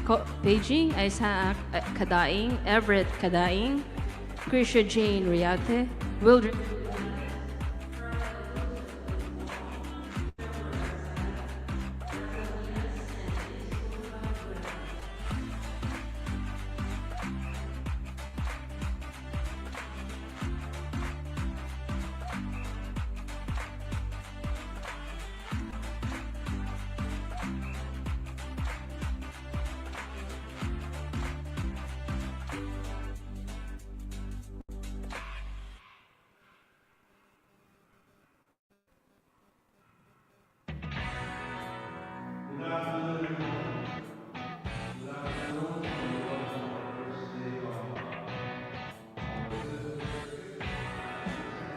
Paging, Isaac Kadaing, Everett Kadaing, Krisha Jane Riate, Wildred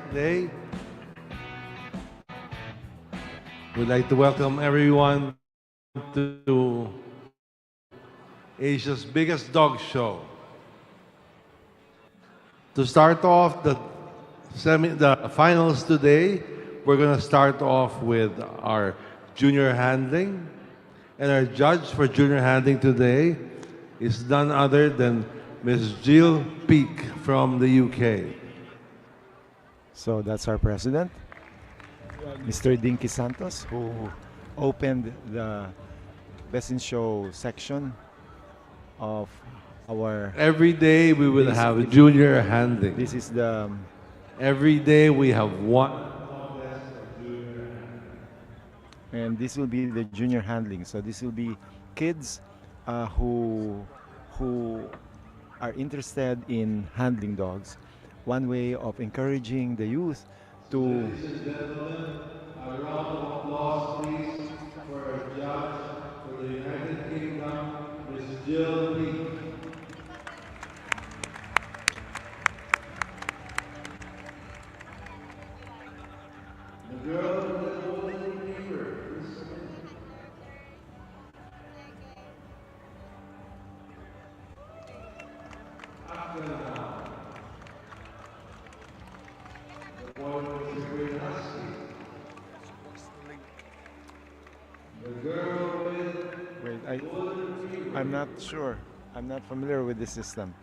Today, we'd like to welcome everyone to Asia's biggest dog show. To start off the finals today, we're going to start off with our junior handling. And our judge for junior handling today is none other than Ms. Jill Peak from the UK. So that's our president, Mr. Dinky Santos, who opened the Best in Show section of our... Every day we will have a junior handling. This is the... Every day we have one. And this will be the junior handling. So this will be kids who are interested in handling dogs. One way of encouraging the youth to... Ladies and gentlemen, a round of applause please for our judge for the United Kingdom, Ms. Jill Peak. The girl with the golden retriever, please come in. After now. The boy with the great husky. The girl with Wait, golden retriever. I'm not sure. I'm not familiar with the system.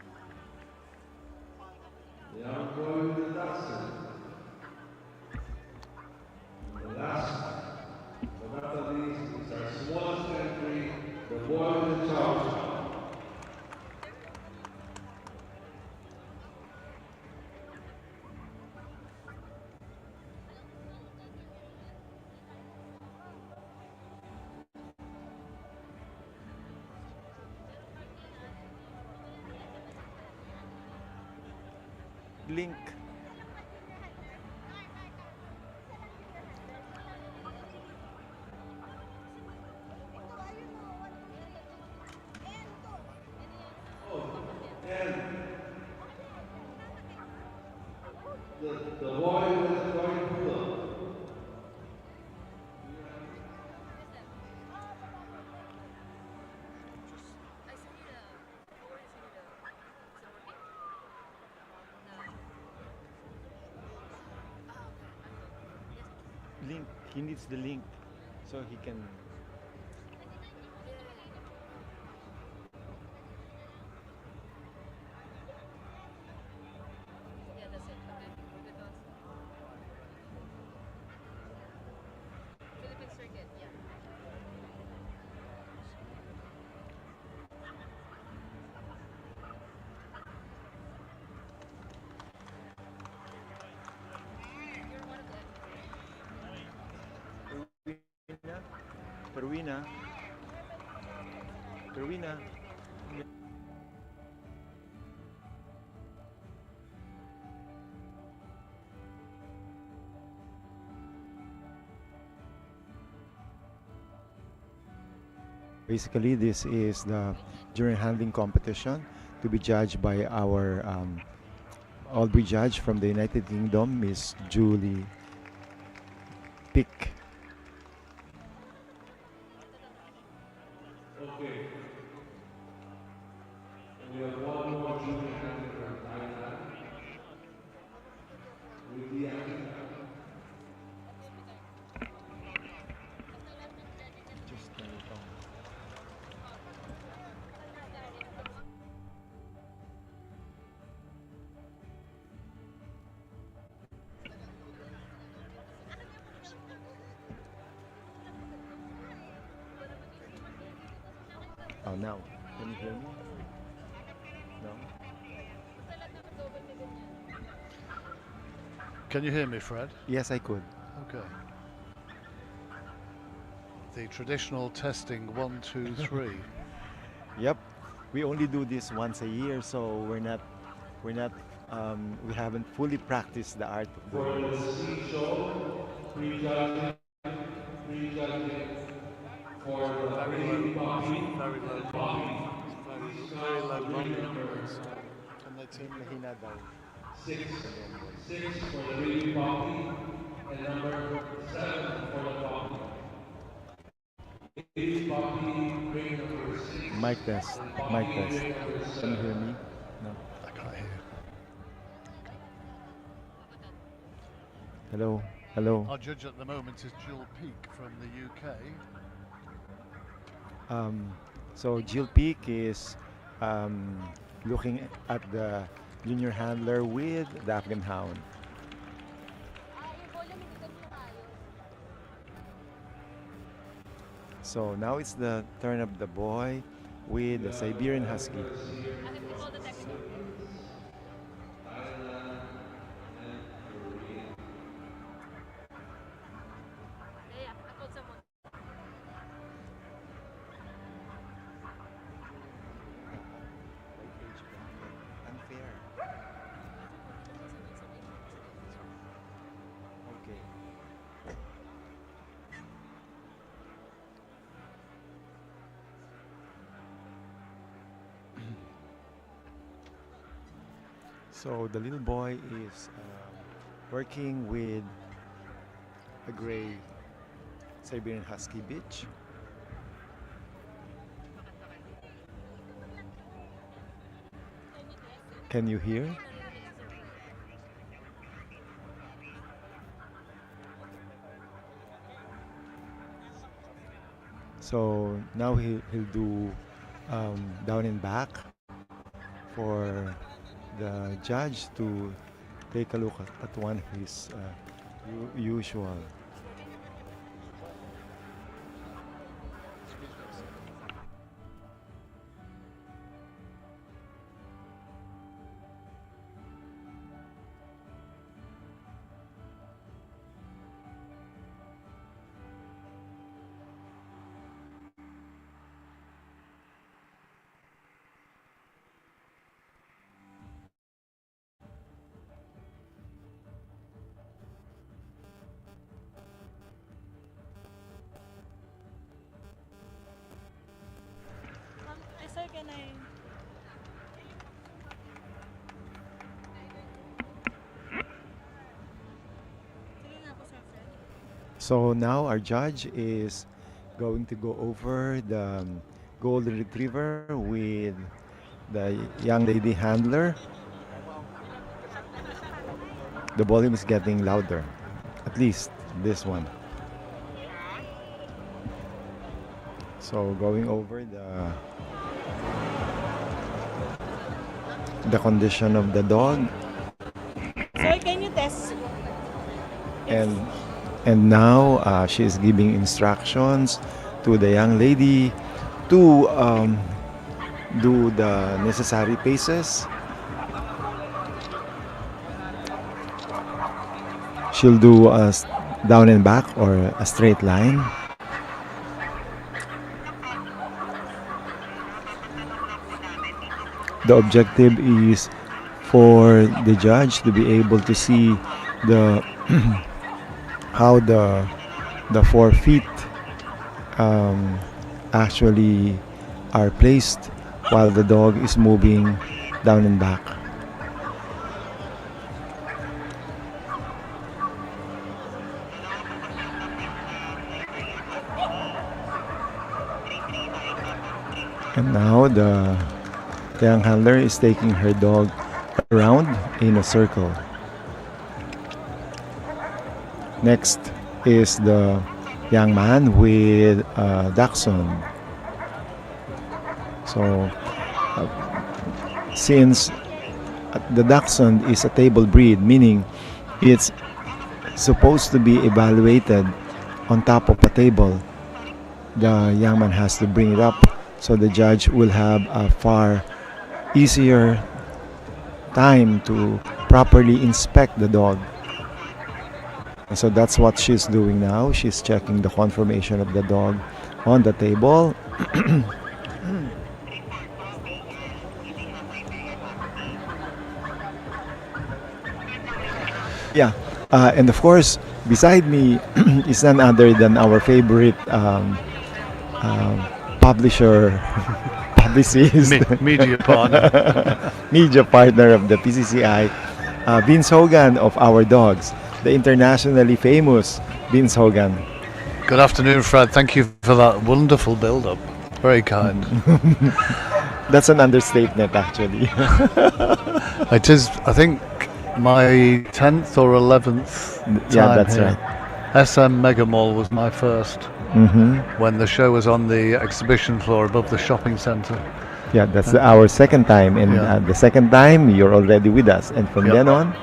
The young boy with the dachshund. And the last, but not the least, is our smallest entry, the boy with the chow chow. Link. The boy with the toy poodle. Link. He needs the link so he can... Yeah, that's it. Okay. Good thoughts. Philippine Circuit, yeah. You're one of them. Perwina. Perwina. Basically, this is the junior handling competition to be judged by our Albury judge from the United Kingdom, Miss Julie Pick. Okay. And we have one more junior handler from Thailand. With the Just now. Can you hear me? No? Can you hear me, Fred? Yes, I could. Okay. The traditional testing 1, 2, 3. Yep. We only do this once a year, so we haven't fully practiced the art of doing For the this. sea show, prejudging for the Very baby low, puppy very low and volume. puppy. Very low volume. Can they turn mahina daw? Six, six for the baby puppy and number 7 for the puppy. Baby puppy, ring number 6. Mic test. And Mic puppy, test. ring number Can you 7. hear me? No. I can't hear. Hello. Hello. Our judge at the moment is Jill Peake from the UK. So Jill Peak is looking at the junior handler with the Afghan Hound. So now it's the turn of the boy with the Siberian Husky. Unfair. Okay. So the little boy is working with a gray Siberian Husky bitch. Can you hear? So now he'll do down and back for the judge to take a look at one of his usual. Sir, can I? Sige nga po, Sir Fred. So now our judge is going to go over the golden retriever with the young lady handler. The volume is getting louder, at least this one. So going over the condition of the dog, Sir, can you test? and now she is giving instructions to the young lady to do the necessary paces. She'll do a down and back or a straight line. The objective is for the judge to be able to see the how the 4 feet actually are placed while the dog is moving down and back. And now the young handler is taking her dog around in a circle. Next is the young man with a dachshund. So, since the dachshund is a table breed, meaning it's supposed to be evaluated on top of a table, the young man has to bring it up So the judge will have a far easier time to properly inspect the dog. And so that's what she's doing now. She's checking the conformation of the dog on the table. Yeah, and of course, beside me is none other than our favorite publisher, publicist, Media partner. media partner of the PCCI, Vince Hogan of Our Dogs, the internationally famous Vince Hogan. Good afternoon, Fred. Thank you for that wonderful build-up. Very kind. That's an understatement, actually. It is, I think, my 10th or 11th time Yeah, that's here. right. SM Mega Mall was my first, when the show was on the exhibition floor above the shopping centre. Yeah, that's our second time, and Yeah. the second time you're already with us, and from Yep. then on,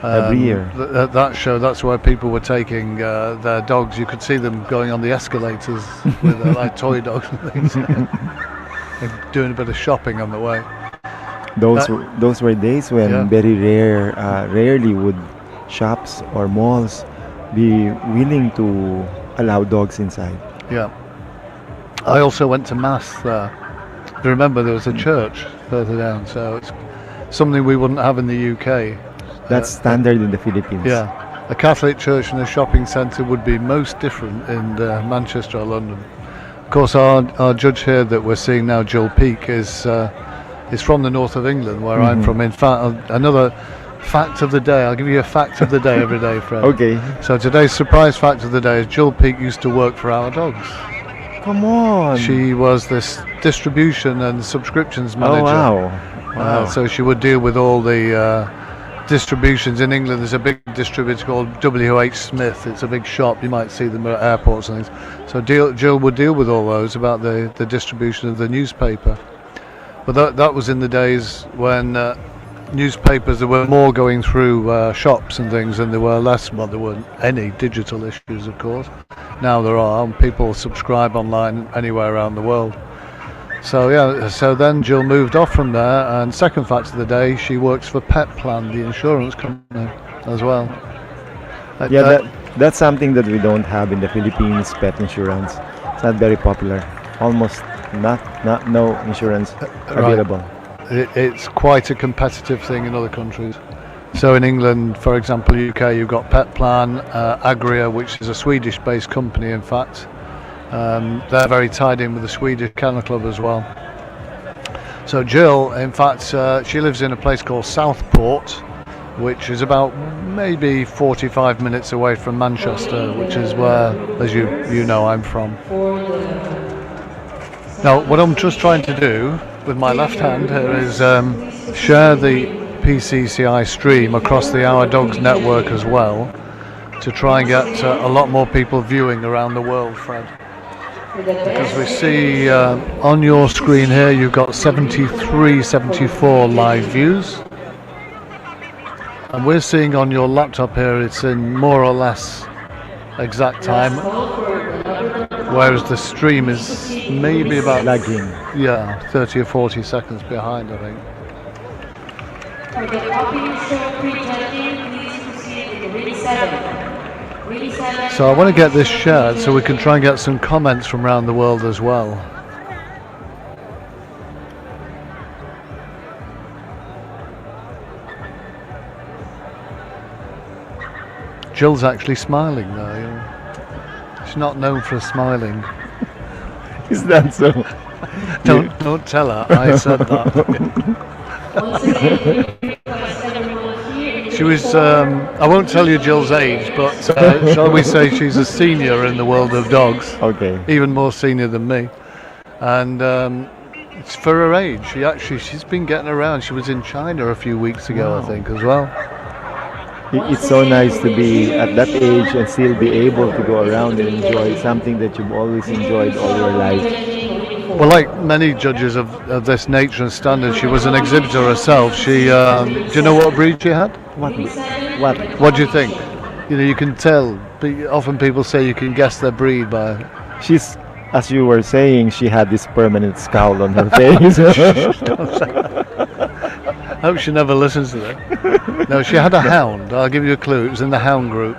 every year. That show, that's where people were taking their dogs. You could see them going on the escalators with like toy dogs and things. And doing a bit of shopping on the way. Those were days when Yeah. very rarely would shops or malls be willing to allow dogs inside. Yeah. I also went to mass there. You remember there was a church further down, so it's something we wouldn't have in the UK. That's standard in the Philippines. Yeah. A Catholic church and a shopping centre would be most different in Manchester or London. Of course, our judge here that we're seeing now, Jill Peake, is from the north of England, where I'm from. In fact, another fact of the day. I'll give you a fact of the day every day, Fred. Okay. So today's surprise fact of the day is Jill Peake used to work for Our Dogs. Come on. She was this distribution and subscriptions manager. Oh wow. So she would deal with all the distributions in England. There's a big distributor called WH Smith. It's a big shop. You might see them at airports and things. So Jill would deal with all those about the distribution of the newspaper. But that was in the days when newspapers, there were more going through shops and things, and there were less. Well, there weren't any digital issues, of course. Now there are, and people subscribe online anywhere around the world. So yeah, so then Jill moved off from there, and second fact of the day, she works for Pet Plan, the insurance company, as well. Yeah, that's something that we don't have in the Philippines. Pet insurance. It's not very popular. Almost no insurance available. It's quite a competitive thing in other countries. So in England, for example, UK, you've got Pet Plan, Agria, which is a Swedish-based company, in fact. They're very tied in with the Swedish Kennel Club as well. So Jill, in fact, she lives in a place called Southport, which is about maybe 45 minutes away from Manchester, which is where, as you know, I'm from. Now, what I'm just trying to do with my left hand here is share the PCCI stream across the Our Dogs network as well, to try and get a lot more people viewing around the world, Fred. Because we see on your screen here you've got 73, 74 live views. And we're seeing on your laptop here it's in more or less exact time. Whereas the stream is maybe about Lagging. 30 or 40 seconds behind, I think. For the opening show pre-judging, please proceed with the ring 7. Ring 7. So I want to get this shared so we can try and get some comments from around the world as well. Jill's actually smiling now. She's not known for smiling. Is that so? Don't tell her I said that. Once again, request everyone here. She was, I won't tell you Jill's age, but shall we say she's a senior in the world of dogs, Okay. even more senior than me. And it's for her age. She's been getting around. She was in China a few weeks ago, I think, as well. It's so nice to be at that age and still be able to go around and enjoy something that you've always enjoyed all your life. Well, like many judges of this nature and standard, she was an exhibitor herself. She, do you know what breed she had? What? What do you think? You know, you can tell. Often people say you can guess their breed by. She's as you were saying, she had this permanent scowl on her face. I hope she never listens to that. No, she had a hound. I'll give you a clue. It was in the hound group.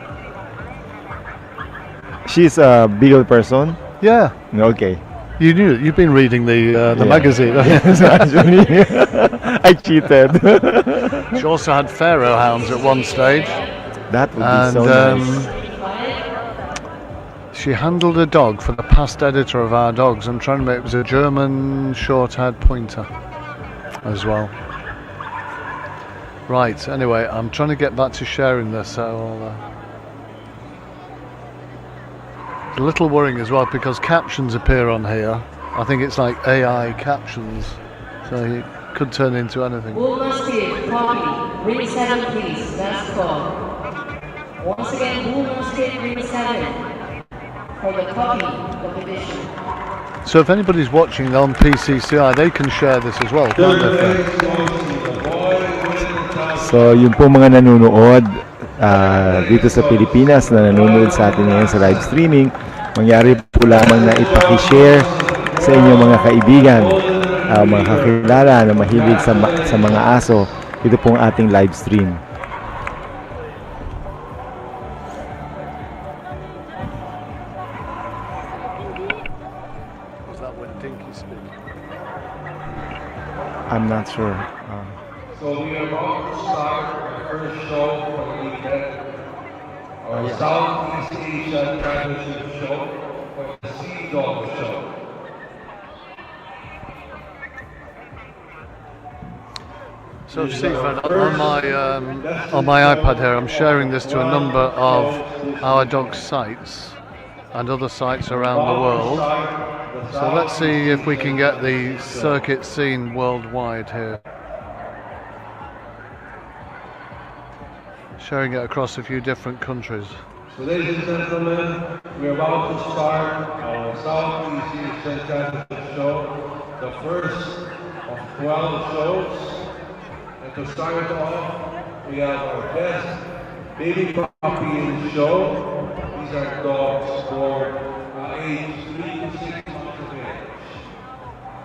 She's a beagle person. Yeah, Okay. you knew it. You've been reading the Yeah. magazine. Yes, actually, I cheated. She also had pharaoh hounds at one stage. That would be And so nice. she handled a dog for the past editor of our dogs. I'm trying to remember, it was a German short-haired pointer as well. Right, anyway, I'm trying to get back to sharing this, so it's a little worrying as well because captions appear on here. I think it's like AI captions, so it could turn into anything. Bull Musket, copy. Ring 7, please. Last call. Once again, Bull Musket, ring 7. For the copy competition. So if anybody's watching on PCCI, they can share this as well, can't they? So, yung po mga nanonood dito sa Pilipinas na nanonood sa atin ngayon sa live streaming, mangyari po lamang na ipaki-share sa inyong mga kaibigan, mga kakilala na mahilig sa mga aso. Ito pong ating live stream. Was that when Dinky speak? I'm not sure. So we are about to start our first show for the weekend. Our Southeast Asia Championship show for the Sea Dog Show. So Stephen, on my iPad here, I'm sharing this to a number of our dog sites and other sites around the world. So let's see if we can get the circuit seen worldwide here. Sharing it across a few different countries. So ladies and gentlemen, we're about to start our Southeast Asian Championship show, the first of 12 shows. And to start off, we have our best baby puppy in the show. These are dogs for age 3 to 6 months of age.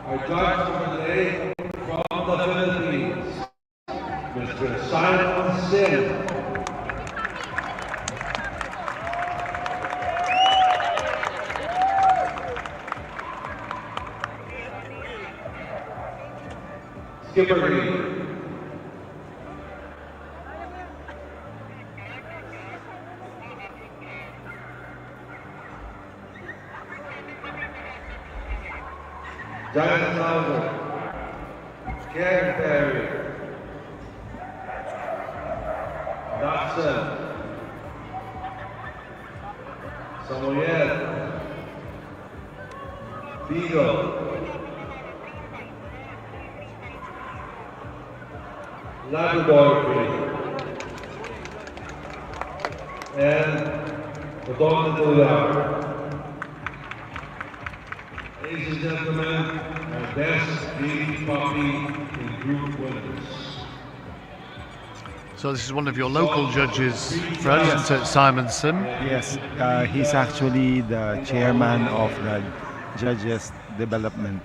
Our judge for the day from the Philippines, Mr. Simon Sim. Skipper Green. Giant Mauser. Karen Perry. Dachshund. Samoyed. Beagle. Labrador breed, and the Golden Bulldog. Ladies and gentlemen, our best baby puppy in group winners. So this is one of your local judges, Fred, yes. Simon Sim. Yes, he's actually the chairman of the Judges Development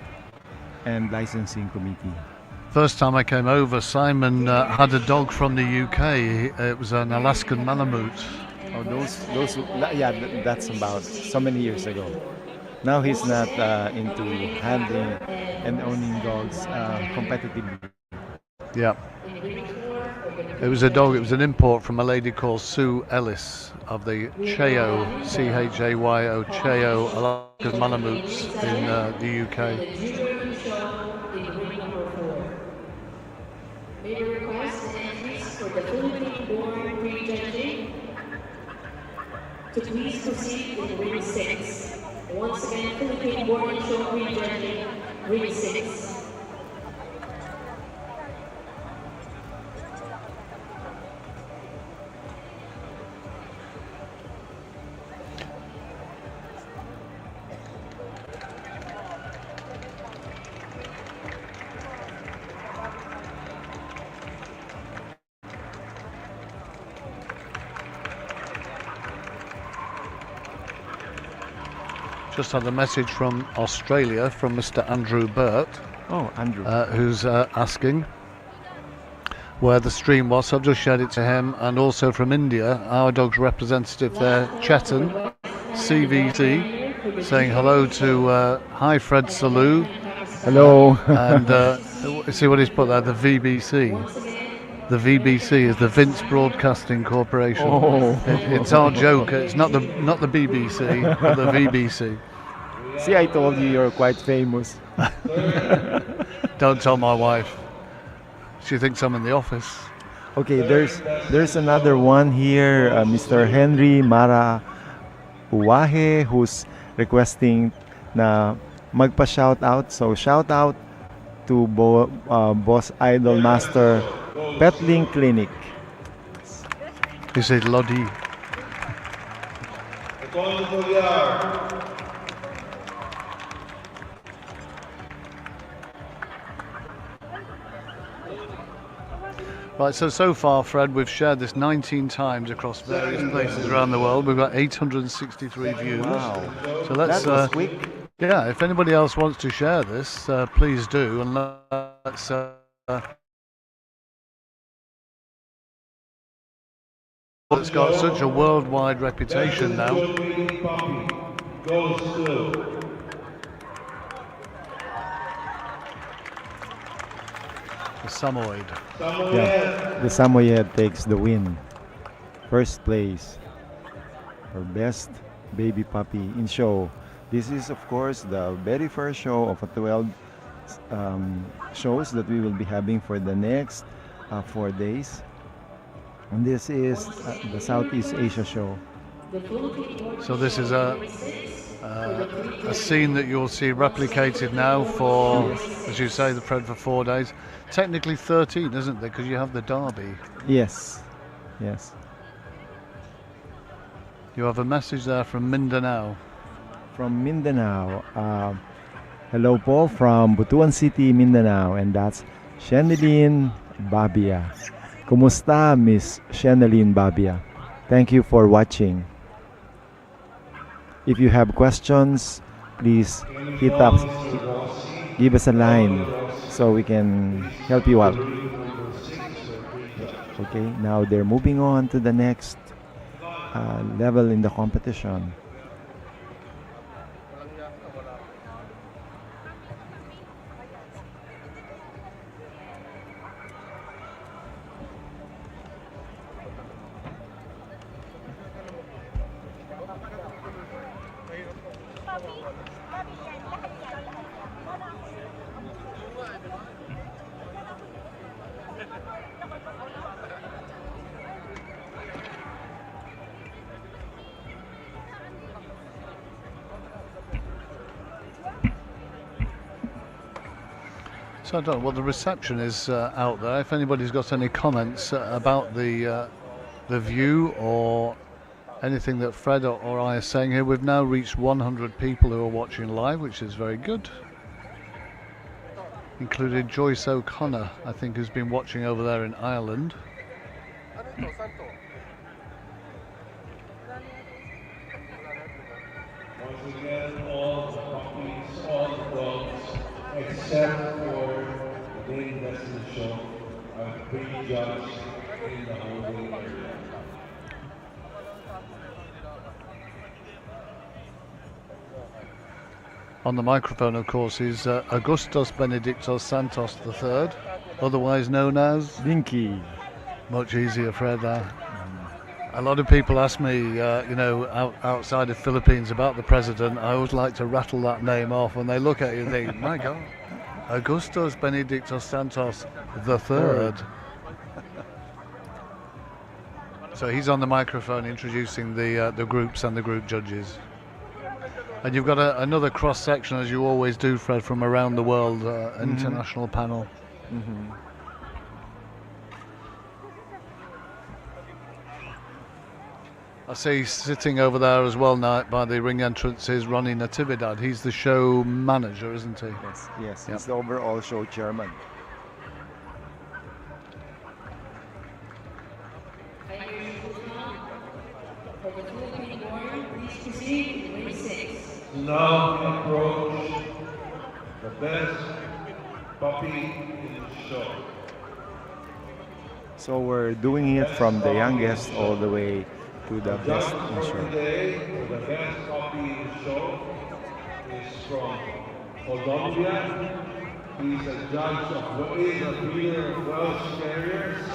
and Licensing Committee. First time I came over, Simon had a dog from the UK. It was an Alaskan Malamute. Oh, that's about so many years ago. Now he's not into handling and owning dogs competitively. Yeah. It was a dog, it was an import from a lady called Sue Ellis of the Chayo, C-H-A-Y-O, Chayo Alaskan Malamutes in the UK. May I request entries for the Philippine-born pre-judging to please proceed with ring 6. Once again, Philippine-born show pre-judging, ring 6. Just had a message from Australia from Mr. Andrew Burt, Oh, Andrew. who's asking where the stream was. So I've just shared it to him, and also from India, our dog's representative there, Chetan, CVC, saying hello to hi Fred Salou, Hello. and see what he's put there, the VBC. The VBC is the Vince Broadcasting Corporation. Oh. It's our joke. It's not the BBC, but the VBC. See, I told you you're quite famous. Don't tell my wife. She thinks I'm in the office. Okay, there's another one here, Mr. Henry Mara Uwahe, who's requesting na magpa-shout out. So shout out to Boss Idol Master Petling Clinic. He said Lodi. Right, so far, Fred, we've shared this 19 times across various places around the world. We've got 863 views. Wow. So let's, That was quick. yeah, if anybody else wants to share this, please do, and let's. It's got such a worldwide reputation now. The Samoyed. Yeah, the Samoyed takes the win. First place for best baby puppy in show. This is, of course, the very first show of a 12 shows that we will be having for the next 4 days. And this is the Southeast Asia show. So this is a scene that you'll see replicated now for, as you say, the Fred for 4 days. Technically 13, isn't there? Because you have the derby. Yes, yes. You have a message there from Mindanao. From Mindanao. Hello po from Butuan City, Mindanao. And that's Sheneline Babia. Kumusta, Miss Sheneline Babia? Thank you for watching. If you have questions, please hit up, give us a line so we can help you out. Okay, now they're moving on to the next level in the competition. So I don't know what the reception is out there. If anybody's got any comments about the view or anything that Fred or I are saying here, we've now reached 100 people who are watching live, which is very good. Including Joyce O'Connor, I think, who's been watching over there in Ireland. Once again, all the puppies, all the dogs, except for the main wrestling show, are prejudged in the holding area. On the microphone, of course, is Augustus Benedictus Santos III, otherwise known as Dinky. Much easier, Fred. A lot of people ask me, you know, outside of Philippines about the president. I always like to rattle that name off when they look at you and think, my God, Augustus Benedictus Santos III. So he's on the microphone introducing the groups and the group judges. And you've got another cross-section, as you always do, Fred, from around the world, international panel. Mm-hmm. I see sitting over there as well now by the ring entrance is Ronnie Natividad. He's the show manager, isn't he? Yes, Yep. he's the overall show chairman. For the Philippine-born, please proceed to ring 6. Now approach the best puppy in the show. So we're doing it from the youngest all the way to the best Judge in for show. today for the best puppy in the show is from Colombia. He's a judge of is a breeder of Welsh Terriers,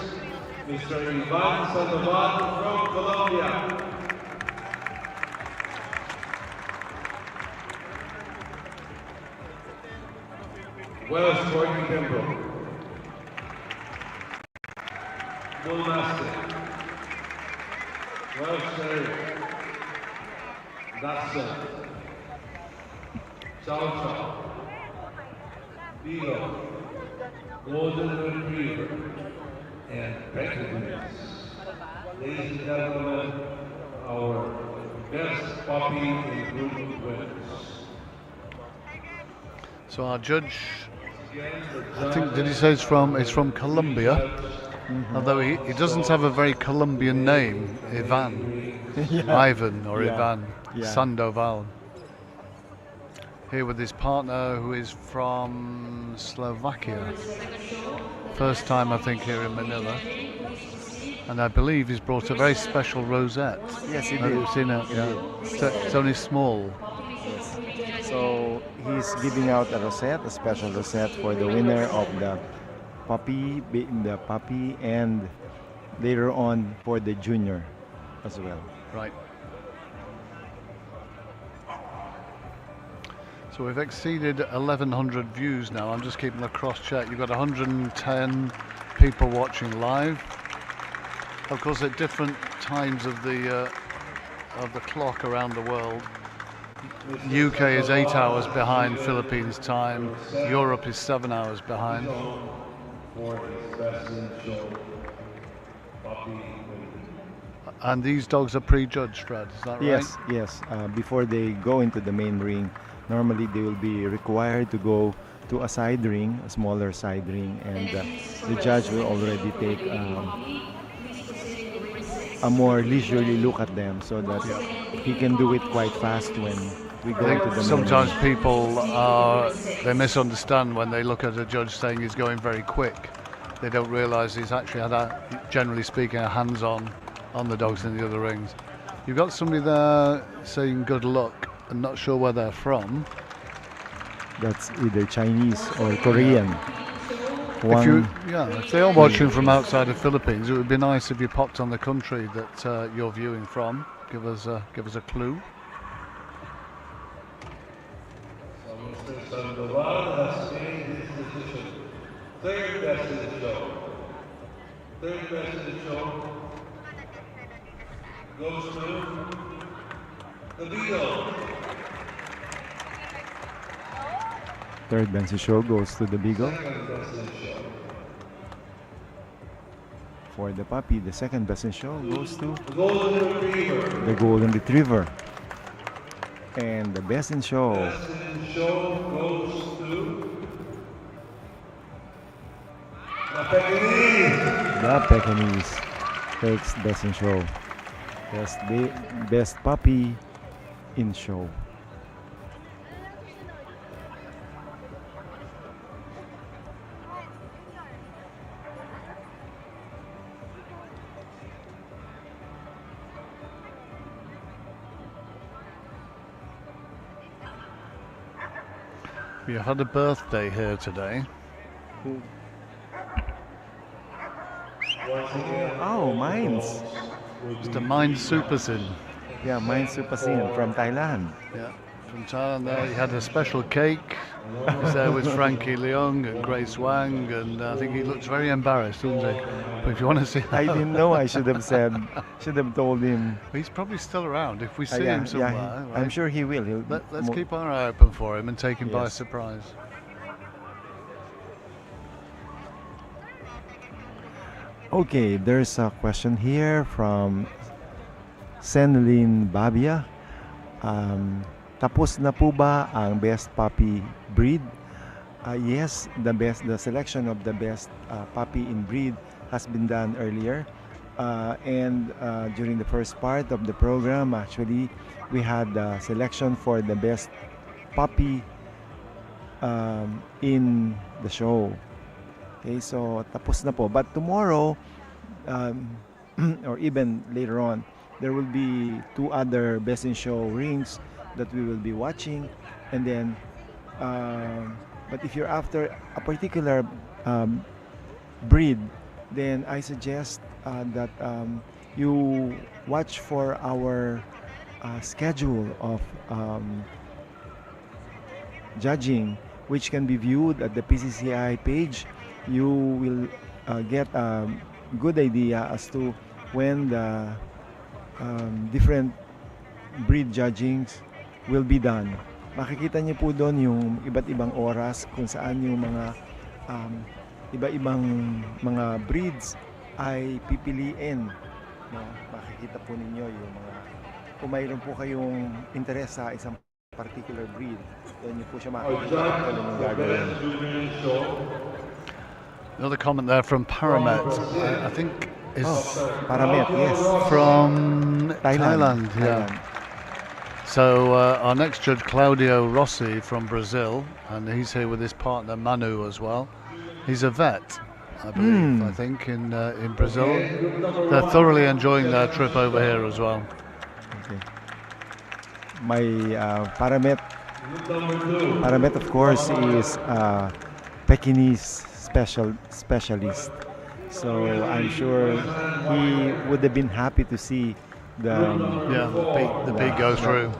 Mr. Ivan Sandoval from Colombia. Welsh Corgi Pembroke. Bull Mastiff. Welsh Terrier. Dachshund. Chow Chow. Beagle. Golden Retriever. And Pekingese. Ladies and gentlemen, our best puppy in group winners. So our judge, I think, did he say it's from Colombia? Although he doesn't have a very Colombian name, Ivan, Ivan or Yeah. Ivan Yeah. Sandoval. Here with his partner who is from Slovakia. First time I think here in Manila. And I believe he's brought a very special rosette. Yes, he Have did. you seen it? He Yeah. did. It's only small. So he's giving out a rosette, a special rosette for the winner of the puppy, and later on for the junior as well. Right. So we've exceeded 1,100 views now. I'm just keeping a cross check. You've got 110 people watching live. Of course, at different times of the clock around the world. UK is 8 hours behind Philippines time. Europe is 7 hours behind. For his best in show puppy. And these dogs are prejudged, Fred. Is that right? Yes, yes. Before they go into the main ring, normally they will be required to go to a side ring, a smaller side ring, and the judge will already take a more leisurely look at them so that he can do it quite fast when we go I into think the main sometimes ring. people they misunderstand when they look at a judge saying he's going very quick. They don't realise he's actually had, generally speaking, a hands-on on the dogs in the other rings. You've got somebody there saying good luck and not sure where they're from. That's either Chinese or Korean. If they are watching from outside of Philippines, it would be nice if you popped on the country that you're viewing from. Give us a clue. So Mr. Sandoval has made his decision. Third best in the show. Third best in the show goes to the Beagle. Third Benson show goes to the Beagle. Second best in the show. For the puppy, the second best in show goes to The Golden Retriever. the Golden Retriever. And the best in show, Best in the show goes to the Pekingese. the Pekingese takes best in show. Best puppy in show. We had a birthday here today. Oh, mine's. Mr. Mind Supersin. Yeah, mine's Supasin from Thailand. Yeah, from Thailand there. He had a special cake. He's there with Frankie Leung and Grace Wang, and I think he looks very embarrassed, doesn't he? But if you want to see I didn't know. I should have told him. he's probably still around. If we see Yeah, him somewhere, I'm right? sure he will. Let's keep our eye open for him and take him by Yes. surprise. Okay, there's a question here from Senlin Babia. Tapos na po ba ang best puppy breed? Yes, the selection of the best puppy in breed has been done earlier. And during the first part of the program, actually, we had the selection for the best puppy in the show. Okay, so tapos na po. But tomorrow, or even later on, there will be two other Best in Show rings that we will be watching. And then, but if you're after a particular breed, then I suggest that you watch for our schedule of judging, which can be viewed at the PCCI page. You will get a good idea as to when the different breed judgings will be done. Makikita niyo po doon yung iba't ibang oras kung saan yung mga iba-ibang mga breeds ay pipiliin. No? Makikita po ninyo yung mga kung mayroon po kayong interest sa isang particular breed, doon niyo po siya makikita kung anong gagawin. Another comment there from Paramet, I think is Paramet, yes. from Thailand. Yeah. Thailand. So our next judge, Claudio Rossi from Brazil, and he's here with his partner Manu as well. He's a vet, I believe, I think, in Brazil. They're thoroughly enjoying their trip over here as well. Okay. My Paramet, of course, is Pekingese specialist. So I'm sure he would have been happy to see the beak go through.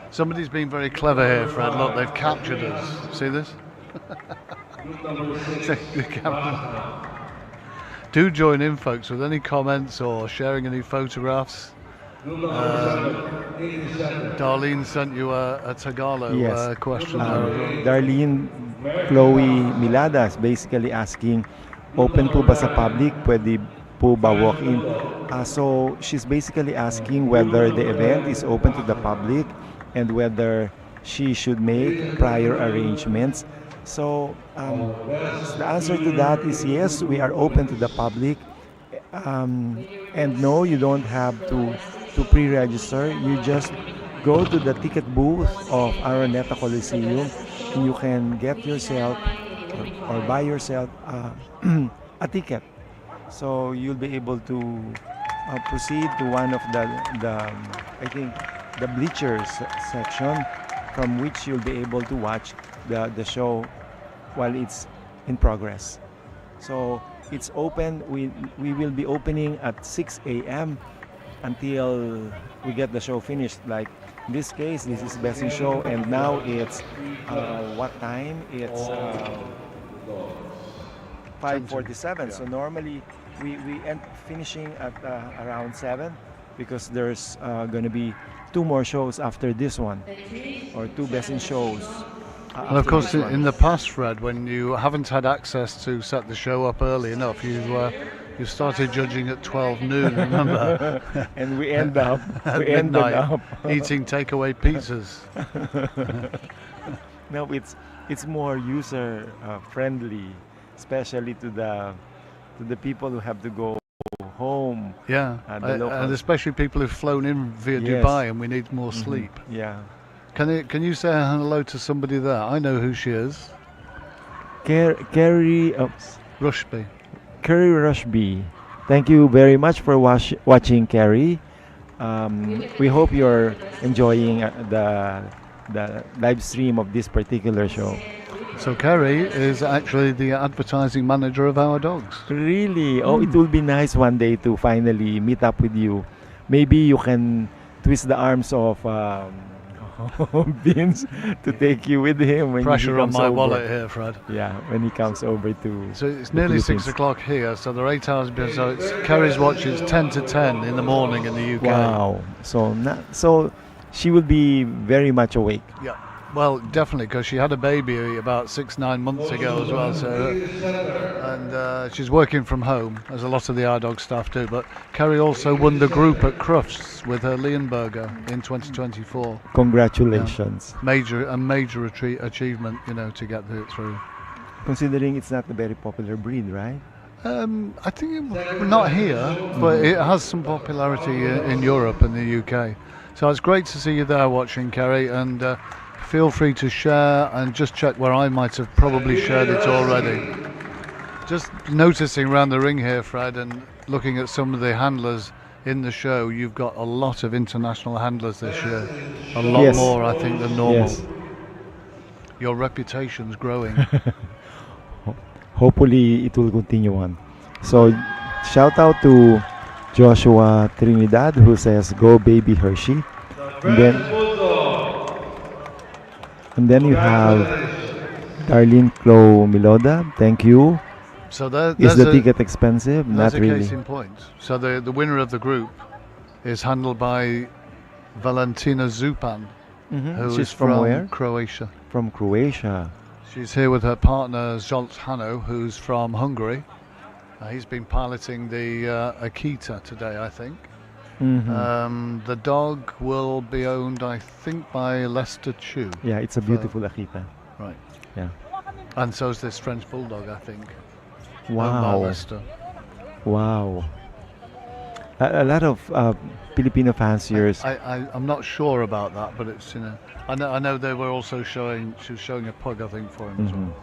Somebody's been very clever here, Fred. Look, they've captured us. See this? Do join in, folks, with any comments or sharing any photographs. Darlene sent you a Tagalog question. Darlene Chloe Miladas basically asking, open po ba sa public? Pwede po ba walk-in? So she's basically asking whether the event is open to the public and whether she should make prior arrangements. So the answer to that is yes, we are open to the public. And no, you don't have to pre-register. You just go to the ticket booth of Araneta Coliseum and you can get yourself or buy yourself a ticket. So you'll be able to proceed to one of the I think the bleachers section, from which you'll be able to watch the show while it's in progress. So it's open. We will be opening at 6 a.m. until we get the show finished. Like in this case, this is Best in Show, and now it's what time? It's 5:47. So normally we end finishing at around 7 because there's going to be two more shows after this one, or two Best in Shows. And of course, in the past, Fred, when you haven't had access to set the show up early enough, you started judging at 12 noon, remember? And we ended up eating takeaway pizzas. No, it's more user friendly, especially to the people who have to go home. Yeah, and especially people who've flown in via Dubai, and we need more sleep. Yeah. Can you say hello to somebody there? I know who she is. Carrie Rushby. Carrie Rushby. Thank you very much for watching, Carrie. We hope you're enjoying the live stream of this particular show. So Carrie is actually the advertising manager of our dogs. Really? Oh, it will be nice one day to finally meet up with you. Maybe you can twist the arms of Vince to take you with him when Pressure he comes on my over. wallet here, Fred. Yeah, when he comes over to. So it's nearly 6 o'clock here, so they're 8 hours behind. So it's Carrie's watch is 10 to 10 in the morning in the UK. Wow. So she will be very much awake. Yeah. Well, definitely, because she had a baby about 6-9 months ago as well. So, and she's working from home, as a lot of the iDog staff do. But Carrie also won the group at Crufts with her Leonberger in 2024. Congratulations! Yeah. Major achievement, to get it through. Considering it's not a very popular breed, right? I think not here, but it has some popularity in Europe and the UK. So it's great to see you there watching, Kerry, and feel free to share and just check where I might have probably shared it already. Just noticing around the ring here, Fred, and looking at some of the handlers in the show, you've got a lot of international handlers this year. A lot Yes. more, I think, than normal. Yes. Your reputation's growing. Hopefully it will continue on. So shout out to Joshua Trinidad who says go baby Hershey. And then you have Darlene Chloe Miloda. Thank you. So Is the ticket expensive? Not That's a really. case in point. So the winner of the group is handled by Valentina Zupan, who She's is from where? Croatia. From Croatia. She's here with her partner Zsolt Hanno, who's from Hungary. He's been piloting the Akita today, I think. The dog will be owned, I think, by Lester Chu. Yeah, it's a beautiful Akita. Right. Yeah. And so is this French Bulldog, I think. Owned by Wow. Lester. Wow. A lot of Filipino fanciers. I'm not sure about that, but it's I know they were also showing. She was showing a pug, I think, for him as well.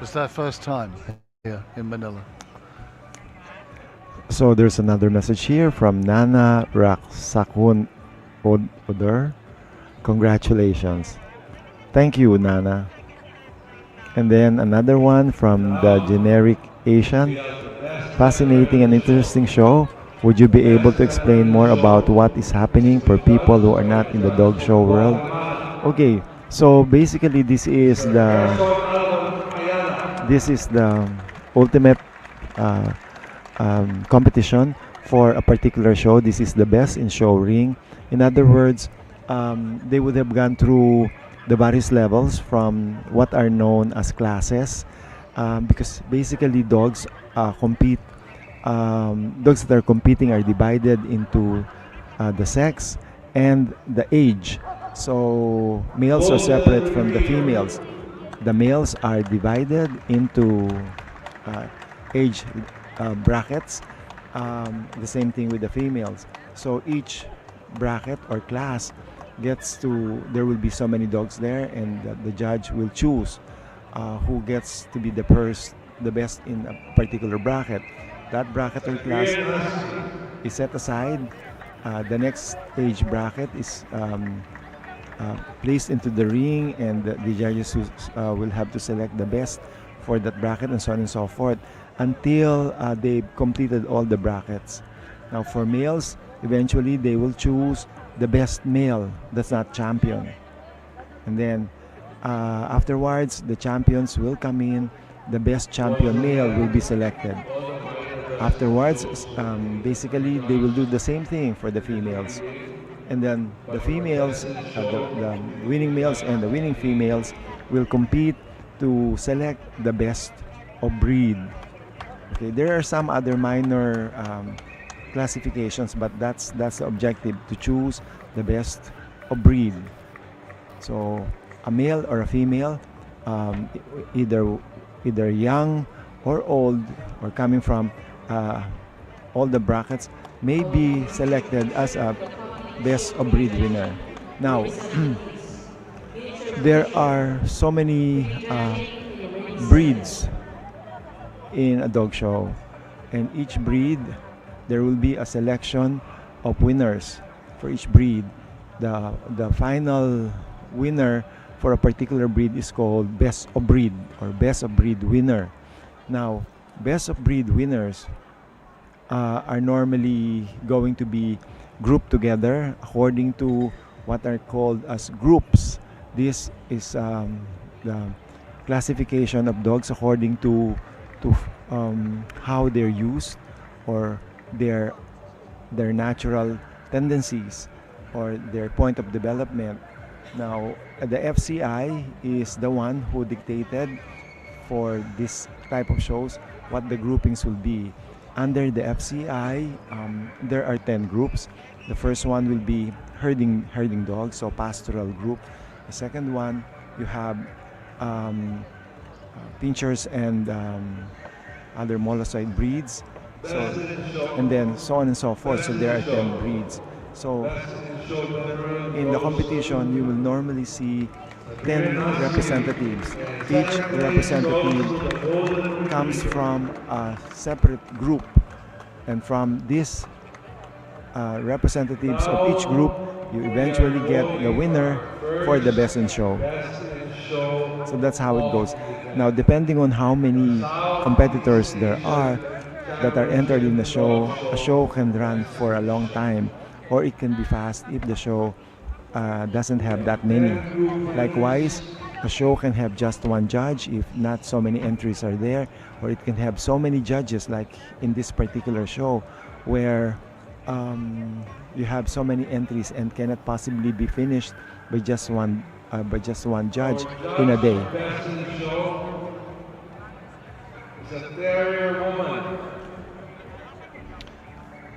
It's their first time here in Manila. So there's another message here from Nana Raksakun Oder. Congratulations. Thank you, Nana. And then another one from the generic Asian. Fascinating and interesting show. Would you be able to explain more about what is happening for people who are not in the dog show world? Okay, so basically this is the ultimate competition for a particular show. This is the best in show ring. In other words, they would have gone through the various levels from what are known as classes, because basically dogs compete. Dogs that are competing are divided into the sex and the age. So males are separate from the females. The males are divided into age brackets. The same thing with the females. So each bracket or class there will be so many dogs there, and the judge will choose who gets to be the best in a particular bracket. That bracket or class is set aside. The next age bracket is placed into the ring, and the judges will have to select the best for that bracket, and so on and so forth, until they've completed all the brackets. Now for males, eventually they will choose the best male that's not champion. And then afterwards, the champions will come in. The best champion male will be selected. Afterwards, basically, they will do the same thing for the females. And then the females, the winning males and the winning females will compete to select the best of breed. Okay, there are some other minor classifications, but that's the objective, to choose the best of breed. So a male or a female, either young or old, or coming from all the brackets, may be selected as a best of breed winner. Now, there are so many breeds in a dog show, and each breed there will be a selection of winners for each breed. The final winner for a particular breed is called best of breed or best of breed winner. Now, best of breed winners are normally going to be grouped together according to what are called as groups. This is the classification of dogs according to how they're used, or their natural tendencies, or their point of development. Now, the FCI is the one who dictated for this type of shows what the groupings will be. Under the FCI, there are 10 groups. The first one will be herding dogs, so pastoral group. The second one, you have pinchers and other Molossoid breeds. So, and then so on and so forth. So there are 10 breeds. So in the competition, you will normally see 10 representatives. Each representative comes from a separate group, and from these representatives of each group, you eventually get the winner for the best in show. So that's how it goes. Now, depending on how many competitors there are that are entered in the show, a show can run for a long time, or it can be fast if the show doesn't have that many. Likewise, a show can have just one judge if not so many entries are there, or it can have so many judges, like in this particular show, where you have so many entries and cannot possibly be finished by just one judge in a day.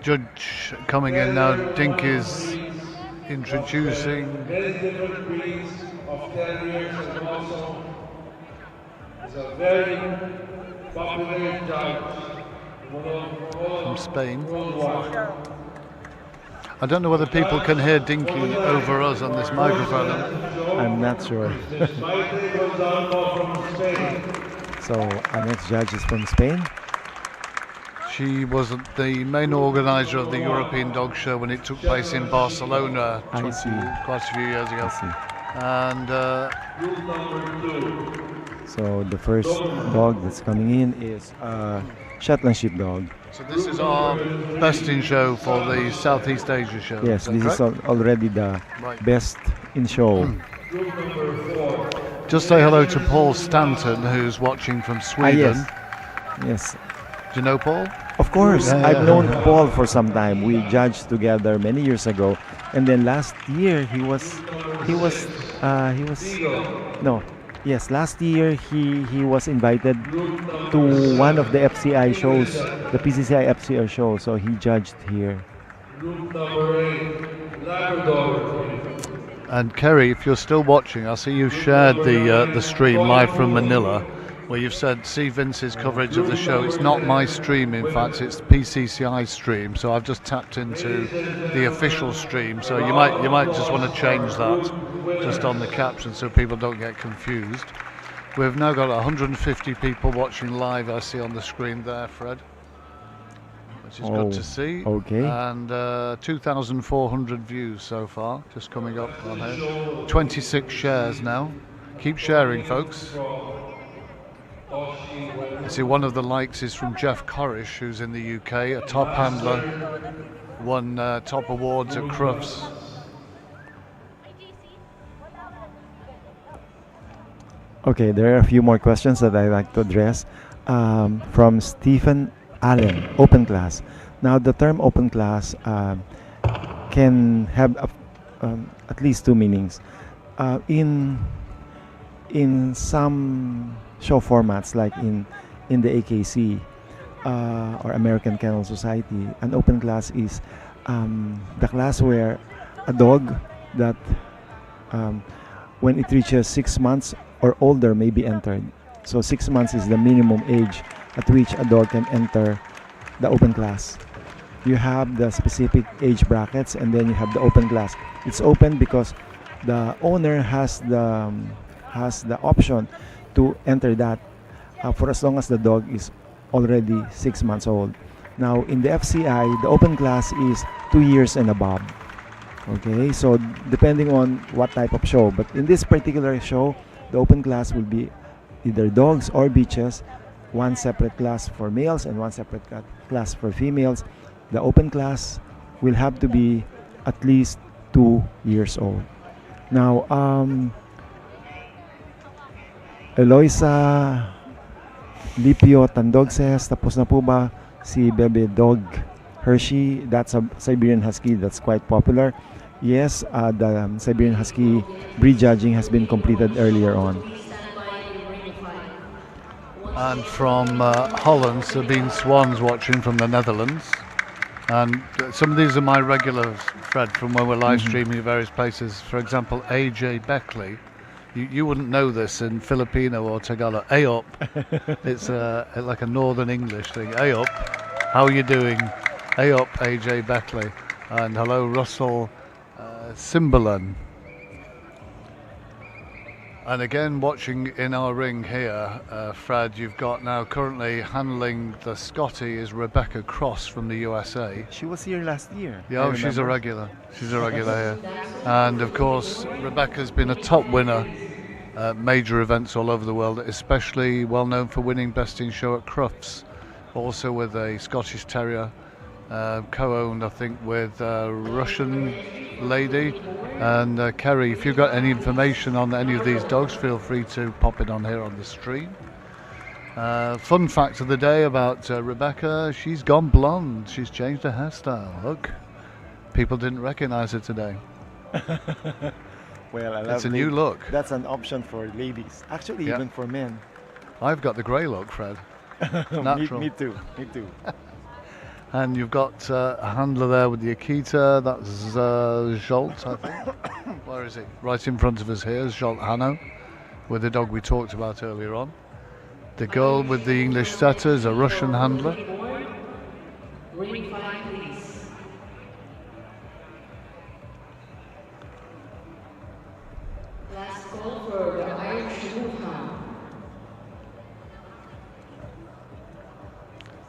Judge coming in now. Dink is introducing. Many different breeds of terriers, and also is a very popular judge From Spain. I don't know whether people can hear Dinky over us on this microphone. I'm not sure. So our next judge is from Spain. She was the main organizer of the European Dog Show when it took place in Barcelona I see. quite a few years ago. I see. And So the first dog that's coming in is Shetland Sheepdog. so this is our best in show for the Southeast Asia show. Yes, that this is correct? already the Right. best in show. Just say hello to Paul Stanton, who's watching from Sweden. Yes. Do you know Paul? Of course, Yeah, I've yeah. known Paul for some time. We judged together many years ago, and then last year last year he was invited to one of the FCI shows, the PCCI FCI show, so he judged here. And Kerry, if you're still watching, I see you've shared the stream live from Manila, where you've said, see Vince's coverage of the show. It's not my stream, in fact, it's PCCI stream. So I've just tapped into the official stream. So you might just want to change that just on the caption so people don't get confused. We've now got 150 people watching live, I see on the screen there, Fred, which is good to see. Okay. And 2,400 views so far, just coming up on here. 26 shares now. Keep sharing, folks. I see one of the likes is from Jeff Corish, who's in the UK, a top handler, won top awards at Crufts. Okay, there are a few more questions that I'd like to address. From Stephen Allen, open class. Now, the term open class can have at least two meanings. In some show formats, like in the AKC or American Kennel Society, an open class is the class where a dog that when it reaches 6 months or older may be entered. So 6 months is the minimum age at which a dog can enter the open class. You have the specific age brackets, and then you have the open class. It's open because the owner has the option to enter that for as long as the dog is already 6 months old. Now in the FCI, the open class is 2 years and above. Okay, so depending on what type of show, but in this particular show, the open class will be either dogs or bitches, one separate class for males and one separate class for females. The open class will have to be at least 2 years old. Now, Eloisa Lipio Tandog says, tapos na po ba si Bebe Dog Hershey? That's a Siberian Husky that's quite popular. Yes, the Siberian Husky breed judging has been completed earlier on. And from Holland, Sabine Swan's watching from the Netherlands. And some of these are my regulars, Fred, from when we're live streaming at various places. For example, AJ Beckley, You wouldn't know this in Filipino or Tagalog. Ayop. It's like a Northern English thing. Ayop. How are you doing? Ayop, AJ Beckley. And hello, Russell Simbalan. And again, watching in our ring here, Fred, you've got now currently handling the Scotty is Rebecca Cross from the USA. She was here last year. Yeah, oh, she's a regular. She's a regular here. And of course, Rebecca's been a top winner at major events all over the world, especially well known for winning Best in Show at Crufts. Also with a Scottish Terrier, co-owned, I think, with a Russian lady. And Kerry, if you've got any information on any of these dogs, feel free to pop it on here on the stream. Fun fact of the day about Rebecca, she's gone blonde. She's changed her hairstyle. Look, people didn't recognize her today. Well, I love It's a new look. That's an option for ladies. Actually, Yeah. even for men. I've got the grey look, Fred. me, Natural. me too. Me too. And you've got a handler there with the Akita. That's Jolt, I think. Where is he? Right in front of us here is Jolt Hanno, with the dog we talked about earlier on. The girl with the English setter is a Russian handler. Ring 5, please. Last call for the Irish Wolfhound.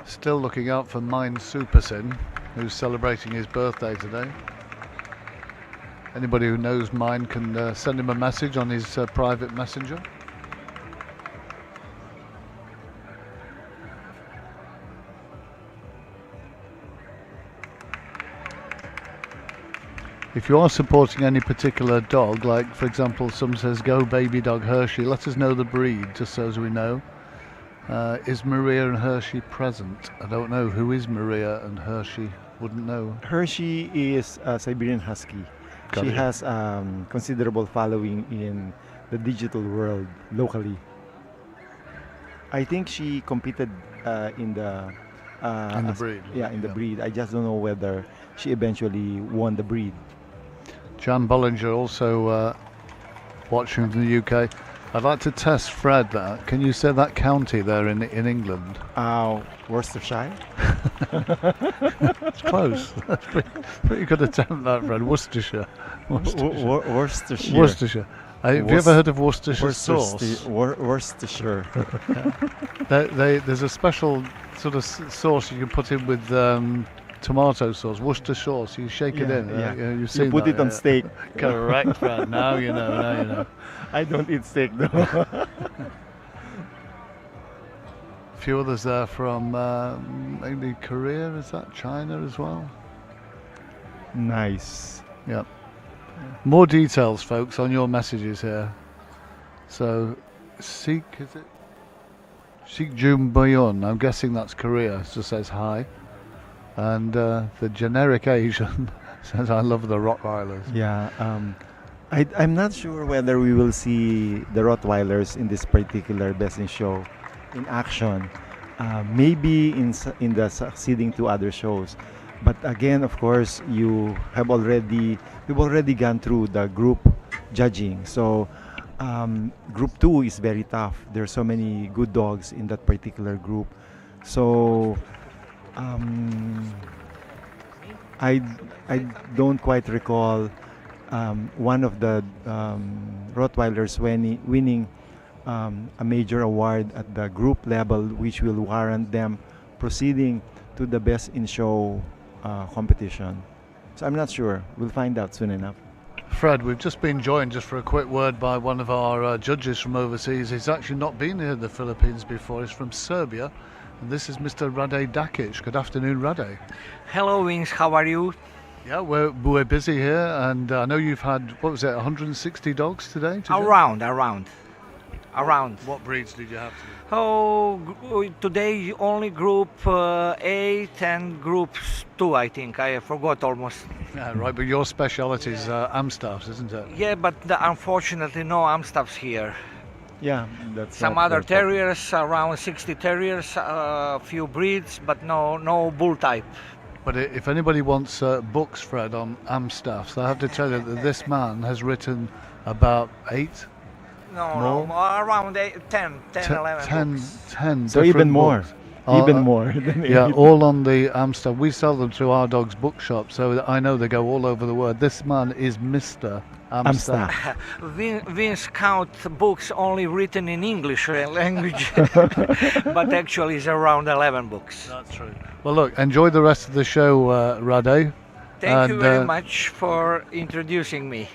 Still looking out for Mine Supersin, who's celebrating his birthday today. Anybody who knows Mine can send him a message on his private messenger. If you are supporting any particular dog, like for example some says go baby dog Hershey, let us know the breed just so as we know. Is Maria and Hershey present? I don't know. Who is Maria and Hershey? Wouldn't know. Hershey is a Siberian Husky. Got She it. has considerable following in the digital world locally. I think she competed in the breed. Yeah, in the breed. I just don't know whether she eventually won the breed. Jan Bollinger also watching from the UK. I'd like to test Fred that. Can you say that county there in England? Worcestershire. It's close. That's pretty good attempt that, Fred. Worcestershire. Worcestershire. Worcestershire. Have you ever heard of Worcestershire sauce? Worcestershire. There's a special sort of sauce you can put in with tomato sauce, Worcester sauce. You shake it in. You've seen You put that, it on steak. Correct, Fred. Now you know. Now you know. I don't eat steak though. A few others there from maybe Korea. Is that China as well? Nice. Yep. More details, folks, on your messages here. So, Seek, is it? Seek Jun Boyon. I'm guessing that's Korea. Just says hi. And the generic Asian says, I love the Rottweilers. Yeah. I'm not sure whether we will see the Rottweilers in this particular Best in Show in action. Maybe in the succeeding two other shows. But again, of course, we've already gone through the group judging. So group 2 is very tough. There are so many good dogs in that particular group. So I don't quite recall one of the Rottweilers winning a major award at the group level, which will warrant them proceeding to the Best in Show competition. So I'm not sure. We'll find out soon enough. Fred, we've just been joined, just for a quick word, by one of our judges from overseas. He's actually not been here in the Philippines before. He's from Serbia. And this is Mr. Rade Dakic. Good afternoon, Rade. Hello, Wings. How are you? Yeah, we're busy here, and I know you've had, what was it, 160 dogs today? Around. What breeds did you have today? Today only group 8 and group 2, I think. I forgot almost. Yeah, right, but your speciality is Amstaffs, isn't it? Yeah, but unfortunately no Amstaffs here. Yeah, that's Some not other very popular. terriers, around 60 terriers, a few breeds, but no bull type. But if anybody wants books, Fred, on Amstaffs, I have to tell you that this man has written about 8 No, More? around 10, 11 10, books. 10 So even different more. books. Even Uh, more than Yeah, 8. all on the Amsterdam. We sell them through our dog's bookshop, so I know they go all over the world. This man is Mr. Amsterdam. Amsterdam. Vince count books only written in English language, but actually it's around 11 books. That's true. Well, look, enjoy the rest of the show, Rade. Thank you And, very much for introducing me.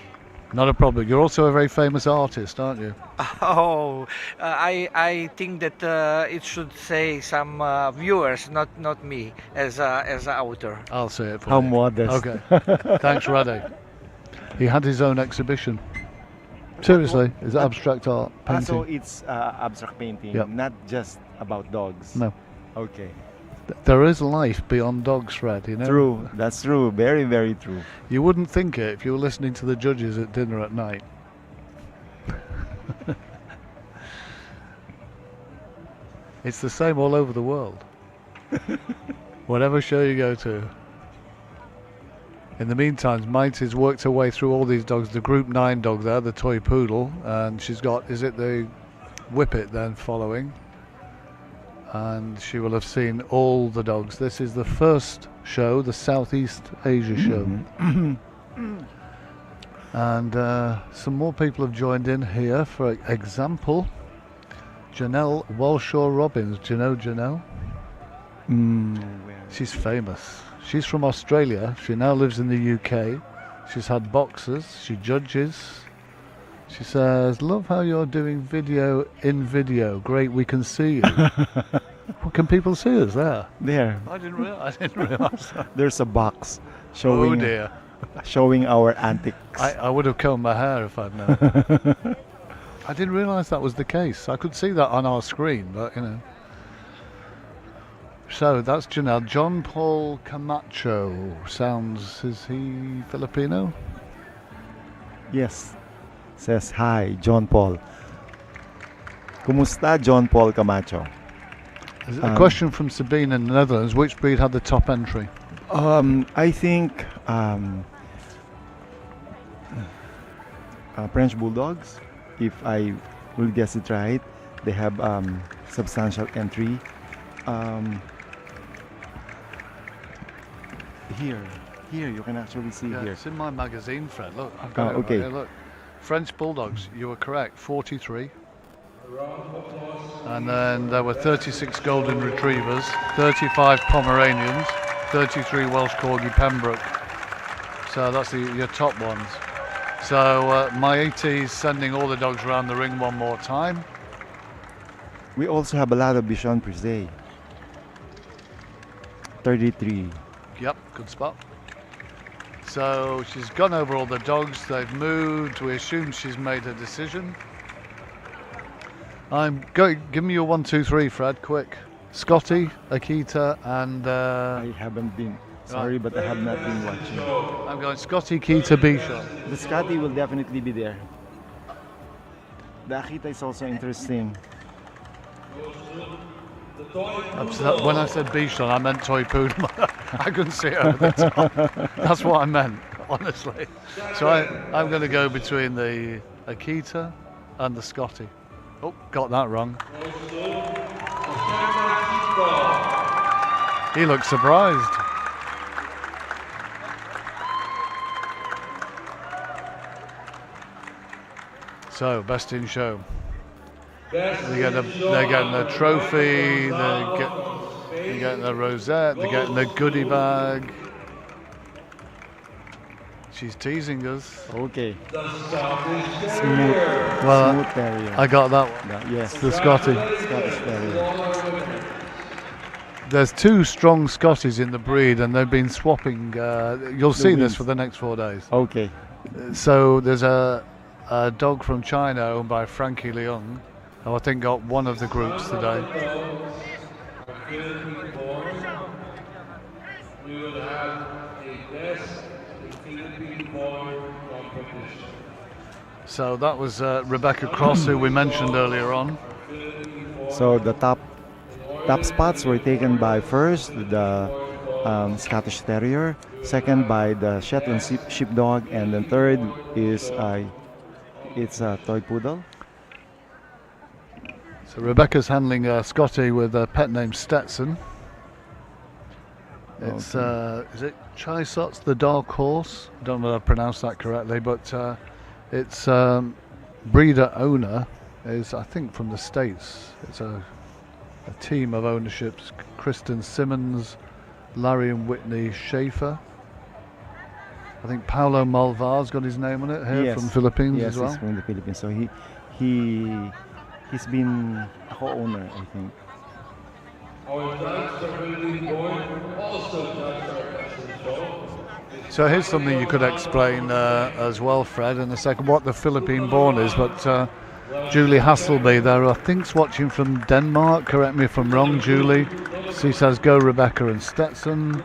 Not a problem. You're also a very famous artist, aren't you? Oh, I think that it should say some viewers, not me as a author. I'll say it for How you. modest. Okay. Thanks, Rade. He had his own exhibition. Seriously, it's abstract art So painting. it's abstract painting, Yep. not just about dogs. No, Okay. there is life beyond dogs, Fred. You know. True. That's true. Very, very true. You wouldn't think it if you were listening to the judges at dinner at night. It's the same all over the world. Whatever show you go to. In the meantime, Mighty's worked her way through all these dogs. The Group 9 dog there, the toy poodle, and she's got, is it the Whippet then following? And she will have seen all the dogs. This is the first show, the Southeast Asia show. And some more people have joined in here. For example, Janelle Walshaw Robbins. Do you know Janelle? She's famous. She's from Australia. She now lives in the UK. She's had boxers. She judges. She says, "Love how you're doing video in video. Great, we can see you." Well, can people see us there? There. I didn't realize that. There's a box Oh showing dear. showing our antics. I would have combed my hair if I'd known. I didn't realise that was the case. I could see that on our screen, but you know. So that's Janelle. John Paul Camacho sounds. Is he Filipino? Yes. Says hi, John Paul. Kumusta, John Paul Camacho? A question from Sabine in the Netherlands. Which breed had the top entry? I think French Bulldogs, if I will guess it right. They have substantial entry. Here you can actually see Yeah, here. it's in my magazine, Fred. Look, I've got it. okay. Right here, look, French Bulldogs. You were correct. 43. And then there were 36 Golden Retrievers, 35 Pomeranians, 33 Welsh Corgi Pembroke. So that's your top ones. So my AT's sending all the dogs around the ring one more time. We also have a lot of Bichon Frise. 33. Yep, good spot. So she's gone over all the dogs. They've moved. We assume she's made a decision. Give me your 1, 2, 3, Fred, quick. Scotty, Akita, and I haven't been. Sorry, but I have not been watching. I'm going Scotty, Keita, Bichon. The Scotty will definitely be there. The Akita is also interesting. When I said Bichon, I meant toy poodle. I couldn't see it over the top. That's what I meant, honestly. So I'm going to go between the Akita and the Scotty. Oh, got that wrong. He looks surprised. So, best in show. They're getting a trophy, they're getting a rosette, they're getting a goodie bag. She's teasing us. Okay. Smooth. Well, Smooth terrier. I got that one. Yes. The Scotty. Scottish terrier. There's 2 strong Scotties in the breed, and they've been swapping. You'll see this wings. for the next 4 days. Okay. So there's a dog from China owned by Frankie Leung, who I think got one of the groups today. We will have a best Philippine-born competition. So that was Rebecca Cross, who we mentioned earlier on. So the top spots were taken by first the Scottish Terrier, second by the Shetland Sheepdog, and then third is it's a toy poodle. So Rebecca's handling Scotty with a pet named Stetson. It's is it Chisots, the dark horse? I don't know if I pronounced that correctly, but its breeder owner is, I think, from the States. It's a team of ownerships: Kristen Simmons, Larry and Whitney Schaefer. I think Paulo Malvar's got his name on it here, from Philippines yes, as well. He's from the Philippines. So he's been a co-owner, I think. Our judge for Philippine-born also judged our fashion show. So here's something you could explain as well, Fred, in a second, what the Philippine-born is. But Julie Hasselby there, I think's watching from Denmark. Correct me if I'm wrong, Julie. She says, go Rebecca and Stetson.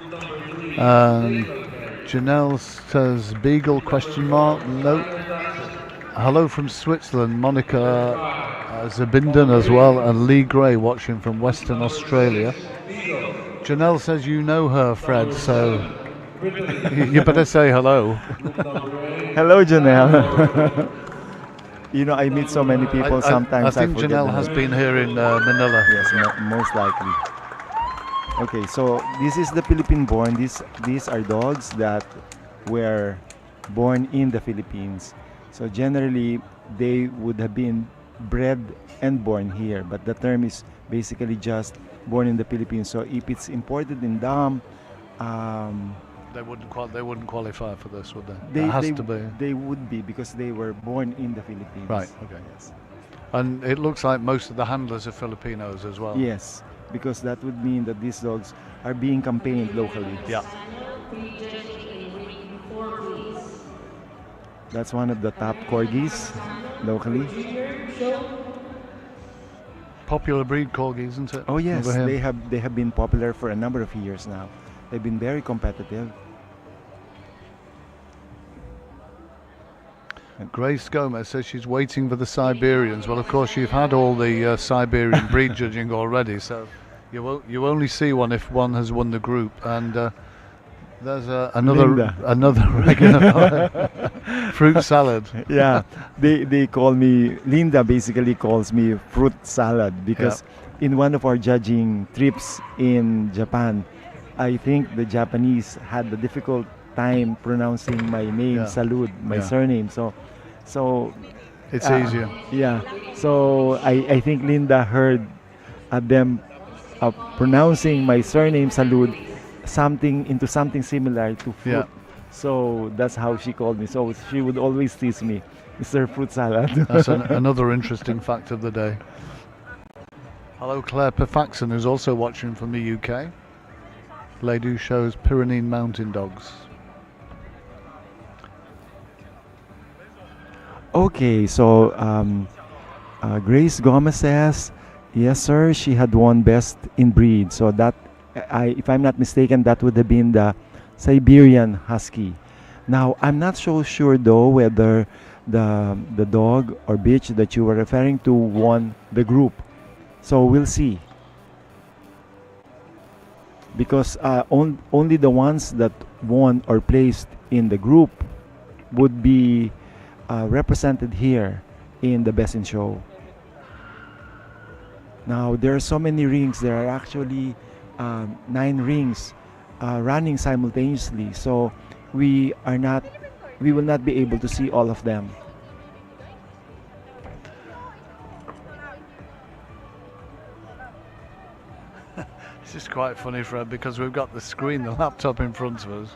Janelle says, Beagle, question mark, nope. Hello from Switzerland, Monica Zabinden as well, and Lee Gray watching from Western Australia. Janelle says you know her, Fred, so you better say hello. Hello, Janelle. You know, I meet so many people sometimes. I think Janelle has been here in Manila. Yes, most likely. Okay, so this is the Philippine-born. These are dogs that were born in the Philippines. So generally, they would have been bred and born here, but the term is basically just born in the Philippines. So if it's imported in Dam, they wouldn't qualify for this, would they? It has to be. They would be, because they were born in the Philippines. Right. Okay. Yes. And it looks like most of the handlers are Filipinos as well. Yes, because that would mean that these dogs are being campaigned locally. Yeah. That's one of the top corgis locally. Popular breed corgi, isn't it? Oh yes, they have been popular for a number of years now. They've been very competitive. Grace Gomez says she's waiting for the Siberians. Well, of course, you've had all the Siberian breed judging already, so you only see one if one has won the group. And there's another regular fruit salad. Yeah, they call me, Linda basically calls me fruit salad, because in one of our judging trips in Japan, I think the Japanese had a difficult time pronouncing my name, Salud, my surname. So it's easier. Yeah. So I think Linda heard them pronouncing my surname Salud into something similar to fruit. Yeah. So that's how she called me. So she would always tease me, Mr. Fruit Salad. That's another interesting fact of the day. Hello, Claire Perfaxon, who's also watching from the UK. Lady who shows Pyrenean mountain dogs. Okay, so Grace Gomez says, yes, sir, she had won best in breed. So that, if I'm not mistaken, that would have been the Siberian Husky. Now, I'm not so sure though whether the dog or bitch that you were referring to won the group. So we'll see. Because only the ones that won or placed in the group would be represented here in the Best in Show. Now there are so many rings. There are actually 9 rings running simultaneously. So we will not be able to see all of them. This is quite funny, Fred, because we've got the screen, the laptop in front of us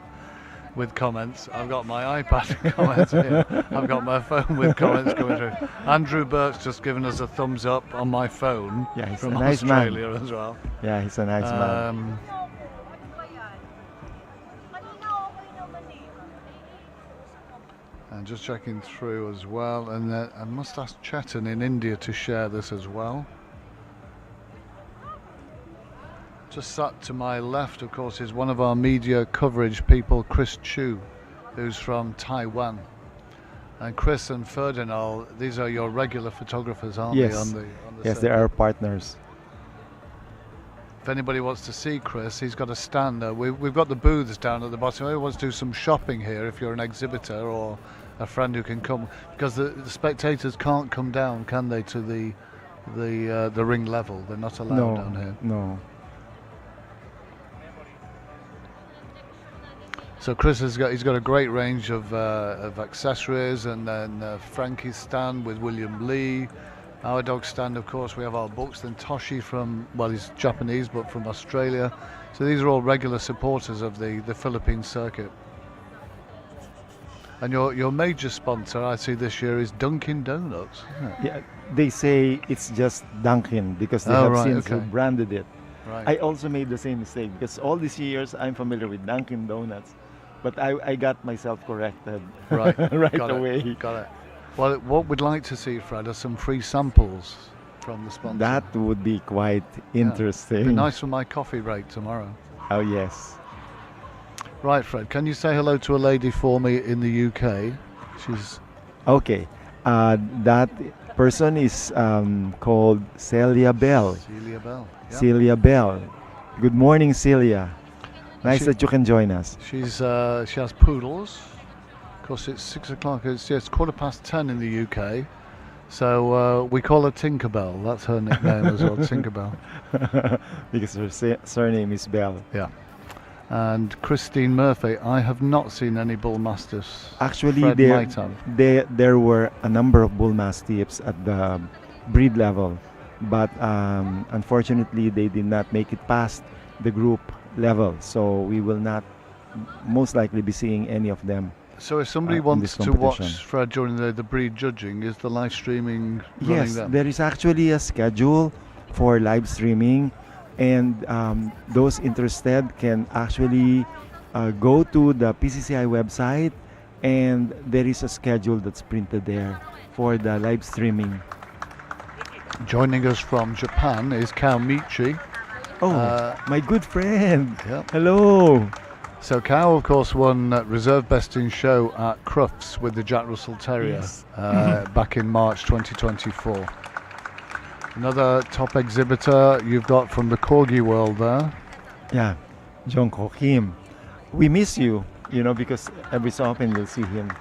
with comments. I've got my iPad comments here. I've got my phone with comments coming through. Andrew Burke's just given us a thumbs up on my phone from nice Australia man. As well. Yeah, he's a nice man. And just checking through as well. And I must ask Chetan in India to share this as well. Just sat to my left, of course, is one of our media coverage people, Chris Chu, who's from Taiwan. And Chris and Ferdinand, these are your regular photographers, aren't they? On the yes, set? they are partners. If anybody wants to see Chris, he's got a stand there. We've got the booths down at the bottom. Anyone wants to do some shopping here, if you're an exhibitor or a friend who can come, because the spectators can't come down, can they, to the the ring level. They're not allowed down here. No. So Chris he's got a great range of accessories, and then Frankie's stand with William Lee. Our dog stand, of course, we have our books. Then Toshi he's Japanese, but from Australia. So these are all regular supporters of the Philippine Circuit. And your major sponsor, I see this year, is Dunkin' Donuts. Yeah, they say it's just Dunkin' because they Oh, have right, since okay. branded it. Right. I also made the same mistake because all these years I'm familiar with Dunkin' Donuts, but I got myself corrected Right, right got away. Got it. Well, what we'd like to see, Fred, are some free samples from the sponsor. That would be quite interesting. Be nice for my coffee break tomorrow. Oh yes. Right, Fred, can you say hello to a lady for me in the UK? She's Okay. That person is called Celia Bell. Celia Bell. Yeah. Celia Bell. Good morning, Celia. Nice She- that you can join us. She has poodles. Of course, it's 6 o'clock. It's 10:15 in the UK. So we call her Tinkerbell. That's her nickname as well, Tinkerbell. Because her surname is Bell. Yeah. And Christine Murphy. I have not seen any bull mastiffs. Actually, Fred might have. there were a number of bull mastiffs at the breed level, but unfortunately, they did not make it past the group level. So we will not most likely be seeing any of them. So if somebody in wants this to watch competition. Fred during the breed judging, is the live streaming running Yes, then? there is actually a schedule for live streaming, and those interested can actually go to the PCCI website, and there is a schedule that's printed there for the live streaming. Joining us from Japan is Kao Michi. Oh, my good friend. Yeah. Hello. So Kao, of course, won Reserve Best in Show at Crufts with the Jack Russell Terrier Yes. back in March 2024. Another top exhibitor you've got from the Corgi world there. Yeah, John Kim. We miss you, because every so often you'll see him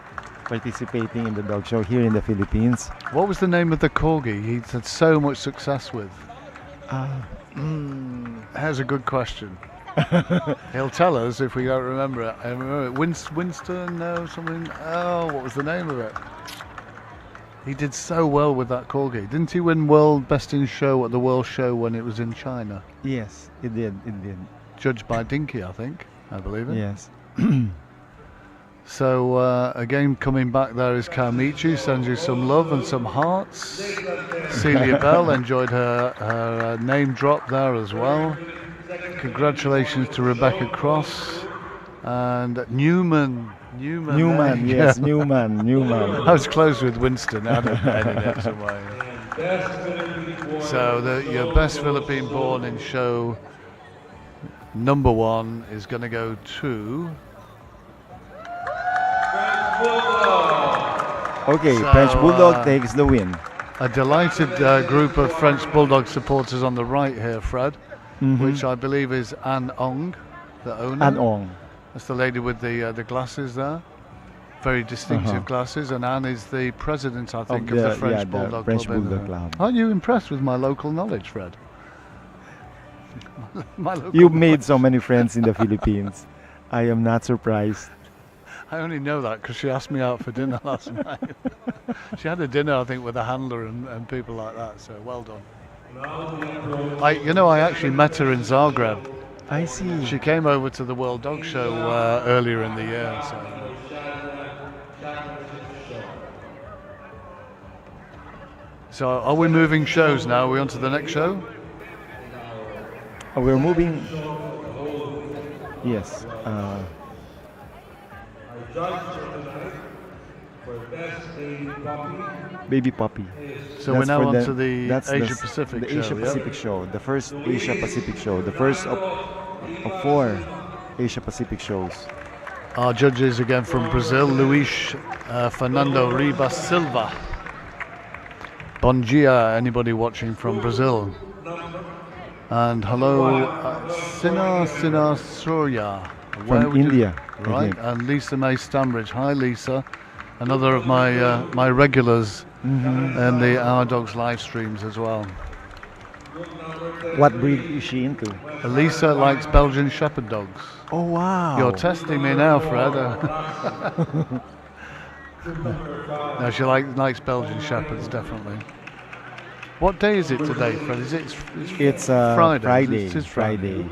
participating in the dog show here in the Philippines. What was the name of the Corgi he's had so much success with? Here's a good question. He'll tell us if we don't remember it. I remember it. Winston, no, something. Oh, what was the name of it? He did so well with that Corgi. Didn't he win World Best in Show at the World Show when it was in China? Yes, it did. Judged by Dinky, I believe it. Yes. So again, coming back there is Kamichi, sends you some love and some hearts. Celia Bell enjoyed her name drop there as well. Congratulations to Rebecca Cross and Newman. Yes, Newman. I was close with Winston. I had a name somewhere. So your best Philippine-born in show number 1 is going to go to. Okay, So, French Bulldog takes the win. A delighted group of French Bulldog supporters on the right here, Fred, which I believe is Anne Ong, the owner. Anne Ong. That's the lady with the glasses there. Very distinctive glasses. And Anne is the president, I think, of the French Bulldog French Club. Bulldog Club. Aren't you impressed with my local knowledge, Fred? My local You've made so many friends in the Philippines. I am not surprised. I only know that because she asked me out for dinner last night. She had a dinner, I think, with a handler and people like that. So well done. I actually met her in Zagreb. I see. She came over to the World Dog Show earlier in the year. So are we moving shows now? Are we on to the next show? We're moving. Yes. Baby puppy. So we're now on to the that's Asia Pacific the show. Asia yeah? Pacific show, the first Asia Pacific show, the first of 4 Asia Pacific shows. Our judges again from Brazil, Luis Fernando Ribas Silva. Bom dia, anybody watching from Brazil. And hello, Sina Surya. From India, I Right, think. and Lisa May Stambridge. Hi, Lisa. another of my regulars in the Our Dogs live streams as well. What breed is she into? Elisa likes Belgian Shepherd dogs. Oh wow! You're testing me now, Fred. No, she likes Belgian Shepherds, definitely. What day is it today, Fred? Is it? It's Friday. Friday. It is Friday.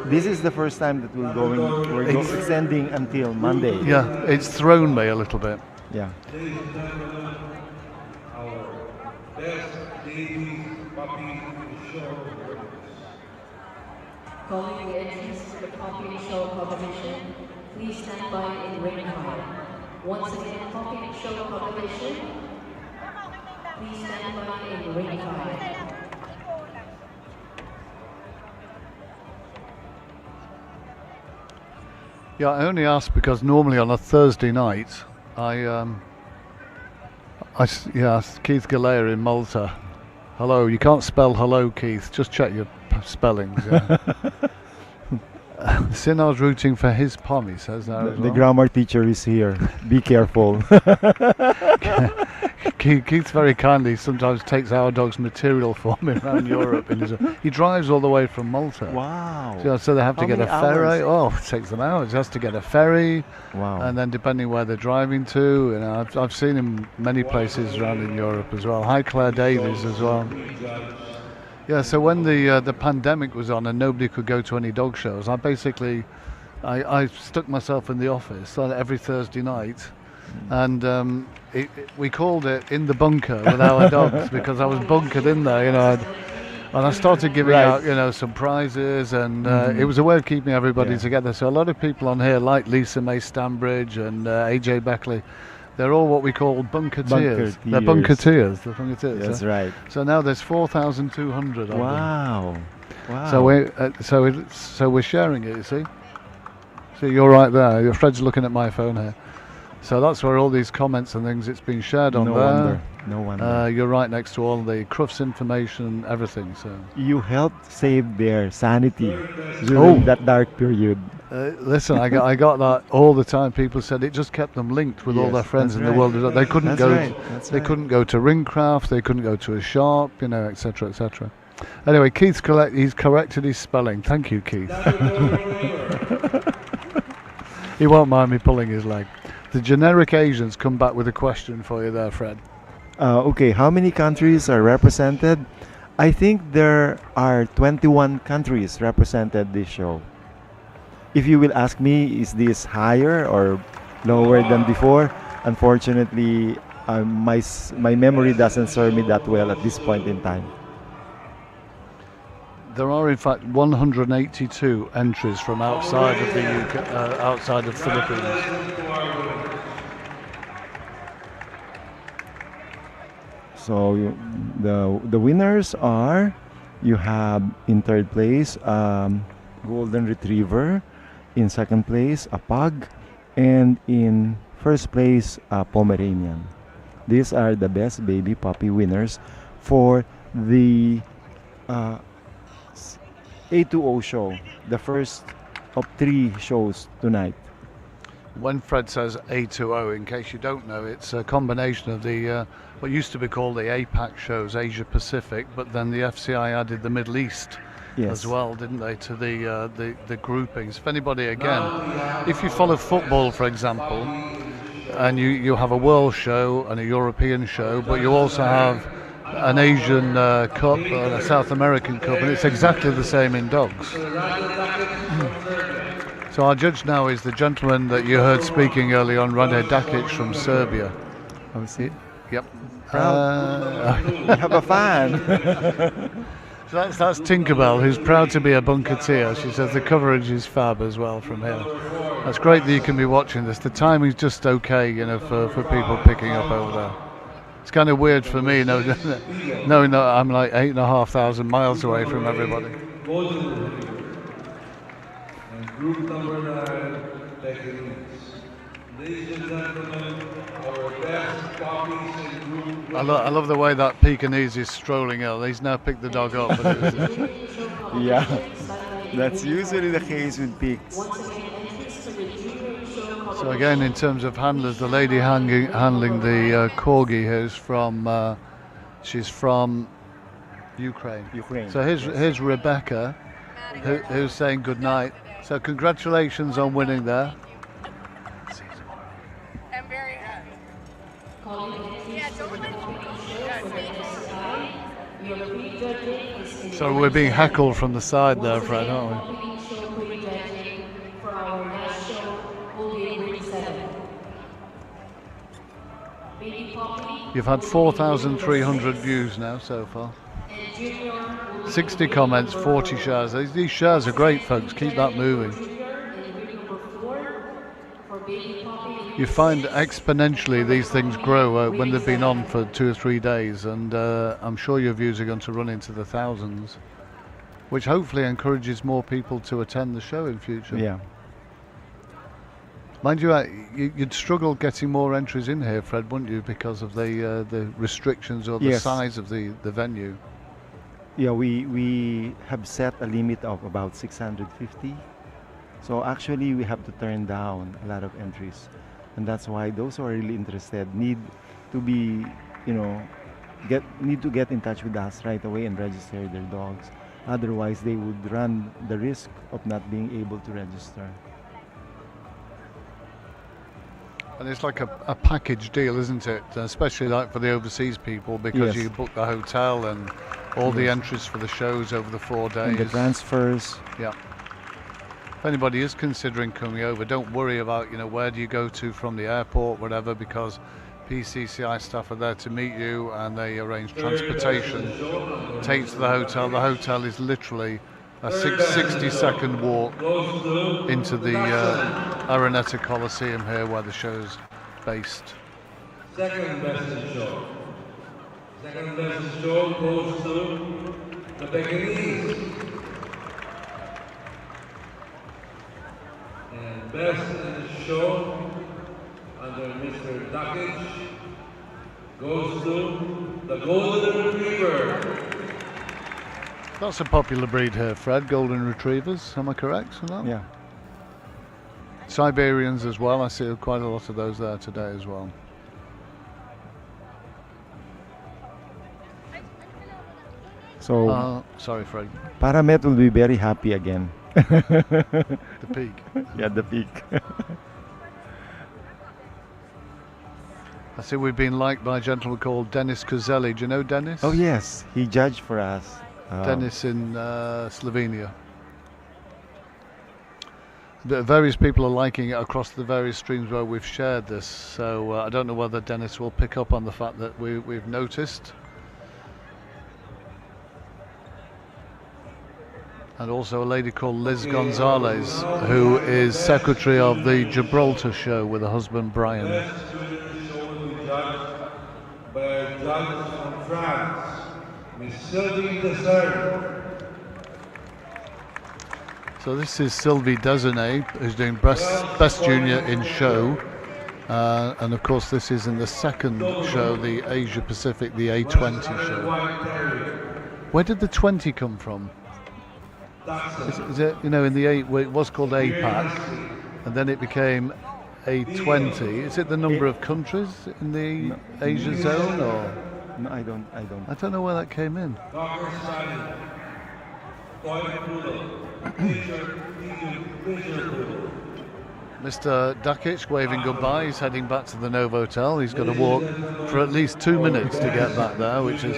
This is the first time that we're extending until Monday. Yeah, it's thrown me a little bit. Yeah. Calling the entrance to the puppy show competition, please stand by in ring 5. Once again, puppy show competition, please stand by in ring 5. Yeah, I only asked because normally on a Thursday night, asked Keith Galea in Malta. Hello, you can't spell hello, Keith. Just check your spellings. Yeah. Sinar's rooting for his pom, he says there as The well. grammar teacher is here. Be careful. Keith very kindly sometimes takes Our Dog's material for me around Europe. He drives all the way from Malta. Wow. So they have to How get a many ferry. hours? Oh, it takes them hours. He has to get a ferry. Wow. And then depending where they're driving to, I've seen him many places around in Europe as well. Hi, Claire Davies as well. Yeah, so when the pandemic was on and nobody could go to any dog shows, I stuck myself in the office every Thursday night, and we called it In the Bunker with our dogs because I was bunkered in there, and I started giving out, some prizes, and it was a way of keeping everybody together. So a lot of people on here, like Lisa May Stambridge and AJ Beckley, they're all what we call bunketeers. They're bunketeers. That's right. So now there's 4,200 of them. Wow. So we're sharing it. You see. So you're right there. Fred's looking at my phone here. So that's where all these comments and things, it's been shared on there. No wonder. You're right next to all the Crufts information, everything. So You helped save their sanity during that dark period. listen, I got that all the time. People said it just kept them linked with all their friends in the world. They couldn't couldn't go to Ringcraft. They couldn't go to a shop, etc., etc. Anyway, he's corrected his spelling. Thank you, Keith. He won't mind me pulling his leg. The generic Asians come back with a question for you there, Fred. Okay, how many countries are represented? I think there are 21 countries represented this show. If you will ask me, is this higher or lower than before? Unfortunately, my memory doesn't serve me that well at this point in time. There are, in fact, 182 entries from outside of the UK, outside of Philippines. So the winners are, you have in third place Golden Retriever, in second place a Pug, and in first place a Pomeranian. These are the best baby puppy winners for the A2O show, the first of 3 shows tonight. When Fred says A2O, in case you don't know, it's a combination of the what used to be called the APAC shows, Asia Pacific, but then the FCI added the Middle East as well, didn't they, to the groupings. If anybody, again, if you follow football, for example, and you have a world show and a European show, but you also have an Asian Cup and a South American Cup, and it's exactly the same in dogs. So our judge now is the gentleman that you heard speaking early on, Rade Dakic from Serbia. Oh, see? Yep. You have a fan. So that's Tinkerbell, who's proud to be a bunketeer. She says the coverage is fab as well from here. That's great that you can be watching this. The timing's just okay, for people picking up over there. It's kind of weird for me, knowing that I'm like 8,500 miles away from everybody. Group number 9, Pekingese. Ladies and gentlemen, our best puppies in group. I love the way that Pekingese is strolling out. He's now picked the dog up. Yeah, that's usually the case with pigs. Once again, entrance to the junior show So again, in terms of handlers, the lady handling the corgi here is from, she's from Ukraine. Ukraine. So here's Rebecca, who's saying good night. So congratulations on winning there. I'm very happy. So we're being heckled from the side there, Fred, aren't we? For our last show, Holding Ring 7. Baby Poppy. You've had 4,300 views now so far. 60 comments, 40 shares. These shares are great, folks. Keep that moving. You find exponentially these things grow when they've been on for 2 or 3 days, and I'm sure your views are going to run into the thousands, which hopefully encourages more people to attend the show in future. Yeah. Mind you, you'd struggle getting more entries in here, Fred, wouldn't you, because of the restrictions or the Yes. size of the venue? Yeah, we have set a limit of about 650. So actually we have to turn down a lot of entries. And that's why those who are really interested need to be, need to get in touch with us right away and register their dogs. Otherwise they would run the risk of not being able to register. And it's like a package deal, isn't it? Especially like for the overseas people, because Yes. you book the hotel and all the entries for the shows over the 4 days. And the transfers. Yeah. If anybody is considering coming over, don't worry about, where do you go to from the airport, whatever, because PCCI staff are there to meet you and they arrange transportation, take you to the hotel. The hotel is literally a 60-second walk into the Araneta Coliseum here where the show's based. Second best show. Second best show goes to the Pekingese. And best in the show under Mr. Duckage goes to the Golden Retriever. That's a popular breed here, Fred, Golden Retrievers, am I correct on that? Yeah. Siberians as well, I see quite a lot of those there today as well. So Sorry, Fred, Paramet will be very happy again. the peak. Yeah, the peak. I see we've been liked by a gentleman called Dennis Kozelli. Do you know Dennis? Oh yes, he judged for us. Dennis in Slovenia. Various people are liking it across the various streams where we've shared this, so I don't know whether Dennis will pick up on the fact that we've noticed. And also a lady called Liz Gonzalez, who is secretary of the Gibraltar show with her husband Brian. Best Swedish show will be judged by a judge from France, Miss Sylvie Desert. So this is Sylvie Desanet, who's doing Best Junior in show. And of course this is in the second show, the Asia Pacific, the A20 show. Where did the 20 come from? Is it, in the it was called APAC, and then it became A20. Is it the number of countries in the Asia zone, or? No, I don't. I don't know where that came in. Mr. Dukic waving goodbye. He's heading back to the Novotel. He's got to walk for at least 2 minutes to get back there, which is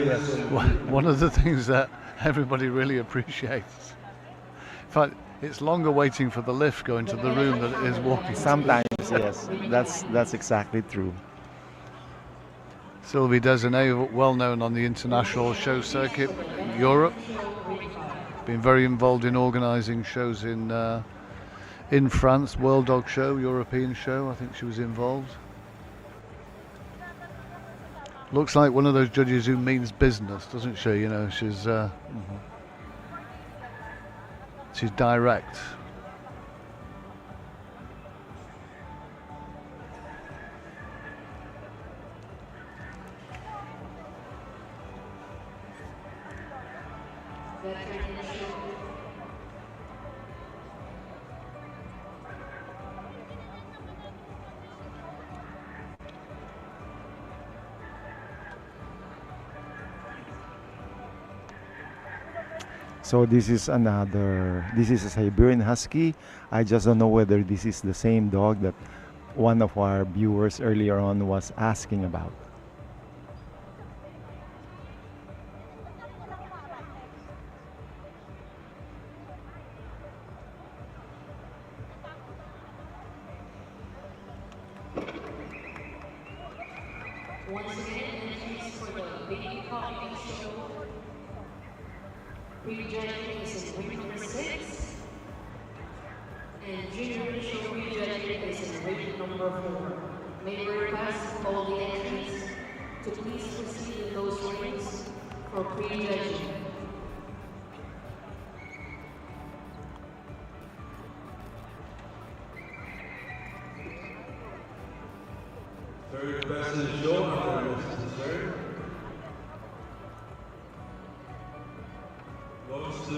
one of the things that everybody really appreciates. In fact, it's longer waiting for the lift going to the room than it is walking. Sometimes, yes, that's exactly true. Sylvie Desanet, well known on the international show circuit, Europe. Been very involved in organising shows in France, World Dog Show, European Show. I think she was involved. Looks like one of those judges who means business, doesn't she? She's direct. So this is another. This is a Siberian Husky. I just don't know whether this is the same dog that one of our viewers earlier on was asking about. Once again, entries for the baby puppy show. Prejudging is in ring number 6. And junior show prejudging is in ring number 4. May we request all the entries to please proceed in those rings for prejudging. Third best in the show, after Mrs. Third. Goes to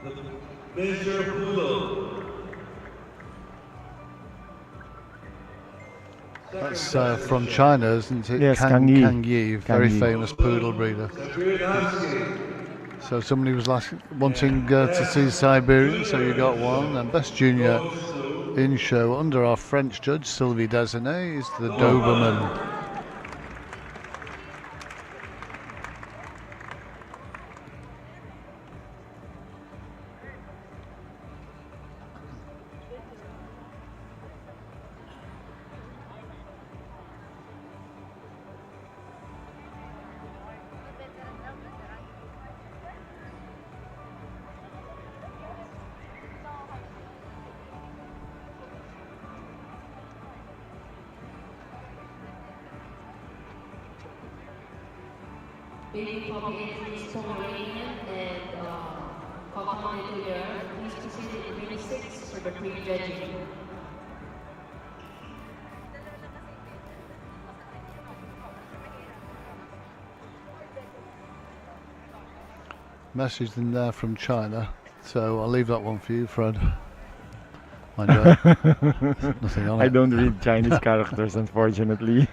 the Miniature Poodle. That's from China, isn't it? Yes, Kang Kang Yi. Yi, very Kang Yi. famous poodle breeder. Siberian Husky. So somebody was wanting to see Siberian, so you got one. And best junior in show under our French judge, Sylvie Desonnet, is the Doberman. Baby puppy entries Pomeranian and Common Little. Please proceed in ring 6 for the prejudging. Message in there from China, so I'll leave that one for you, Fred. Mind you, nothing on it. I don't read Chinese characters, unfortunately.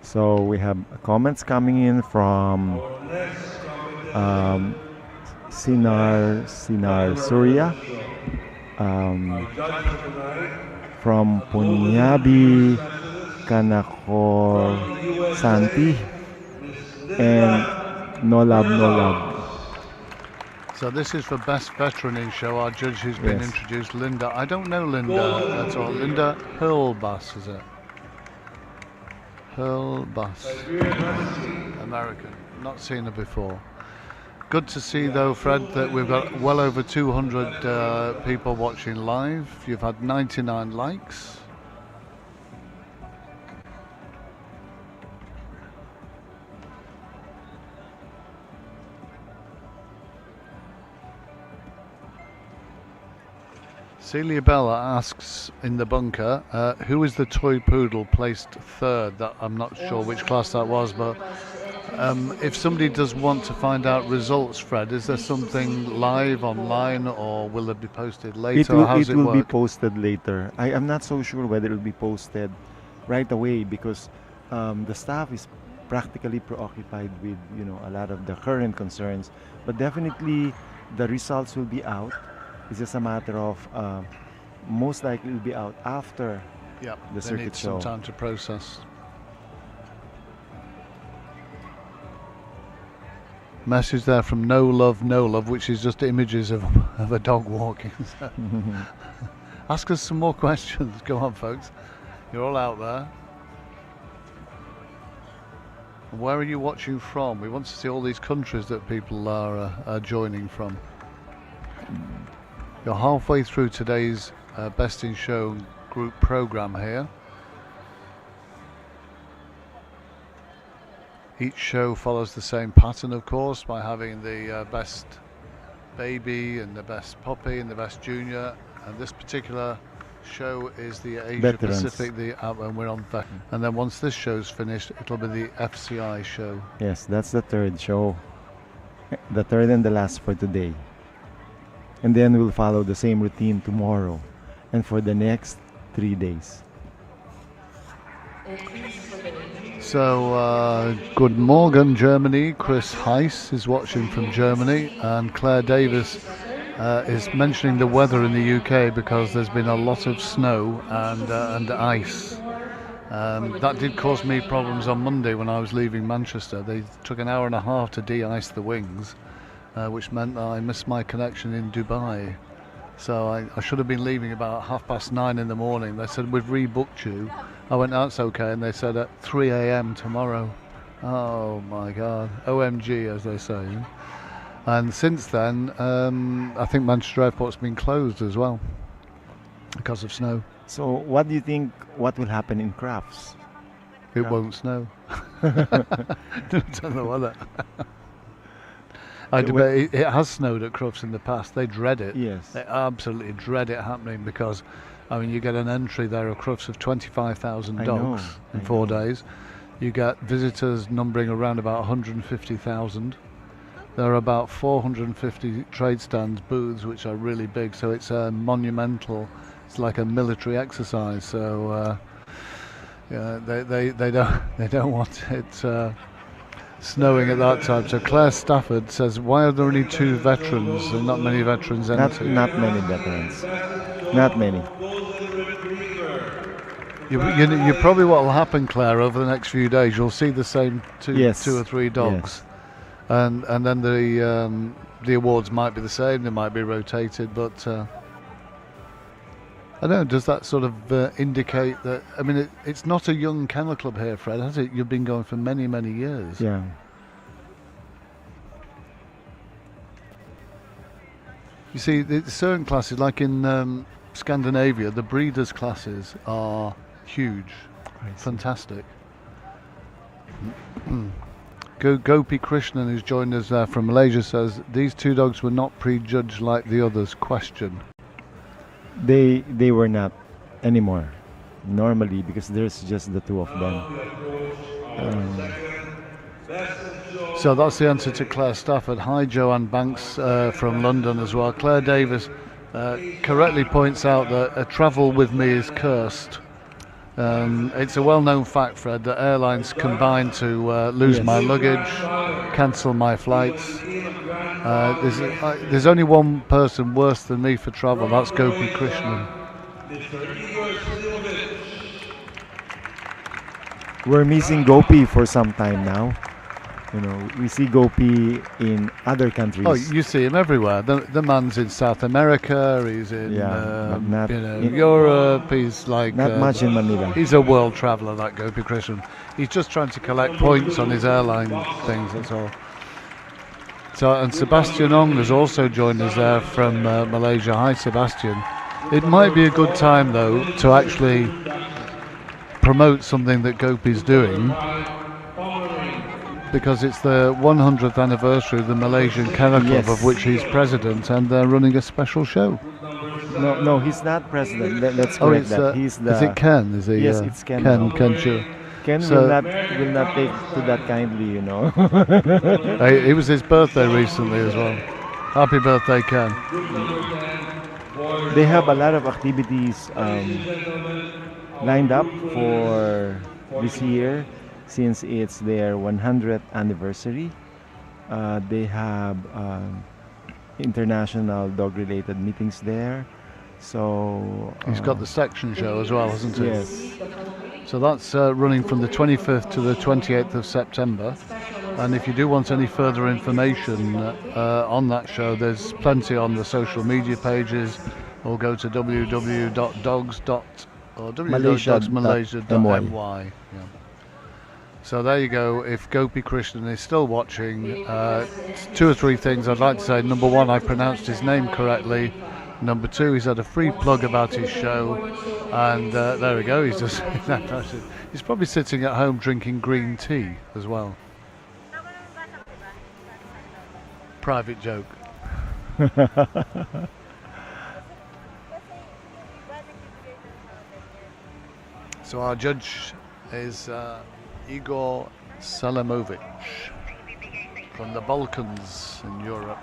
So we have comments coming in from Sinar Surya, from Punyabi Kanakor Santi, and Nolab. So this is for best veteran in show. Our judge who's been Yes. introduced, Linda. I don't know Linda at all. Linda Hurlbass, is it? Hurlbass. American. Not seen her before. Good to see though, Fred, that we've got well over 200 people watching live. You've had 99 likes. Celia Bella asks in the bunker, who is the toy poodle placed third? That I'm not sure which class that was, but if somebody does want to find out results, Fred, is there something live online, or will it be posted later? How does it will be work? posted later. I am not so sure whether it will be posted right away because the staff is practically preoccupied with a lot of the current concerns. But definitely the results will be out. It's just a matter of most likely will be out after Yeah, the they circuit need show. some time to process. Message there from No Love, which is just images of a dog walking. Ask us some more questions. Go on, folks. You're all out there. Where are you watching from? We want to see all these countries that people are joining from. You're halfway through today's Best in Show group program here. Each show follows the same pattern, of course, by having the best baby and the best puppy and the best junior. And this particular show is the Asia Veterans. Pacific, and we're on veteran. And then once this show's finished, it'll be the FCI show. Yes, that's the third show. The third and the last for today. And then we'll follow the same routine tomorrow and for the next 3 days. So, good morning, Germany. Chris Heiss is watching from Germany, and Claire Davis is mentioning the weather in the UK because there's been a lot of snow and ice. That did cause me problems on Monday when I was leaving Manchester. They took an hour and a half to de-ice the wings, which meant that I missed my connection in Dubai. So I should have been leaving about 9:30 in the morning. They said, we've rebooked you. I went, that's okay, and they said at 3 a.m. tomorrow. Oh my God, OMG, as they say. And since then, I think Manchester Airport's been closed as well because of snow. So what do you think? What will happen in Crafts? It won't snow. Don't know whether. I debate it has snowed at Crufts in the past. They dread it. Yes. They absolutely dread it happening because, I mean, you get an entry there at Crufts of 25,000 dogs in 4 days. You get visitors numbering around about 150,000. There are about 450 trade stands, booths, which are really big. So it's a monumental. It's like a military exercise. So yeah, they don't want it snowing at that time. So Claire Stafford says, why are there only 2 veterans and not many veterans enter? Not many veterans. Not many. You probably what will happen, Claire, over the next few days, you'll see the same two or three dogs. Yes. And then the awards might be the same, they might be rotated, but I don't know, does that sort of indicate that, I mean, it's not a young kennel club here, Fred, has it? You've been going for many, many years. Yeah. You see, the certain classes, like in Scandinavia, the breeders' classes are huge, fantastic. Gopi Krishnan, who's joined us from Malaysia, says, these 2 dogs were not prejudged like the others. Question. They were not anymore normally because there's just the 2 of them. So that's the answer to Claire Stafford. Hi, Joanne Banks from London as well. Claire Davis correctly points out that travel with me is cursed. It's a well-known fact, Fred, that airlines combine to lose my luggage, cancel my flights. There's only one person worse than me for travel, that's Gopi Krishnan. We're missing Gopi for some time now. You know, we see Gopi in other countries. Oh, you see him everywhere. The man's in South America. He's in Europe. He's like not much in Manila. He's a world traveller, that Gopi Krishnan. He's just trying to collect points on his airline things. That's all. So, and Sebastian Ong has also joined us there from Malaysia. Hi, Sebastian. It might be a good time though to actually promote something that Gopi's doing, because it's the 100th anniversary of the Malaysian Kennel Club, of which he's president, and they're running a special show. No, he's not president. Let's correct that. He's the. Is it Ken? Is he? Yes, it's Ken. Ken Chu. Ken will not take to that kindly, you know. It was his birthday recently as well. Happy birthday, Ken. They have a lot of activities lined up for this year. Since it's their 100th anniversary, they have international dog-related meetings there. So he's got the section show as well, hasn't he? Yes. So that's running from the 25th to the 28th of September. And if you do want any further information on that show, there's plenty on the social media pages, or go to www.dogsmalaysia.my. So there you go. If Gopi Krishnan is still watching, 2 or 3 things I'd like to say. Number 1, I pronounced his name correctly. Number 2, he's had a free plug about his show, and there we go. He's just he's probably sitting at home drinking green tea as well. Private joke. So our judge is Igor Salamovic from the Balkans in Europe.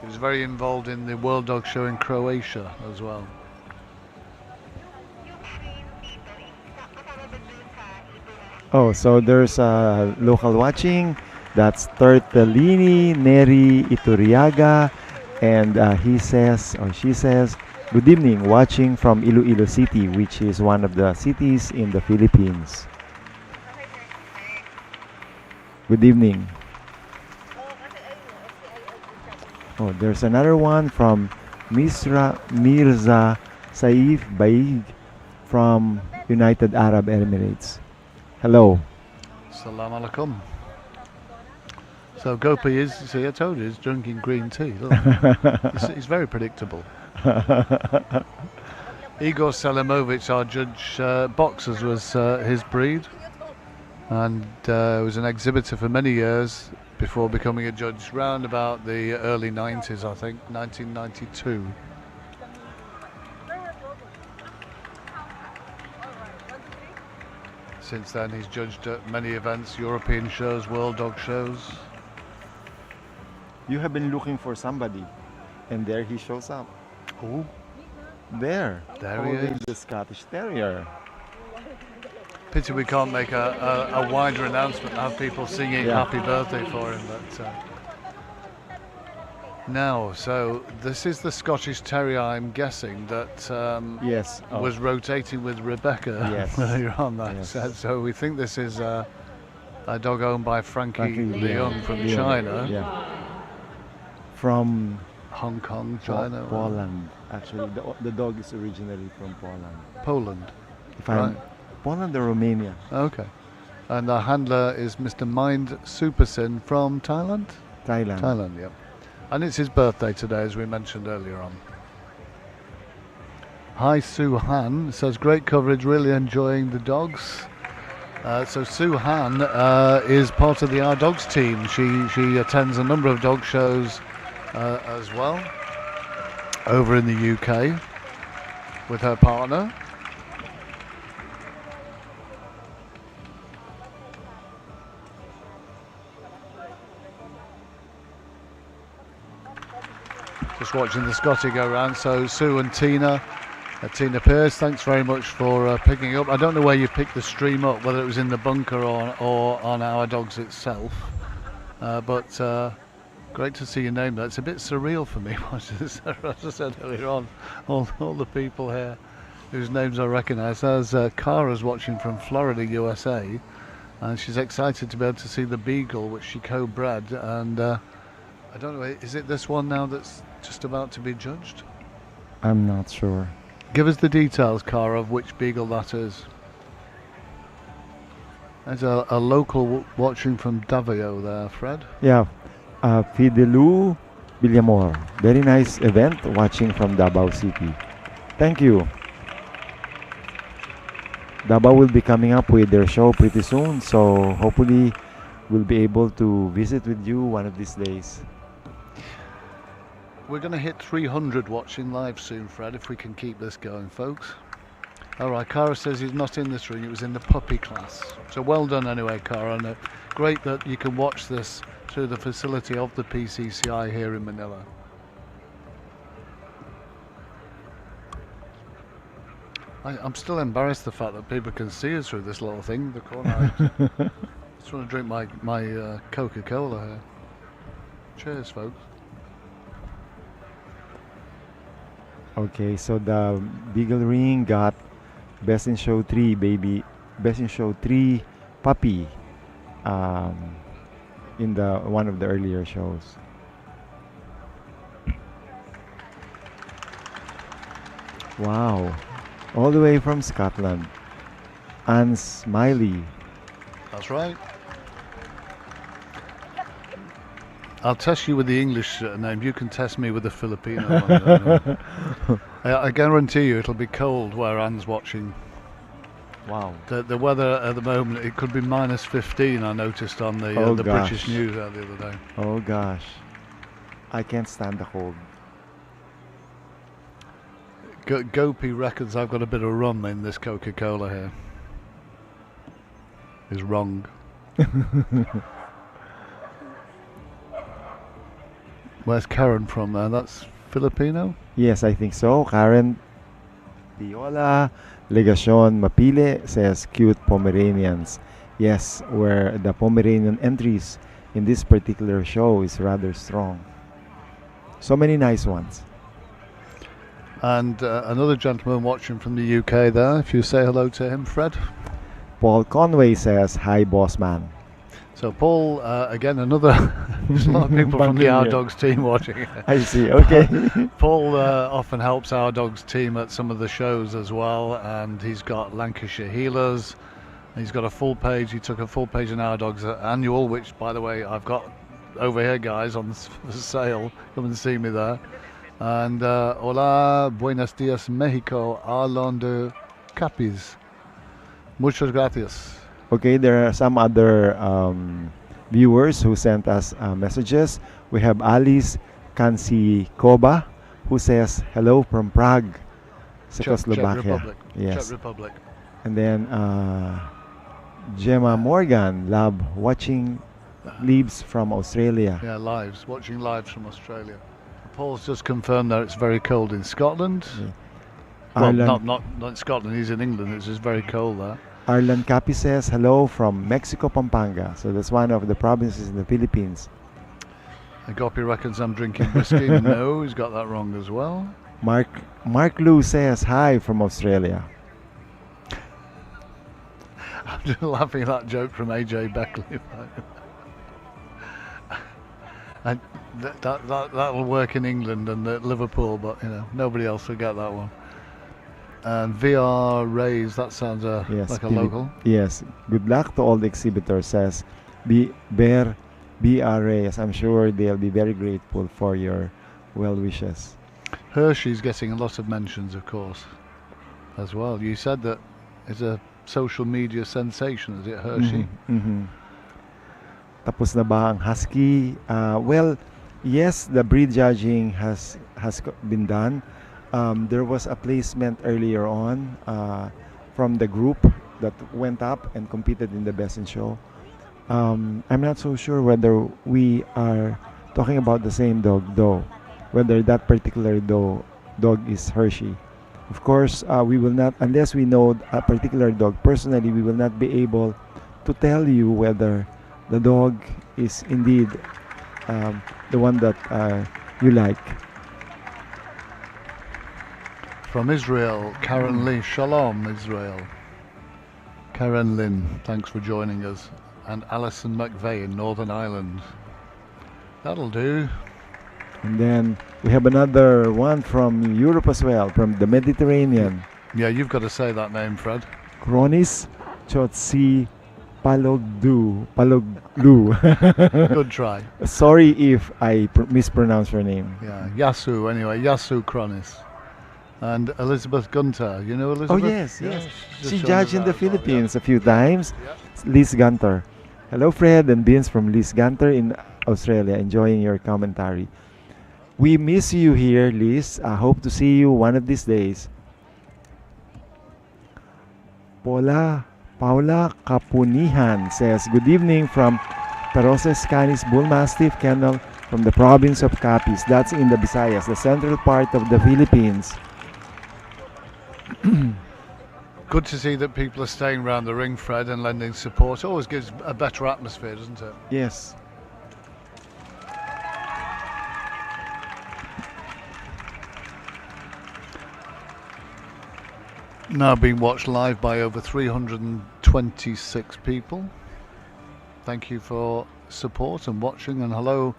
He was very involved in the World Dog Show in Croatia as well. Oh, so there's a local watching. That's Tortellini Neri Ituriaga, and he says or she says, "Good evening, watching from Iloilo City, which is one of the cities in the Philippines." Good evening. Oh, there's another one from Mirza Saif Baig from United Arab Emirates. Hello. Salam alaikum. So Gopi is, see, I told you, he's drinking green tea. Look. He's very predictable. Igor Selimovic, our judge, boxers was his breed, and was an exhibitor for many years before becoming a judge round about the early 90s, I think, 1992. Since then he's judged at many events, European shows, world dog shows. You have been looking for somebody, and there he shows up. Who? There. There he holding is. the Scottish Terrier. Pity we can't make a wider announcement and have people singing Yeah. happy birthday for him. But now, so this is the Scottish Terrier, I'm guessing, that Yes. Oh. was rotating with Rebecca Yes. earlier on that Yes. set. So we think this is a dog owned by Frankie Frankie Leung from Leung. China, Yeah. From Hong Kong, China, Poland. Actually, the dog is originally from Poland. Poland. If I'm Right. Poland or Romania? Okay. And the handler is Mr. Mind Supersin from Thailand? Thailand. Thailand, yep. And it's his birthday today, as we mentioned earlier on. Hi, Sue Han says, great coverage, really enjoying the dogs. So Sue Han is part of the Our Dogs team. She attends a number of dog shows as well over in the UK with her partner. Just watching the Scotty go round. So Sue and Tina Pierce, thanks very much for picking up. I don't know where you picked the stream up, whether it was in the bunker or on Our Dogs itself. But great to see your name there. It's a bit surreal for me, as I said earlier on. All the people here whose names I recognise. As Cara's watching from Florida, USA, and she's excited to be able to see the beagle, which she co-bred. And I don't know, is it this one now that's just about to be judged? I'm not sure. Give us the details, Cara, of which beagle that is. There's a local watching from Davao there, Fred. Yeah. Fidelu Villamor. Very nice event watching from Davao City. Thank you. Davao will be coming up with their show pretty soon, so hopefully we'll be able to visit with you one of these days. We're going to hit 300 watching live soon, Fred, if we can keep this going, folks. All right, Cara says he's not in this ring, it was in the puppy class. So well done anyway, Cara, and great that you can watch this through the facility of the PCCI here in Manila. I'm still embarrassed the fact that people can see us through this little thing, the corner. I just want to drink my Coca-Cola here. Cheers, folks. Okay, so the Beagle Ring got Best in Show 3 baby, Best in Show 3 puppy in the one of the earlier shows. Wow, all the way from Scotland. Anne Smiley. That's right. I'll test you with the English name. You can test me with the Filipino one. I guarantee you it'll be cold where Anne's watching. Wow. The weather at the moment, it could be minus 15, I noticed on the British news the other day. Oh gosh. I can't stand the cold. Gopi reckons I've got a bit of rum in this Coca-Cola here. Is wrong. Where's Karen from there? That's Filipino? Yes, I think so. Karen Viola Legacion Mapile says cute Pomeranians. Yes, where the Pomeranian entries in this particular show is rather strong. So many nice ones. And another gentleman watching from the UK there. If you say hello to him, Fred. Paul Conway says, "Hi, boss man." So Paul, again, another. There's a lot of people from the Our Buccaneer. Dogs team watching. I see. Okay. Paul often helps Our Dogs team at some of the shows as well, and he's got Lancashire Healers. He's got a full page. He took a full page in Our Dogs annual, which, by the way, I've got over here, guys, on for sale. Come and see me there. And hola, buenos dias, Mexico, Arlando Capis. Muchas gracias. Okay, there are some other viewers who sent us messages. We have Alice Kansikova who says hello from Prague, Czechoslovakia. Czech Republic. Yes. Czech Republic. And then Gemma Morgan, love watching leaves from Australia. Yeah, watching lives from Australia. Paul's just confirmed that it's very cold in Scotland. Yeah. Well, Arlan, not in Scotland, he's in England, it's just very cold there. Arlan Capi says hello from Mexico, Pampanga. So that's one of the provinces in the Philippines. Gopi reckons I'm drinking whiskey. No, he's got that wrong as well. Mark Lou says hi from Australia. I'm just laughing at that joke from AJ Beckley. And that'll work in England and Liverpool, but nobody else will get that one. And VR Rays, that sounds like a local. Yes. Good luck to all the exhibitors, says BRAs. I'm sure they'll be very grateful for your well wishes. Hershey's getting a lot of mentions, of course, as well. You said that it's a social media sensation, is it, Hershey? Tapos na ba ang husky? Well, yes, the breed judging has been done. There was a placement earlier on from the group that went up and competed in the Best in Show. I'm not so sure whether we are talking about the same dog, though, whether that particular dog is Hershey. Of course, we will not, unless we know a particular dog personally, we will not be able to tell you whether the dog is indeed the one that you like. From Israel, Karen Lee. Shalom, Israel. Karen Lynn, thanks for joining us. And Alison McVeigh in Northern Ireland. That'll do. And then we have another one from Europe as well, from the Mediterranean. Yeah, you've got to say that name, Fred. Kronis Chotsi Paloglu. Good try. Sorry if I mispronounce your name. Yeah, Yasu anyway, Yasu Kronis. And Elizabeth Gunter, you know Elizabeth? Oh yes. Just She showed judged us in the that as well, Philippines a few times. Liz Gunter. Hello Fred and Vince from Liz Gunter in Australia, enjoying your commentary. We miss you here, Liz. I hope to see you one of these days. Paula Kapunihan says, good evening from Peroses Canis Bull Mastiff Kennel from the province of Capiz. That's in the Visayas, the central part of the Philippines. Good to see that people are staying around the ring, Fred, and lending support. Always gives a better atmosphere, doesn't it? Yes. Now being watched live by over 326 people. Thank you for support and watching. And hello,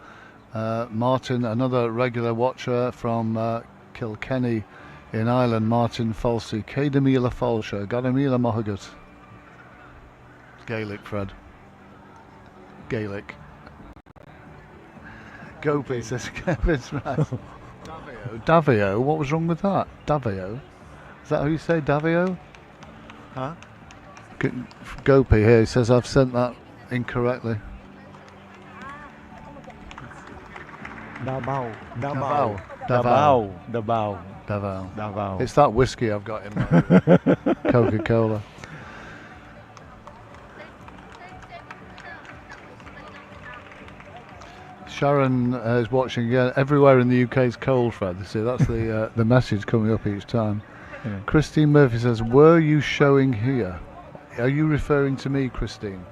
Martin, another regular watcher from Kilkenny in Ireland, Martin Falsey. Cadamila Falsha, Gadamila Mohagut. Gaelic, Fred. Gaelic. Gopi says Kevin's right. Davio, what was wrong with that? Davio? Is that how you say Davio? Huh? Gopi here, he says I've sent that incorrectly. Davao. Davao. It's that whiskey I've got in my Coca-Cola. Sharon is watching again. Everywhere in the UK is cold, Fred. See, that's the message coming up each time. Yeah. Christine Murphy says, were you showing here? Are you referring to me, Christine?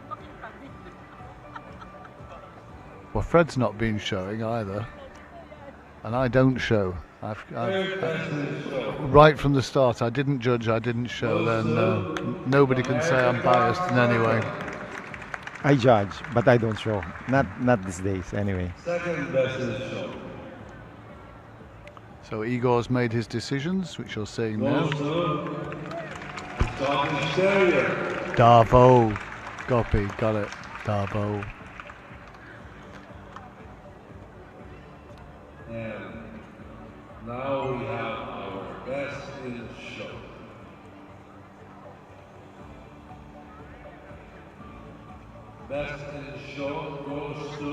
Well, Fred's not been showing either, and I don't show. Right from the start, I didn't judge, I didn't show. Then nobody can say I'm biased in any way. I judge, but I don't show. Not these days, anyway. Second best in show. So Igor's made his decisions, which you're seeing now. Goes to Scottish Terrier. Darvo. Copy, got it. Darvo. And now we have our best in show. Best in show goes to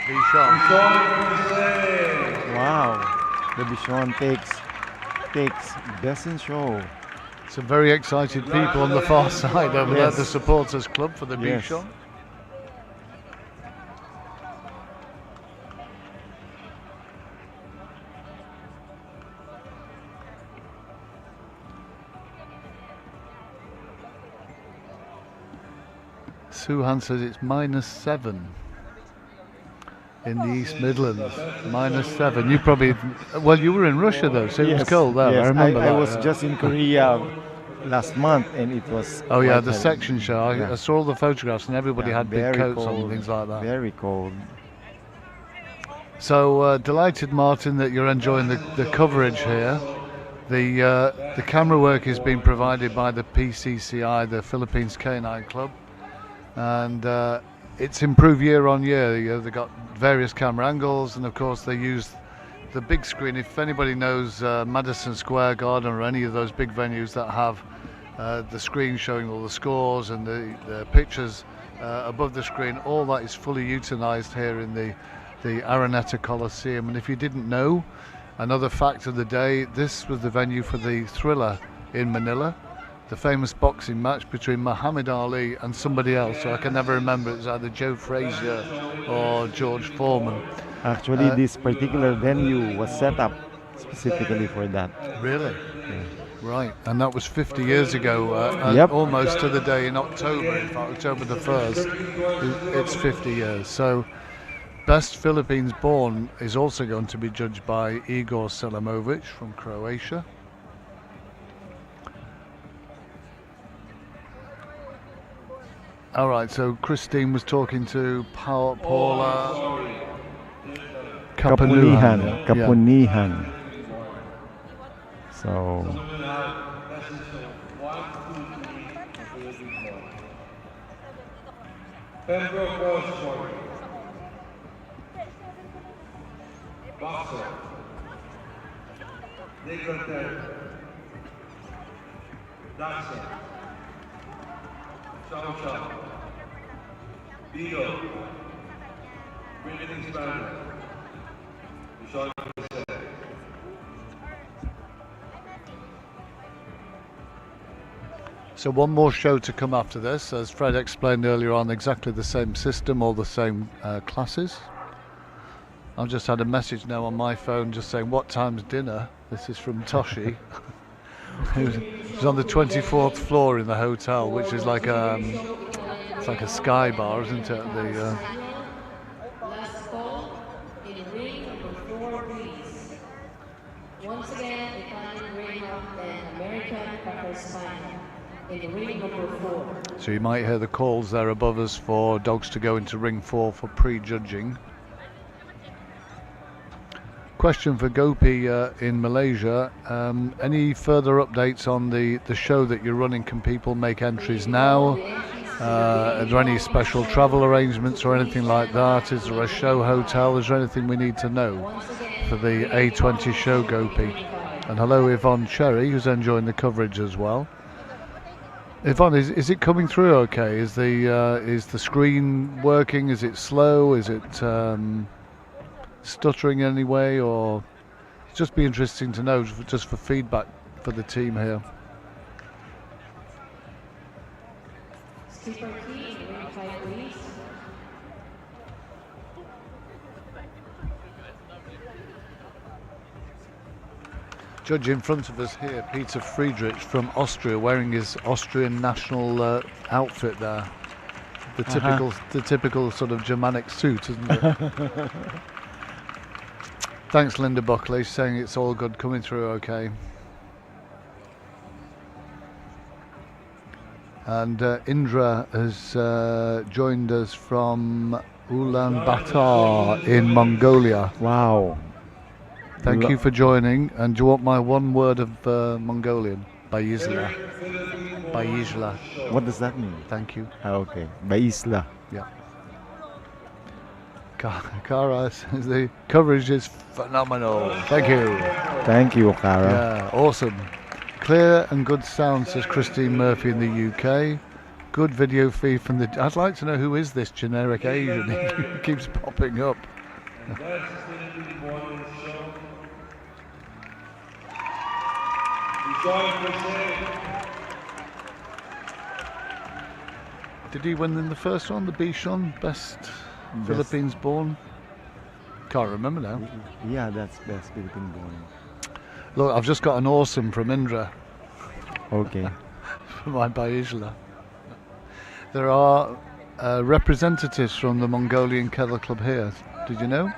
Bichon. Sean. Wow. The Bichon takes best in show. Some very excited people on the far side over there, Yes. the supporters club for the Yes. Bichon. Suhan says it's -7 in the East Midlands. -7. You probably, well, you were in Russia though, so it was cold there. Yes, I remember I that. was just in Korea last month, and it was. Oh yeah, quite the heavy. section show. Yeah. I saw all the photographs, and everybody Yeah, had big very coats on cold, and things like that. Very cold. So delighted, Martin, that you're enjoying the coverage here. The camera work is being provided by the PCCI, the Philippines Canine Club, and it's improved year on year. They've got various camera angles, and of course they use the big screen. If anybody knows Madison Square Garden or any of those big venues that have the screen showing all the scores and the pictures above the screen, all that is fully utilised here in the Araneta Coliseum. And if you didn't know, another fact of the day, this was the venue for the Thriller in Manila, the famous boxing match between Muhammad Ali and somebody else, so I can never remember. It was either Joe Frazier or George Foreman. Actually, this particular venue was set up specifically for that. Really? Right, and that was 50 years ago, Yep. almost to the day in October, in fact, October the 1st, it's 50 years. So, Best Philippines-born is also going to be judged by Igor Selimovic from Croatia. All right, so Christine was talking to Paula Kapunihan. Yeah. Kapunihan. So, Pembroke Rosewater. Boxer. Negro Dachshund. Chow Chow. Beagle. Breeding Spaniel. Michelle Jose. So one more show to come after this, as Fred explained earlier on, exactly the same system, all the same classes. I've just had a message now on my phone just saying, what time's dinner? This is from Toshi. He's on the 24th floor in the hotel, which is like it's like a sky bar, isn't it? Last call in ring number 4, please. Once again, Italian Greyhound and American Cocker Spaniel in ring number 4. So you might hear the calls there above us for dogs to go into ring 4 for pre-judging. Question for Gopi in Malaysia. Any further updates on the show that you're running? Can people make entries now? Are there any special travel arrangements or anything like that? Is there a show hotel? Is there anything we need to know for the A20 show, Gopi? And hello, Yvonne Cherry, who's enjoying the coverage as well. Yvonne, is it coming through okay? Is the screen working? Is it slow? Is it stuttering in any way? Or it'd just be interesting to know, just for feedback for the team here. Skipper Key in ring 5, please. Judge in front of us here, Peter Friedrich from Austria, wearing his Austrian national outfit there. The typical sort of Germanic suit, isn't it? Thanks, Linda Buckley, saying it's all good, coming through okay. And Indra has joined us from Ulaanbaatar in Mongolia. Wow. Thank you for joining. And do you want my one word of Mongolian? Bayizla. Bayizla. What does that mean? Thank you. Okay. Baisla. Yeah. Kara says the coverage is phenomenal. Thank you. Thank you, Kara. Yeah, awesome. Clear and good sound, says Christine Murphy in the UK. Good video feed from the... I'd like to know who is this generic Asian. He keeps popping up. Did he win in the first one, the Bichon? Best Philippines-born? Can't remember now. Yeah, that's best Philippine-born. Look, I've just got an awesome from Indra. Okay. For my Bayizla. There are representatives from the Mongolian Kettle Club here. Did you know?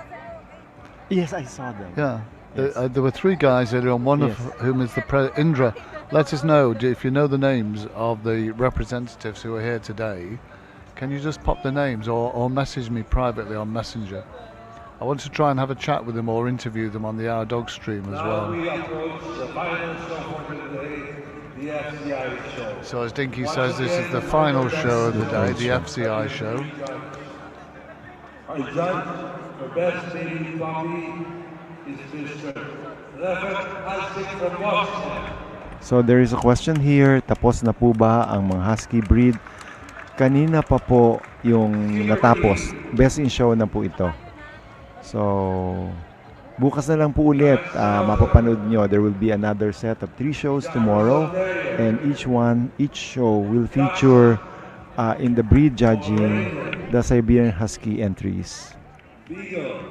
Yes, I saw them. Yeah. Yes. There were three guys earlier on, one of whom is the Indra. Let us know if you know the names of the representatives who are here today. Can you just pop the names or message me privately on Messenger? I want to try and have a chat with them or interview them on the Our Dog stream as well. We approach the final show for today, the FCI show. So as Dinky says, this is the final show of the day, the FCI show. Our judge for best baby puppy is Mr. Leffert Husky from Boston. So there is a question here, tapos na po ba ang mga husky breed? Kanina pa po yung natapos. Best in show na po ito. So bukas na lang po ulit mapapanood nyo. There will be another set of 3 shows tomorrow, and each show will feature in the breed judging the Siberian Husky entries. Beagle.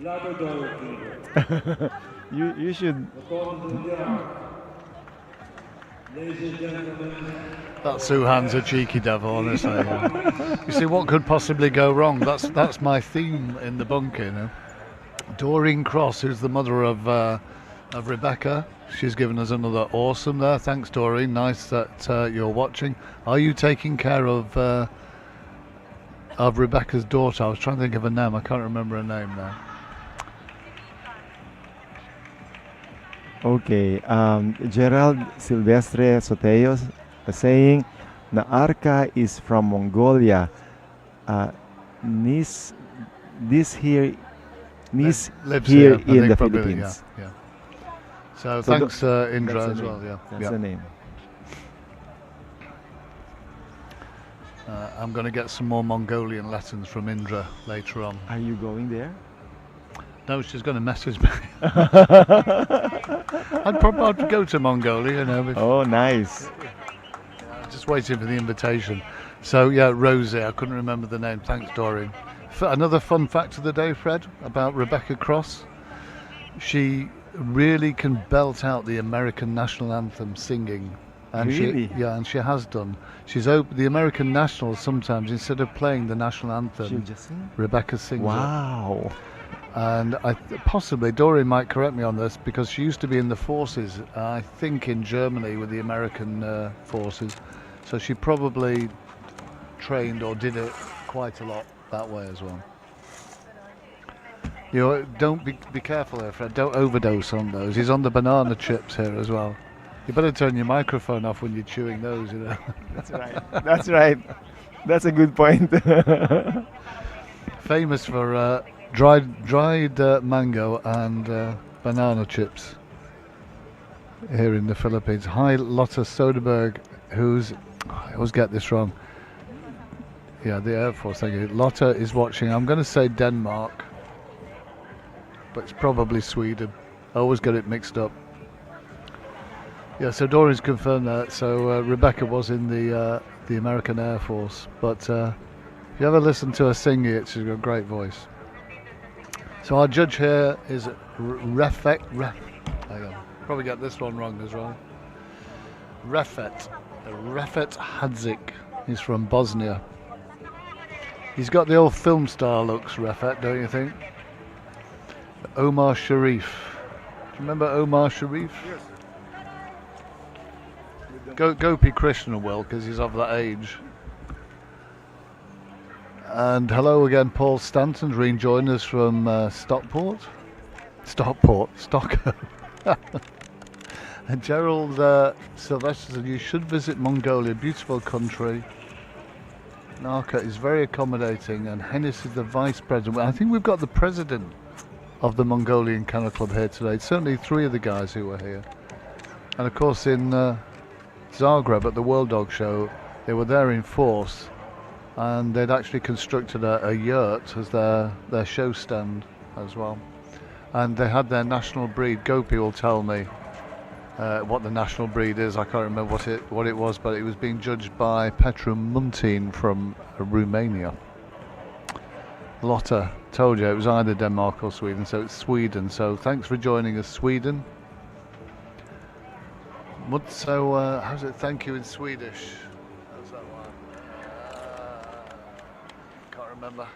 Labrador Beagle. You should. Ladies and gentlemen. That Suhan's a cheeky devil, honestly. You see, what could possibly go wrong? That's my theme in the bunker, you know. Doreen Cross, who's the mother of Rebecca, she's given us another awesome there. Thanks, Doreen. Nice that you're watching. Are you taking care of Rebecca's daughter? I was trying to think of her name. I can't remember her name now. Okay, Gerald Silvestre Soteos saying na Arca is from Mongolia. Lives here Lives here I in think the probably, Philippines. Yeah. So thanks, Indra, as well. Yeah, That's the name. I'm going to get some more Mongolian lessons from Indra later on. Are you going there? No, she's going to message me. I'd probably go to Mongolia, you know. Oh, nice. Just waiting for the invitation. So yeah, Rosie, I couldn't remember the name. Thanks, Doreen. Another fun fact of the day, Fred, about Rebecca Cross. She really can belt out the American national anthem singing. And really? And she has done. The American national sometimes, instead of playing the national anthem, She'll just sing? Rebecca sings it. Wow. And possibly Doreen might correct me on this, because she used to be in the forces, I think in Germany with the American forces. So she probably trained or did it quite a lot that way as well. You know, don't be careful there, Fred. Don't overdose on those. He's on the banana chips here as well. You better turn your microphone off when you're chewing those, you know. That's right. That's right. That's a good point. Famous for dried mango and banana chips here in the Philippines. Hi, Lotta Soderberg, who's, I always get this wrong. Yeah, the Air Force, thank you. Lotta is watching. I'm going to say Denmark, but it's probably Sweden. I always get it mixed up. Yeah, so Doreen's confirmed that. So Rebecca was in the American Air Force, but if you ever listen to her singing it, she's got a great voice. So our judge here is Refet. Hang on, probably get this one wrong as well. Refet Hadzik. He's from Bosnia. He's got the old film star looks, Refet, don't you think? Omar Sharif. Do you remember Omar Sharif? Yes. Gopi Krishna will, because he's of that age. And hello again, Paul Stanton's rejoined us from Stockholm. And Gerald Sylvester said, you should visit Mongolia, beautiful country. Narka is very accommodating, and Hennis is the vice president. I think we've got the president of the Mongolian Kennel Club here today. Certainly 3 of the guys who were here. And of course in Zagreb at the World Dog Show, they were there in force, and they'd actually constructed a yurt as their show stand as well. And they had their national breed. Gopi will tell me what the national breed is. I can't remember what it was, but it was being judged by Petru Muntin from Romania. Lotta told you it was either Denmark or Sweden, so it's Sweden. So thanks for joining us, Sweden. So how's it thank you in Swedish? How's that one? Can't remember.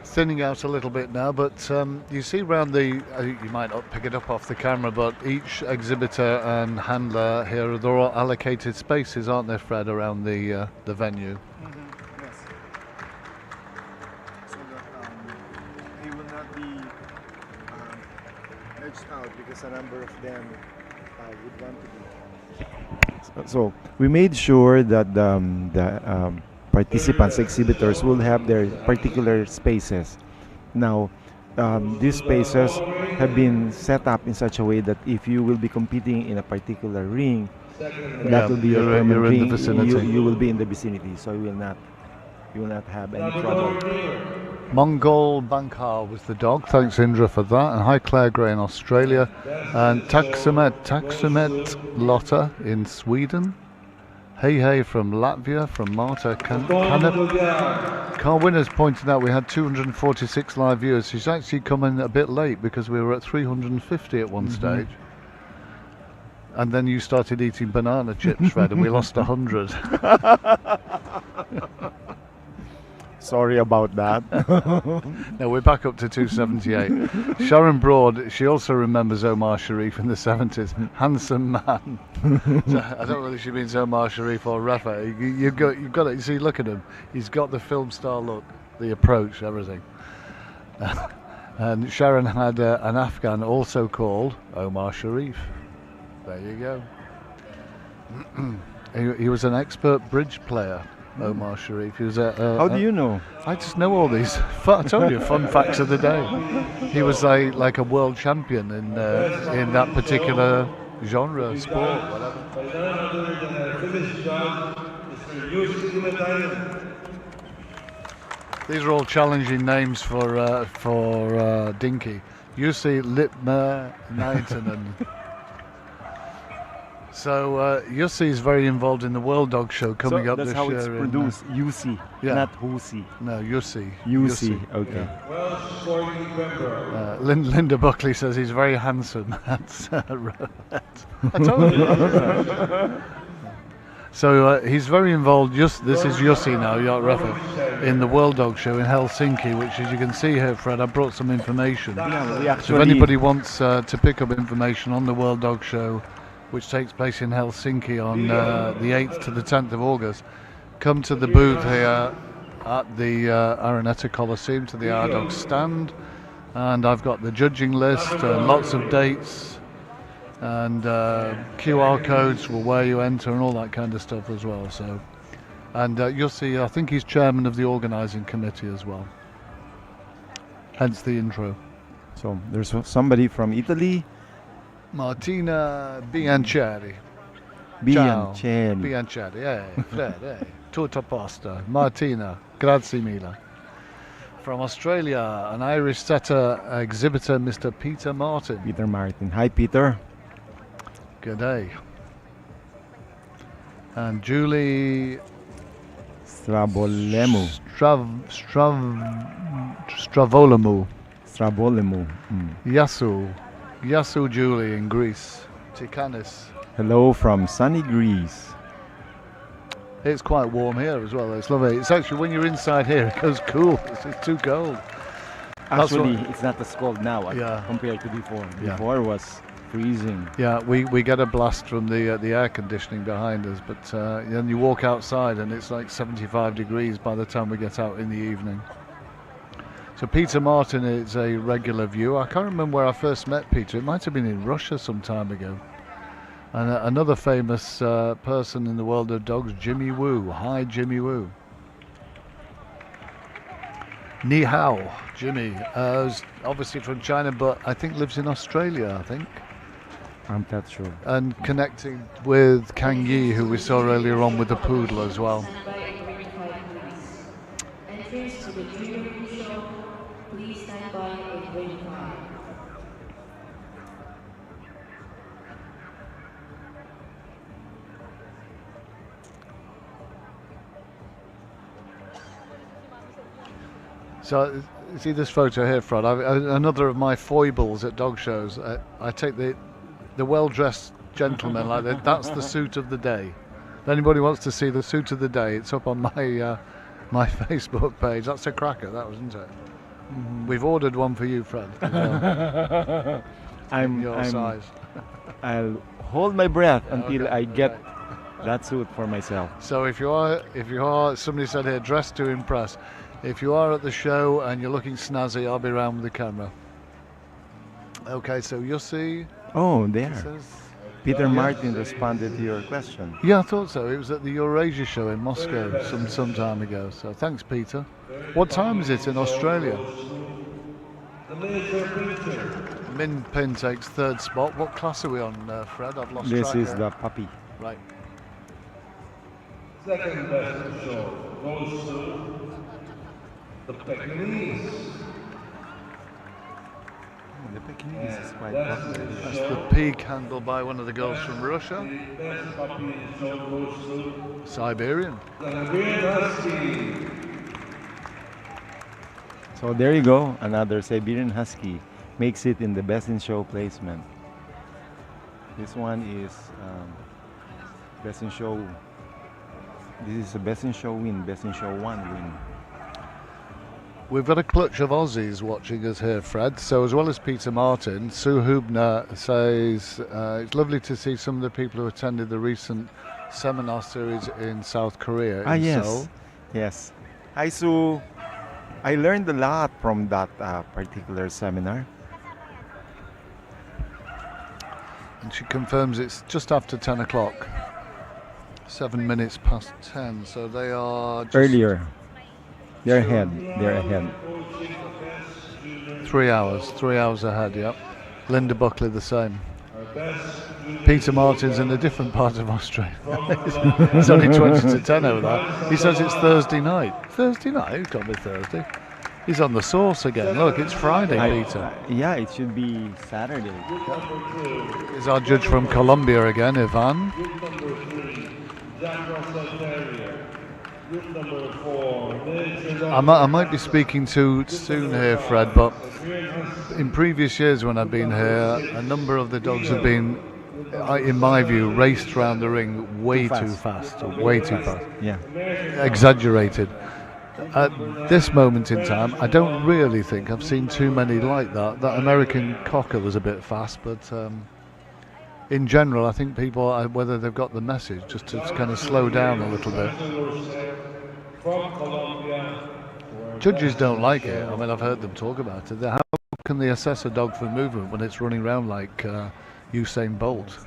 Thinning out a little bit now, but you see around the, you might not pick it up off the camera, but each exhibitor and handler here, they're all allocated spaces, aren't they, Fred, around the venue? Yes. So that they will not be edged out because a number of them would want to be. So we made sure that the participants, exhibitors will have their particular spaces. Now, these spaces have been set up in such a way that if you will be competing in a particular ring, that will be your permanent you're in the ring. vicinity. You will be in the vicinity, so you will not have any trouble. Mongol Bankar was the dog. Thanks, Indra, for that. And hi, Claire Gray in Australia. And Taksumet Lotta in Sweden. Hey from Latvia, from Marta Carl Winners pointed out we had 246 live viewers. She's actually coming a bit late because we were at 350 at one stage. And then you started eating banana chips, Fred, and we lost 100. Sorry about that. No, we're back up to 278. Sharon Broad, she also remembers Omar Sharif in the 70s. Handsome man. So, I don't know whether she means Omar Sharif or Rafa. You've got it. You see, look at him. He's got the film star look, the approach, everything. And Sharon had an Afghan also called Omar Sharif. There you go. He was an expert bridge player. Omar Sharif. He was How do you know? I just know all these. I told you, fun facts of the day. He was like a world champion in that particular genre, sport, whatever. These are all challenging names for Dinky. Jussi Lipmer Naitanen. So Jussi is very involved in the World Dog Show coming up this year. That's how it's produced, Jussi, not Husi. No, Jussi. Jussi, okay. Linda Buckley says he's very handsome. That's I told you. So he's very involved. This is Jussi now, Rafa, in the World Dog Show in Helsinki, which, as you can see here, Fred, I brought some information. Yeah, so if anybody wants to pick up information on the World Dog Show, which takes place in Helsinki on the 8th to the 10th of August, come to the booth here at the Araneta Coliseum, to the R-Dog stand, and I've got the judging list, lots of dates, and QR codes for where you enter and all that kind of stuff as well. So, and you'll see, I think he's chairman of the organising committee as well, hence the intro. So there's somebody from Italy. Martina Biancheri. Biancheri. Biancheri, Fred, tutto a posto. Martina, grazie mille. From Australia, an Irish setter exhibitor, Mr. Peter Martin. Peter Martin. Hi, Peter. Good day. And Julie Strabolemu. Stravolemu. Strabolemu. Yasu Julie in Greece. Tikanis. Hello from sunny Greece. It's quite warm here as well. It's lovely. It's actually, when you're inside here, it goes cool. It's too cold. Actually, it's not as cold now Yeah. compared to before. Yeah. Before was freezing. Yeah, we get a blast from the air conditioning behind us, but then you walk outside and it's like 75 degrees by the time we get out in the evening. So Peter Martin is a regular viewer. I can't remember where I first met Peter. It might have been in Russia some time ago. And another famous person in the world of dogs, Jimmy Woo. Hi, Jimmy Woo. Ni hao, Jimmy. Obviously from China, but I think lives in Australia, I think. I'm not sure. And connecting with Kang Yi, who we saw earlier on with the poodle as well. Entrance to the junior show, please stand by in grade 5. So, see this photo here, Fred? Another of my foibles at dog shows. I take the well-dressed gentleman like that. That's the suit of the day. If anybody wants to see the suit of the day, it's up on my my Facebook page. That's a cracker, that wasn't it? We've ordered one for you, Fred. As well. Your size. I'll hold my breath until I get that suit for myself. So if you are, somebody said here, dressed to impress. If you are at the show and you're looking snazzy, I'll be around with the camera. Okay, so you'll see. Oh, there. Peter Martin responded to your question. Yeah, I thought so. It was at the Eurasia show in Moscow some time ago. So thanks, Peter. What time is it in Australia? Min Pin takes third spot. What class are we on, Fred? I've lost track. This is here. the puppy. Right. Second best show goes to the Pekingese. The Pekingese is quite popular. That's the peak handled by one of the girls from Russia. The best puppy in the show goes to Siberian. the Siberian Husky. So there you go. Another Siberian Husky makes it in the best in show placement. This one is best in show. This is a best in show win, best in show 1 win. We've got a clutch of Aussies watching us here, Fred. So as well as Peter Martin, Sue Hubner says it's lovely to see some of the people who attended the recent seminar series in South Korea. in Yes. Seoul. Yes. Hi, Sue. I learned a lot from that particular seminar. And she confirms it's just after 10 o'clock. 7 minutes past 10. So they are just Earlier. They're ahead. They're ahead. 3 hours. 3 hours ahead, yep. Linda Buckley the same. Peter Martin's in a different part of Australia. It's only 20 to 10 over there. He says it's Thursday night. Thursday night? It can't be Thursday. He's on the sauce again. Look, it's Friday, Peter. Yeah, it should be Saturday. Here's our judge from Colombia again, Ivan. Group number 3, Jack Russell Terrier. Group number 4, I might be speaking too soon here, Fred, but in previous years when I've been here, a number of the dogs have been, in my view, raced around the ring way too fast. Way too fast. Yeah. Exaggerated. At this moment in time, I don't really think I've seen too many like that. That American Cocker was a bit fast, but in general, I think people, whether they've got the message, just to kind of slow down a little bit. from Colombia. Judges don't like it. I mean, I've heard them talk about it. How can they assess a dog for movement when it's running around like Usain Bolt?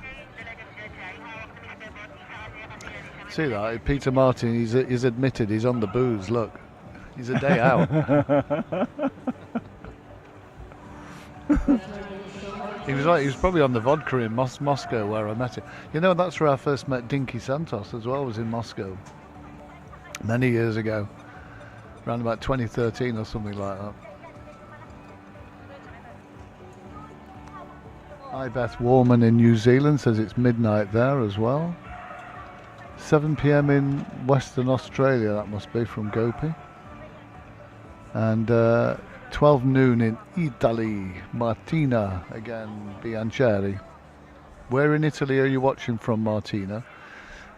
See that? Peter Martin, he's admitted he's on the booze. Look, he's a day out. He was probably on the vodka in Moscow where I met him. You know, that's where I first met Dinky Santos as well, was in Moscow many years ago. around about 2013 or something like that. Hi Beth Warman in New Zealand says it's midnight there as well. 7 p.m. in Western Australia, that must be, from Gopi. And 12 noon in Italy. Martina again, Biancheri. Where in Italy are you watching from, Martina?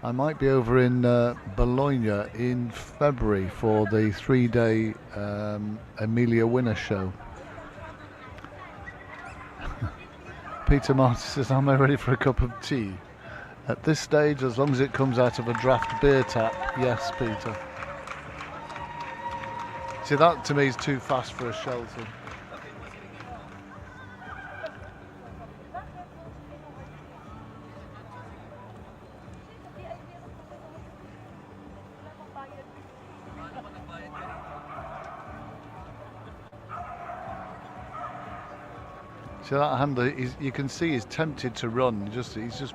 I might be over in Bologna in February for the 3-day Emilia Winner show. Peter Martin says, am I ready for a cup of tea? At this stage, as long as it comes out of a draft beer tap, yes, Peter. See, that to me is too fast for a Shelton. See that handler, you can see he's tempted to run, he's just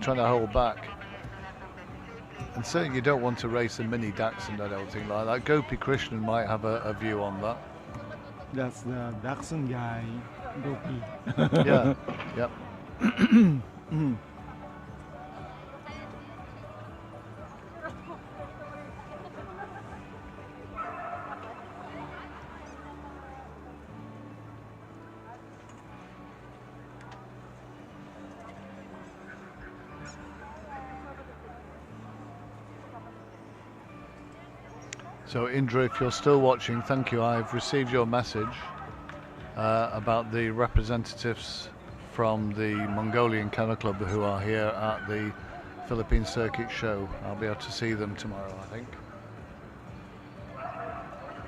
trying to hold back. And certainly you don't want to race a mini Dachshund, I don't think, like that. Gopi Krishnan might have a view on that. That's the Dachshund guy, Gopi. Yeah, yep. So Indra, if you're still watching, thank you. I've received your message about the representatives from the Mongolian Kennel Club who are here at the Philippine Circuit show. I'll be able to see them tomorrow, I think.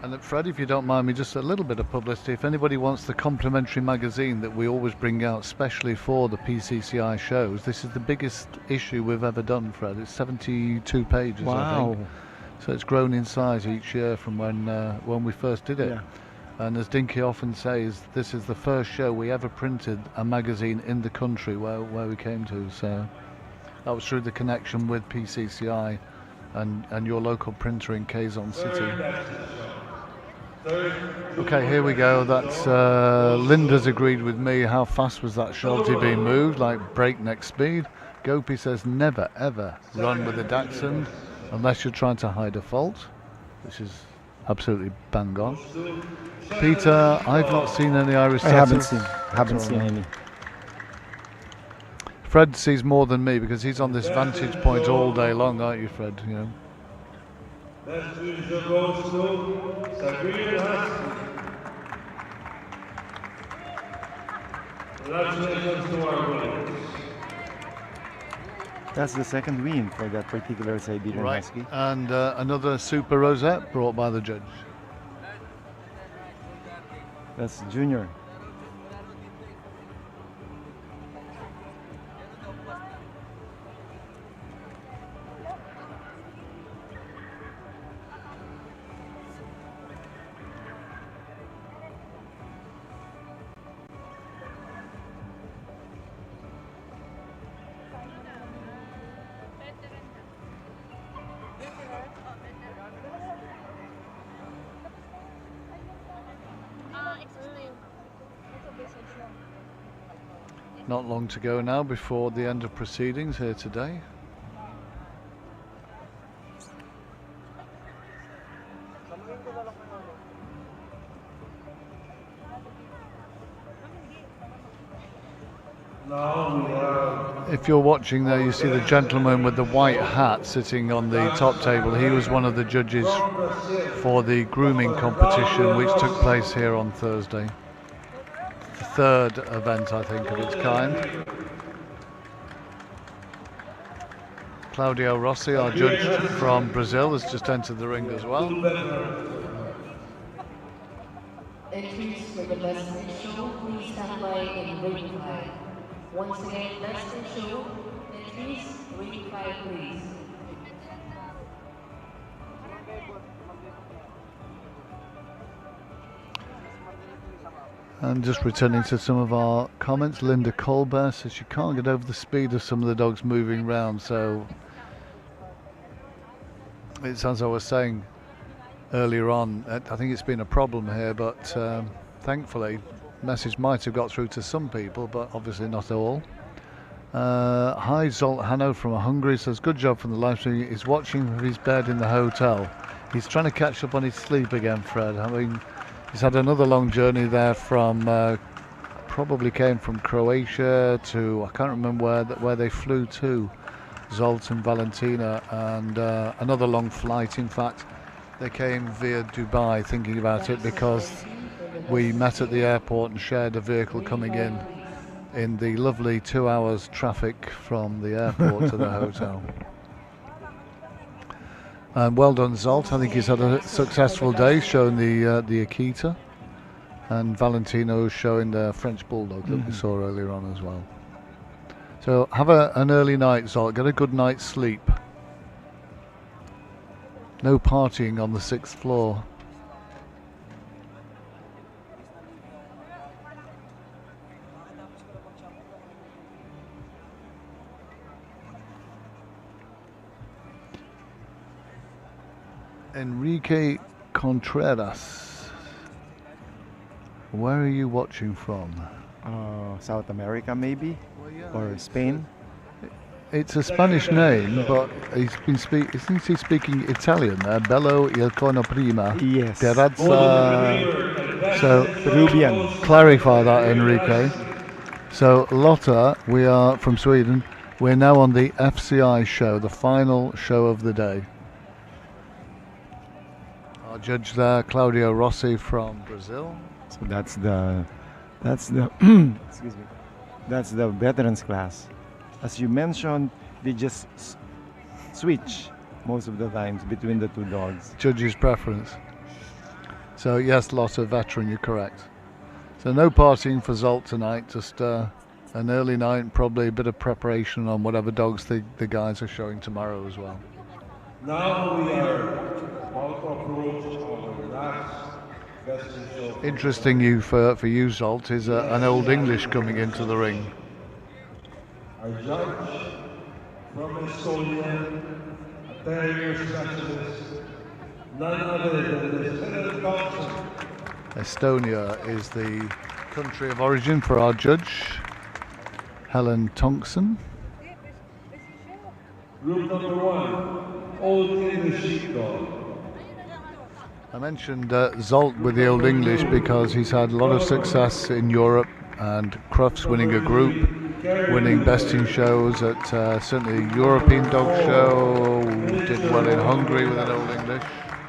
And Fred, if you don't mind me, just a little bit of publicity. If anybody wants the complimentary magazine that we always bring out specially for the PCCI shows, this is the biggest issue we've ever done, Fred. It's 72 pages, I think. So it's grown in size each year from when we first did it. Yeah. And as Dinky often says, this is the first show we ever printed a magazine in the country where we came to. So that was through the connection with PCCI and your local printer in Quezon City. Okay, here we go. That's Linda's agreed with me. How fast was that Sheltie being moved? Like breakneck speed. Gopi says never ever run with a Dachshund unless you're trying to hide a fault, which is absolutely bang on. Peter, I've not seen any Irish setters. Haven't seen any. Fred sees more than me because he's on this vantage point all day long, aren't you, Fred? You know. Next division goes to Sabrina Husky. Congratulations to our winners. That's the second win for that particular Siberian Right, Husky. and another super rosette brought by the judge. That's Junior. Not long to go now before the end of proceedings here today. If you're watching there, you see the gentleman with the white hat sitting on the top table. He was one of the judges for the grooming competition which took place here on Thursday. The third event, I think, of its kind. Claudio Rossi, our judge from Brazil, has just entered the ring as well. Entries for the best in show, please stand by in ring 5. Once again, best in show, entries, ring 5, please. And just returning to some of our comments, Linda Colbert says she can't get over the speed of some of the dogs moving round, so it's as I was saying, earlier on. I think it's been a problem here, but thankfully, message might have got through to some people, but obviously not all. Hi, Zolt Hanno from Hungary says, good job from the live stream. He's watching from his bed in the hotel. He's trying to catch up on his sleep again, Fred. I mean, he's had another long journey there from, probably came from Croatia to, I can't remember where they flew to, Zolt and Valentina, and another long flight. In fact, they came via Dubai, thinking about it, because we met at the airport and shared a vehicle coming in the lovely 2 hours traffic from the airport to the hotel. And well done, Zolt. I think he's had a successful day showing the Akita, and Valentino showing the French Bulldog that we saw earlier on as well. So have an early night, Zolt. Get a good night's sleep. No partying on the 6th floor. Enrique Contreras, where are you watching from? South America, maybe, or Spain. It's a Spanish name, but isn't he speaking Italian? Bello il corno prima. Yes. Terrazza. So Peruvian. clarify that, Enrique. So Lotta, we are from Sweden. We're now on the FCI show, the final show of the day. Our judge there, Claudio Rossi from Brazil. So that's the excuse me. That's the veterans class. As you mentioned, they just switch most of the times between the two dogs. Judge's preference. So yes, Lotta, veteran, you're correct. So no partying for Zolt tonight, just an early night and probably a bit of preparation on whatever dogs the guys are showing tomorrow as well. Now we are about to approach our last vestige of Interesting for you, Zolt, is an Old English coming into the ring. our judge from Estonia, a terrier specialist, none other than Lieutenant Thompson. Estonia is the country of origin for our judge, Helen Thompson. Group number 1, Old English Sheepdog. I mentioned Zolt with the Old English because he's had a lot of success in Europe, and Crufts winning a group, winning best in shows at certainly European Dog Show, did well in Hungary with an Old English.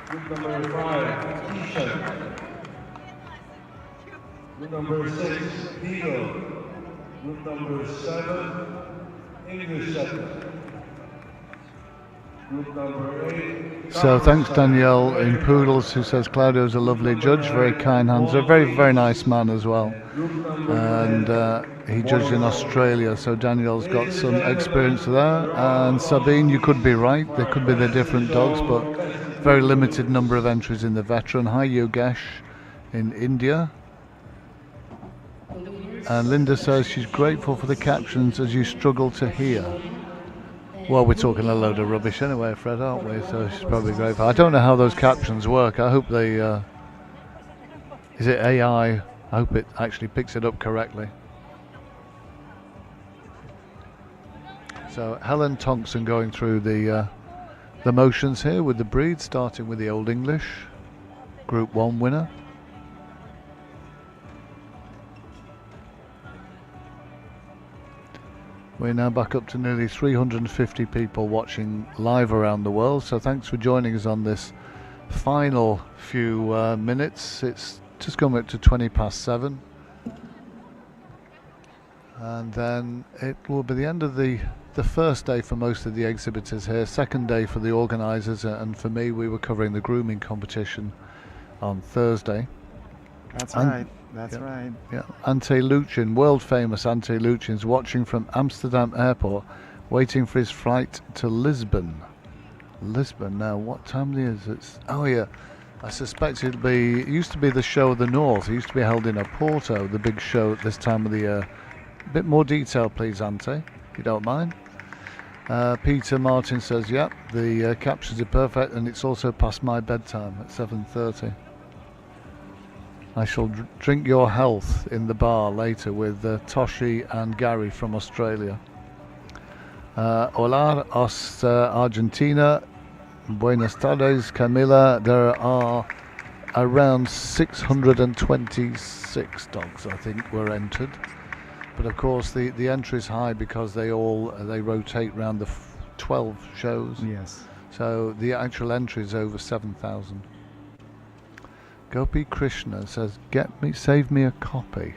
Group number 5, Keisha. Group number 6, Beagle. Group number 7, English Shepherd. Group number 8. So thanks Danielle in Poodles, who says Claudio's a lovely judge, very kind hands, a very, very nice man as well. And he judged in Australia, so Danielle's got some experience there. And Sabine, you could be right, they could be the different dogs, but very limited number of entries in the veteran. Hi Yogesh in India. And Linda says she's grateful for the captions as you struggle to hear. Well, we're talking a load of rubbish anyway, Fred, aren't we? So she's probably grateful. I don't know how those captions work. I hope they... is it AI? I hope it actually picks it up correctly. So Helen Thompson going through the motions here with the breed, starting with the Old English, Group 1 winner. We're now back up to nearly 350 people watching live around the world, so thanks for joining us on this final few minutes. It's just coming up to 7:20, and then it will be the end of the first day for most of the exhibitors here, second day for the organisers, and for me we were covering the grooming competition on Thursday. That's right. That's yeah, right. Yeah, Ante Luchin, world famous Ante Luchin's watching from Amsterdam Airport, waiting for his flight to Lisbon. Lisbon now, what time is it? Oh yeah, I suspect it used to be the show of the North. It used to be held in Oporto, the big show at this time of the year. A bit more detail please, Ante, if you don't mind. Peter Martin says, yep, the captions are perfect, and it's also past my bedtime at 7:30. I shall drink your health in the bar later with Toshi and Gary from Australia. Hola, Argentina. Buenas tardes, Camila. There are around 626 dogs, I think, were entered. But of course, the entry is high because they rotate around the 12 shows. Yes. So the actual entry is over 7,000. Gopi Krishna says, save me a copy.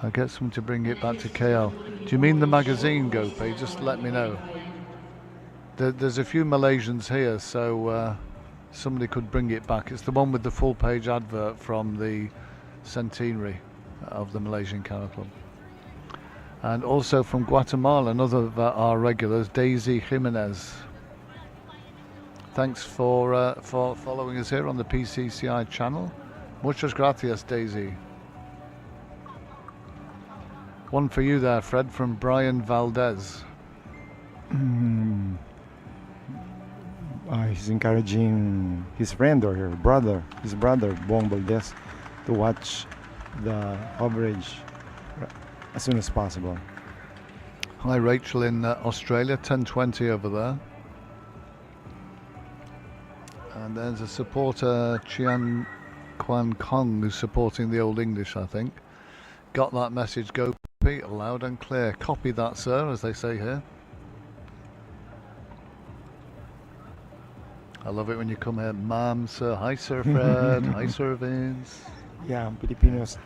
I'll get someone to bring it back to KL. Do you mean the magazine, Gopi? Just let me know. There's a few Malaysians here, so somebody could bring it back. It's the one with the full page advert from the centenary of the Malaysian Kennel Club. And also from Guatemala, another of our regulars, Daisy Jimenez. Thanks for following us here on the PCCI channel. Muchas gracias, Daisy. One for you there, Fred, from Brian Valdez. He's encouraging his friend or his brother, Bong Valdez, to watch the coverage as soon as possible. Hi, Rachel in Australia, 10:20 over there. And there's a supporter, Chian Kwan Kong, who's supporting the Old English, I think. Got that message, go Pete, loud and clear. Copy that, sir, as they say here. I love it when you come here, ma'am, sir. Hi, Sir Fred. Hi, Sir Vince. Yeah, Filipinos,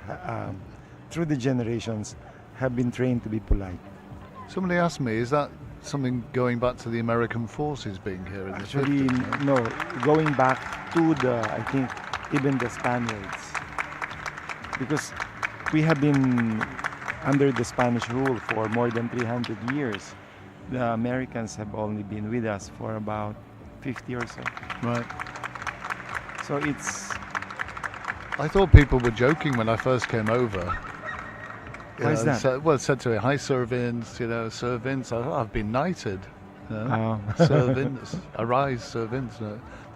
through the generations, have been trained to be polite. Somebody asked me, is that something going back to the American forces being here in Actually, the 50s? no, going back to I think, even the Spaniards. Because we have been under the Spanish rule for more than 300 years. The Americans have only been with us for about 50 or so. Right. So it's... I thought people were joking when I first came over. Why is that? Said to me, hi, Sir Vince, Sir Vince, I've been knighted. Sir Vince, arise, Sir Vince.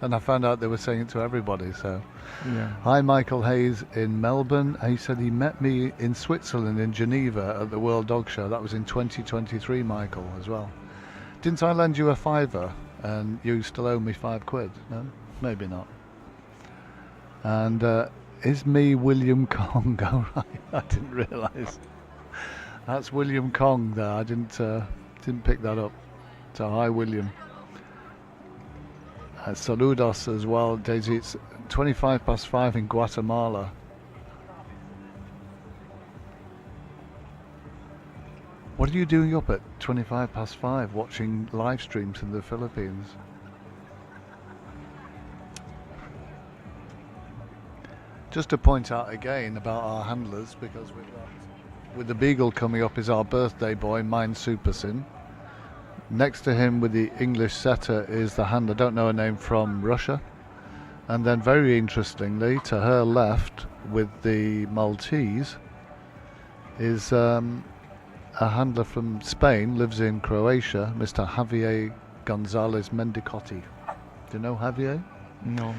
And I found out they were saying it to everybody, so. Yeah. Hi, Michael Hayes in Melbourne. He said he met me in Switzerland, in Geneva, at the World Dog Show. That was in 2023, Michael, as well. Didn't I lend you a £5 and you still owe me £5? No? Maybe not. And is me William Kong? Oh, right. I didn't realise. That's William Kong there. I didn't pick that up. So hi, William. Saludos as well, Daisy. It's 5:25 in Guatemala. What are you doing up at 5:25 watching live streams in the Philippines? Just to point out again about our handlers, because with the Beagle coming up is our birthday boy, Mine Supersin. Next to him with the English setter is the handler, don't know her name, from Russia. And then very interestingly, to her left with the Maltese is a handler from Spain, lives in Croatia, Mr. Javier Gonzalez Mendicotti. Do you know Javier? No.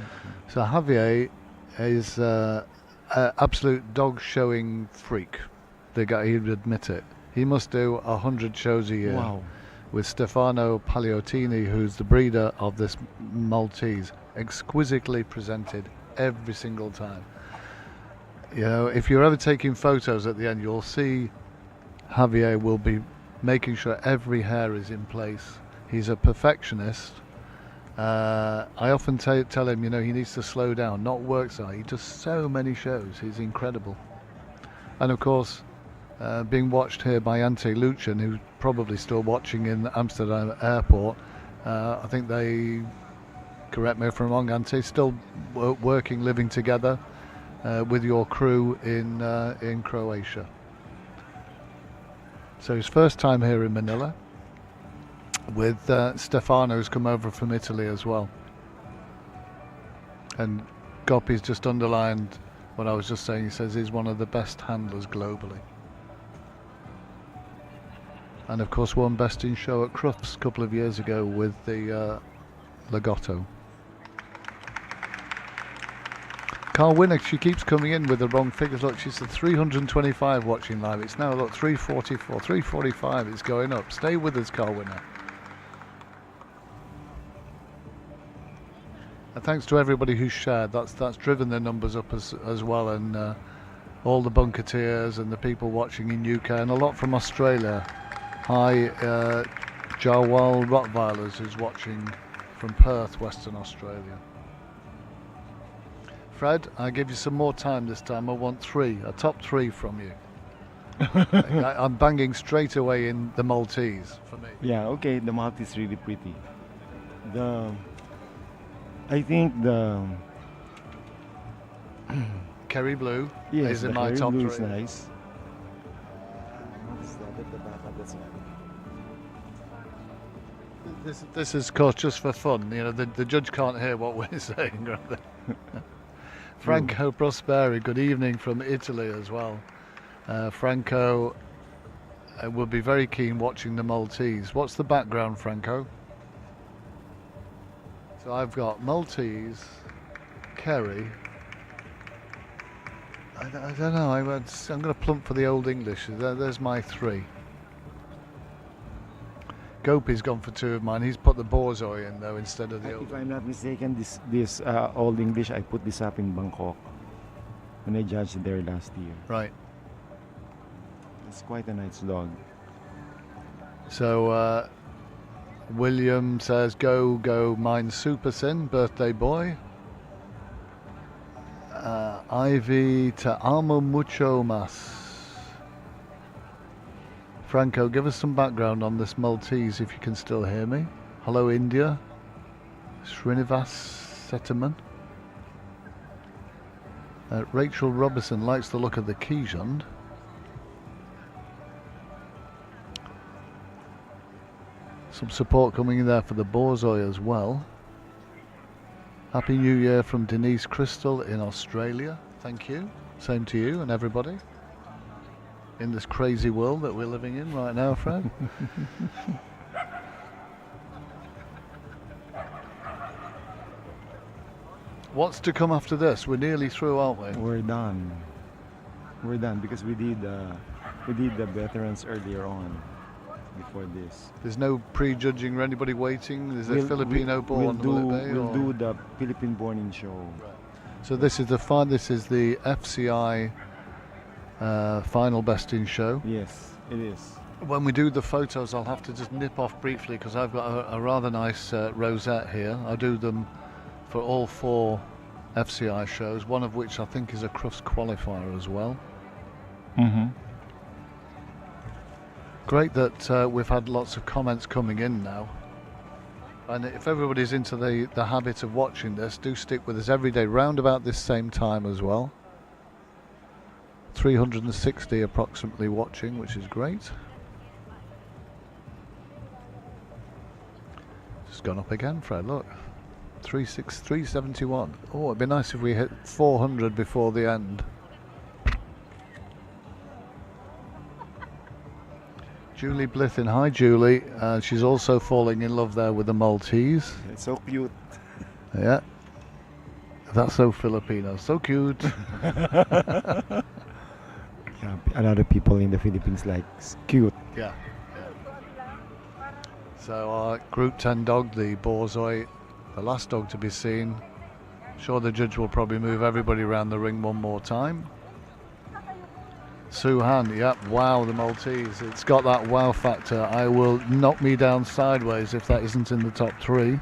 So Javier is an absolute dog showing freak. The guy, he'd admit it. He must do 100 shows a year. Wow. With Stefano Pagliotini, who's the breeder of this Maltese, exquisitely presented every single time. If you're ever taking photos at the end, you'll see Javier will be making sure every hair is in place. He's a perfectionist. I often tell him, he needs to slow down, not work so hard. He does so many shows. He's incredible. And of course, being watched here by Ante Luchin, who's probably still watching in Amsterdam airport. I think they, correct me if I'm wrong, Ante, still working, living together with your crew in Croatia. So his first time here in Manila, with Stefano, who's come over from Italy as well. And Gopi's just underlined what I was just saying. He says he's one of the best handlers globally. And of course won Best in Show at Crufts a couple of years ago with the Legato. Carl Winner, she keeps coming in with the wrong figures. Look, she's at 325 watching live. It's now, look, 344, 345. It's going up. Stay with us, Carl Winner. And thanks to everybody who's shared. That's driven the numbers up as well. And all the bunketeers and the people watching in UK and a lot from Australia. Hi, Jawal Rottweilers, who's watching from Perth, Western Australia. Fred, I give you some more time this time. I want a top three from you. I'm banging straight away in the Maltese for me. Yeah, okay, the Maltese is really pretty. I think the Kerry Blue yes, is in the my Harry top blue three. is nice. What's that at the back of the side? This is, of course, just for fun. You know, the judge can't hear what we're saying. Right? Franco Prosperi, good evening from Italy as well. Franco will be very keen watching the Maltese. What's the background, Franco? So I've got Maltese, Kerry. I don't know. I'm going to plump for the Old English. There's my three. Gopi's gone for two of mine. He's put the Borzoi in though instead of the Old. If I'm not mistaken, this Old English, I put this up in Bangkok when I judged there last year. Right. It's quite a nice dog. So William says, go, mine Super Sin, birthday boy. Ivy to amo mucho más. Franco, give us some background on this Maltese if you can still hear me. Hello, India. Srinivas Setaman. Rachel Robertson likes the look of the Kijund. Some support coming in there for the Borzoi as well. Happy New Year from Denise Crystal in Australia. Thank you. Same to you and everybody in this crazy world that we're living in right now, Fred. What's to come after this? We're nearly through, aren't we? We're done. We're done because we did the veterans earlier on. Before this, there's no prejudging or anybody waiting. Is there Filipino-born? We'll do the Philippine-born in show. Right. So this is the FCI final best in show. Yes, it is. When we do the photos, I'll have to just nip off briefly because I've got a rather nice rosette here. I do them for all 4 FCI shows, one of which I think is a Crufts qualifier as well. Mm-hmm. Great that we've had lots of comments coming in now. And if everybody's into the habit of watching this, do stick with us every day, round about this same time as well. 360 approximately watching, which is great. It's gone up again, Fred, look. 371. Oh, it'd be nice if we hit 400 before the end. Julie Blithin, hi Julie. She's also falling in love there with the Maltese. It's so cute. Yeah. That's so Filipino, so cute. Yeah, a lot of people in the Philippines like cute. Yeah. So our Group 10 dog, the Borzoi, the last dog to be seen. Sure, the judge will probably move everybody around the ring one more time. Suhan, yep, wow, the Maltese. It's got that wow factor. I will knock me down sideways if that isn't in the top 3.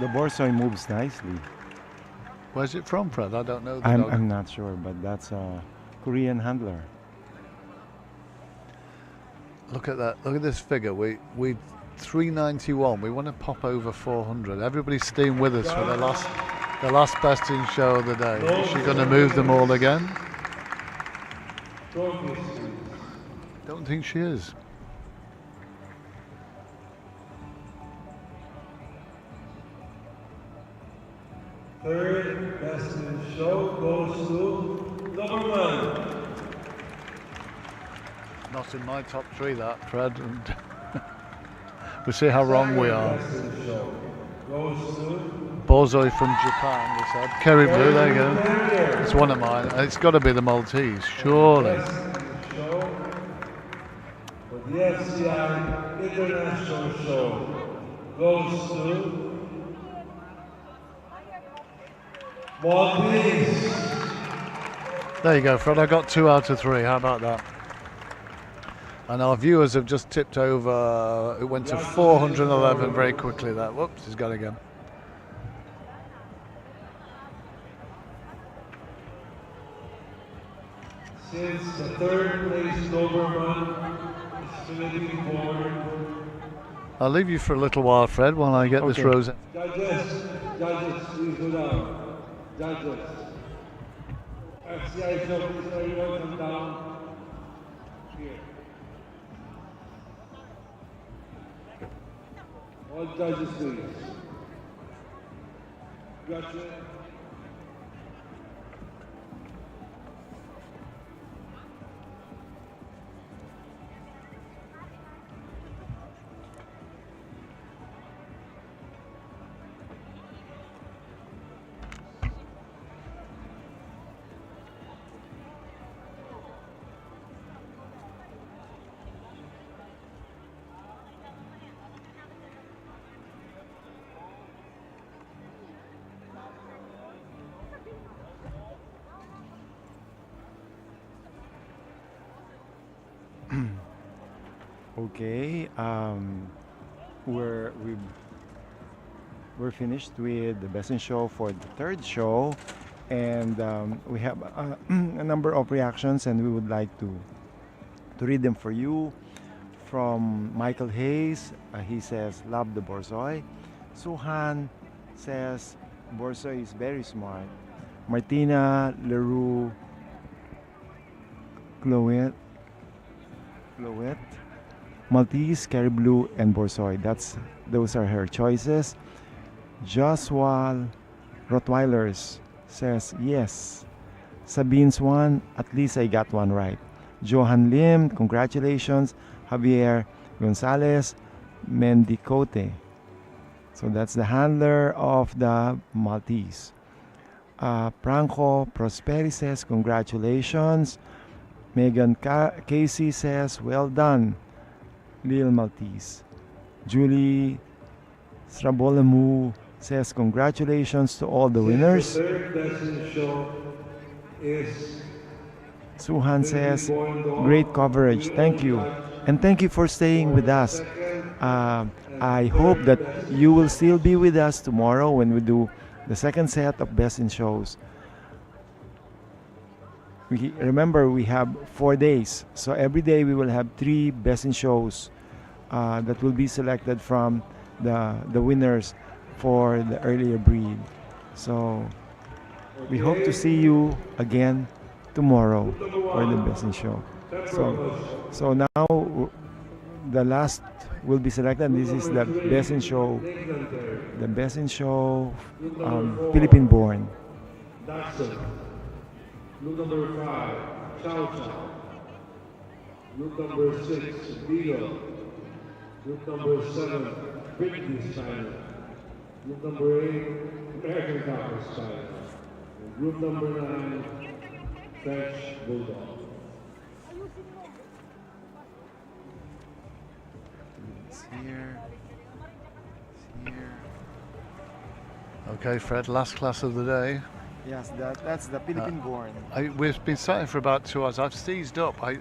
The Borzoi moves nicely. Where's it from, Fred? I don't know the dog. I'm not sure, but that's a Korean handler. Look at that. Look at this figure. We 391. We want to pop over 400. Everybody's staying with us for the last best in show of the day. Is she going to move them all again? Don't think she is. third Best in Show goes to Doberman. Not in my top three, that, Fred. And we'll see how wrong we are. Best in Show goes to Borzoi from Japan, we said. Kerry Blue, there you go. Terrier. It's one of mine. It's got to be the Maltese, surely. Best in Show for the FCI International Show goes to Maltese. There you go, Fred. I got 2 out of 3. How about that? And our viewers have just tipped over. It went to 411 very quickly. That. Whoops, he's gone again. Since the third place Doberman is Philippine-born. I'll leave you for a little while, Fred, while I get this Okay. rose. Judges, please go down. Judges. FCI show, please everyone come down. Here. All judges, please. Gotcha. Okay, we're finished with the Best in Show for the third show, and we have a number of reactions, and we would like to read them for you. From Michael Hayes, he says, "Love the Borzoi." Suhan says, "Borzoi is very smart." Martina Leroux Chloet, Maltese, Kerry Blue, and Borzoi. Those are her choices. Joshua Rottweilers says yes. Sabine Swan, at least I got one right. Johan Lim, congratulations. Javier Gonzalez Mendicote. So that's the handler of the Maltese. Franco Prosperi says congratulations. Megan Casey says well done, Lil Maltese. Julie Srabolemu says congratulations to all the winners. The third Best in Show is Suhan says great coverage, thank you. And thank you for staying with us. I hope that you will still be with us tomorrow when we do the second set of Best in Shows. Remember, we have 4 days, so every day we will have 3 Best in Shows that will be selected from the winners for the earlier breed. So we hope to see you again tomorrow for the Best in Show. So now the last will be selected. This is the Best in Show, Philippine-born. Dachshund. Look number 5, Chow Chow. Look number 6, Beagle. Look number 7, British China. Look number 8, American Cocker Spaniel. And group number 9, French Bulldog. It's here. Okay, Fred, last class of the day. Yes, that's the Philippine-born. We've been sitting for about 2 hours. I've seized up. I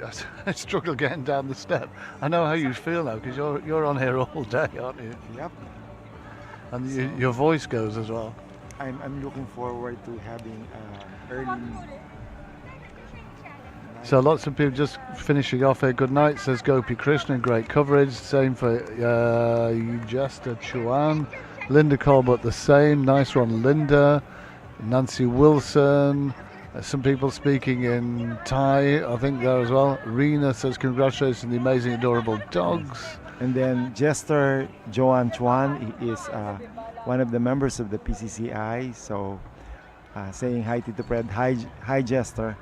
struggle getting down the step. I know how you feel now because you're on here all day, aren't you? Yep. And your voice goes as well. I'm looking forward to having early. So lots of people just finishing off here. Good night, says Gopi Krishnan. Great coverage. Same for Jester Chuan. Linda Colbert the same. Nice one, Linda. Nancy Wilson. Some people speaking in Thai, I think, there as well. Rena says congratulations on the amazing, adorable dogs. And then Jester Joan Chuan, he is one of the members of the PCCI. So saying hi Tito Fred, hi Jester.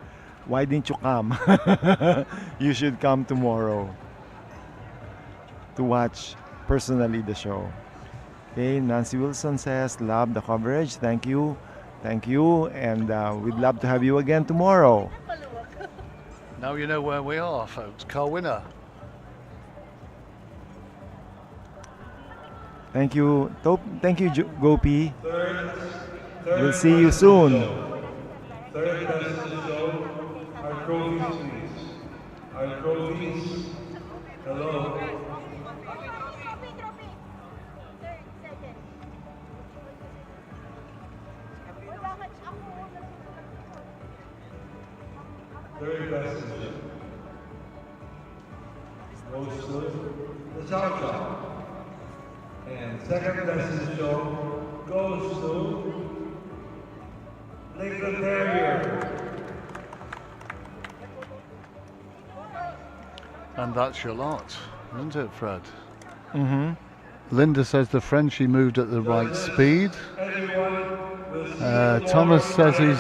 Why didn't you come? You should come tomorrow to watch personally the show. Okay, Nancy Wilson says, love the coverage. Thank you. Thank you. And we'd love to have you again tomorrow. Now you know where we are, folks. Car winner. Thank you. Thank you, Gopi. Third We'll see you soon. Third best in the show. Our trophies, please. Our trophies. Hello. Third best in the show. Goes to the Chow Chow. And second best in the show goes to Lakeland Terrier. And that's your lot, isn't it, Fred? Mm-hmm. Linda says the Frenchie moved at the right speed. Everyone will see Thomas says he's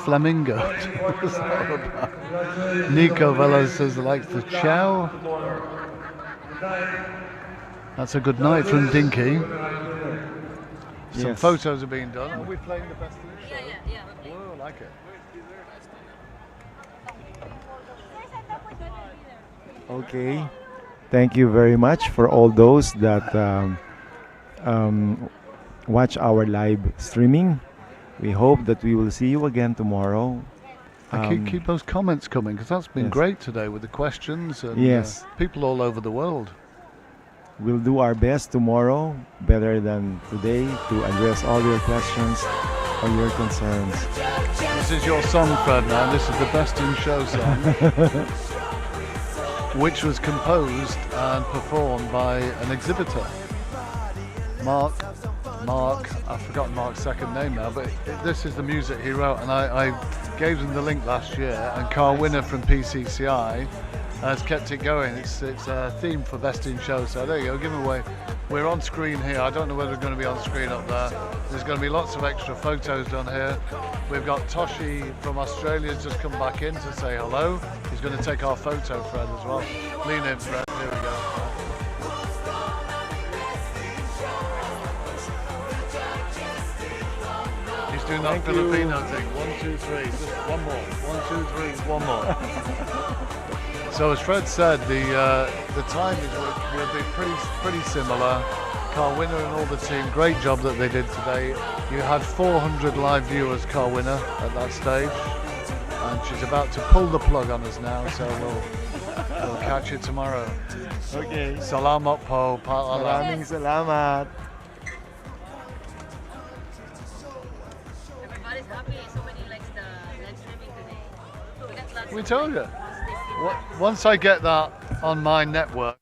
flamingo. Nico Vela says he likes the chow. That's a good night from Dinky. Some Yes. photos are being done. Are we playing the best of the show? Yeah. Oh, I like it. Okay. Thank you very much for all those that watch our live streaming. We hope that we will see you again tomorrow. Keep those comments coming, because that's been Yes. great today with the questions and Yes. people all over the world. We'll do our best tomorrow, better than today, to address all your questions or your concerns. This is your song, Fred, now. This is the Best in Show song, which was composed and performed by an exhibitor. Mark, I've forgotten Mark's second name now, but this is the music he wrote, and I gave them the link last year, and Carl Winner from PCCI has kept it going. It's a theme for Best in Show, so there you go, giveaway. We're on screen here. I don't know whether we're going to be on screen up there. There's going to be lots of extra photos done here. We've got Toshi from Australia has just come back in to say hello. He's going to take our photo, Fred, as well. Lean in, Fred. Here we go. He's doing that Filipino thing. 1, 2, 3. Just one more. 1, 2, 3. One more. So as Fred said, the timings will be pretty similar. Carl Winner and all the team, great job that they did today. You had 400 live viewers, Carl Winner, at that stage, and she's about to pull the plug on us now. So we'll catch you tomorrow. Okay. Salamat po, paalam. Maraming salamat. Everybody's happy. Somebody likes the live streaming today. We got lots We of told you. likes. Once I get that on my network.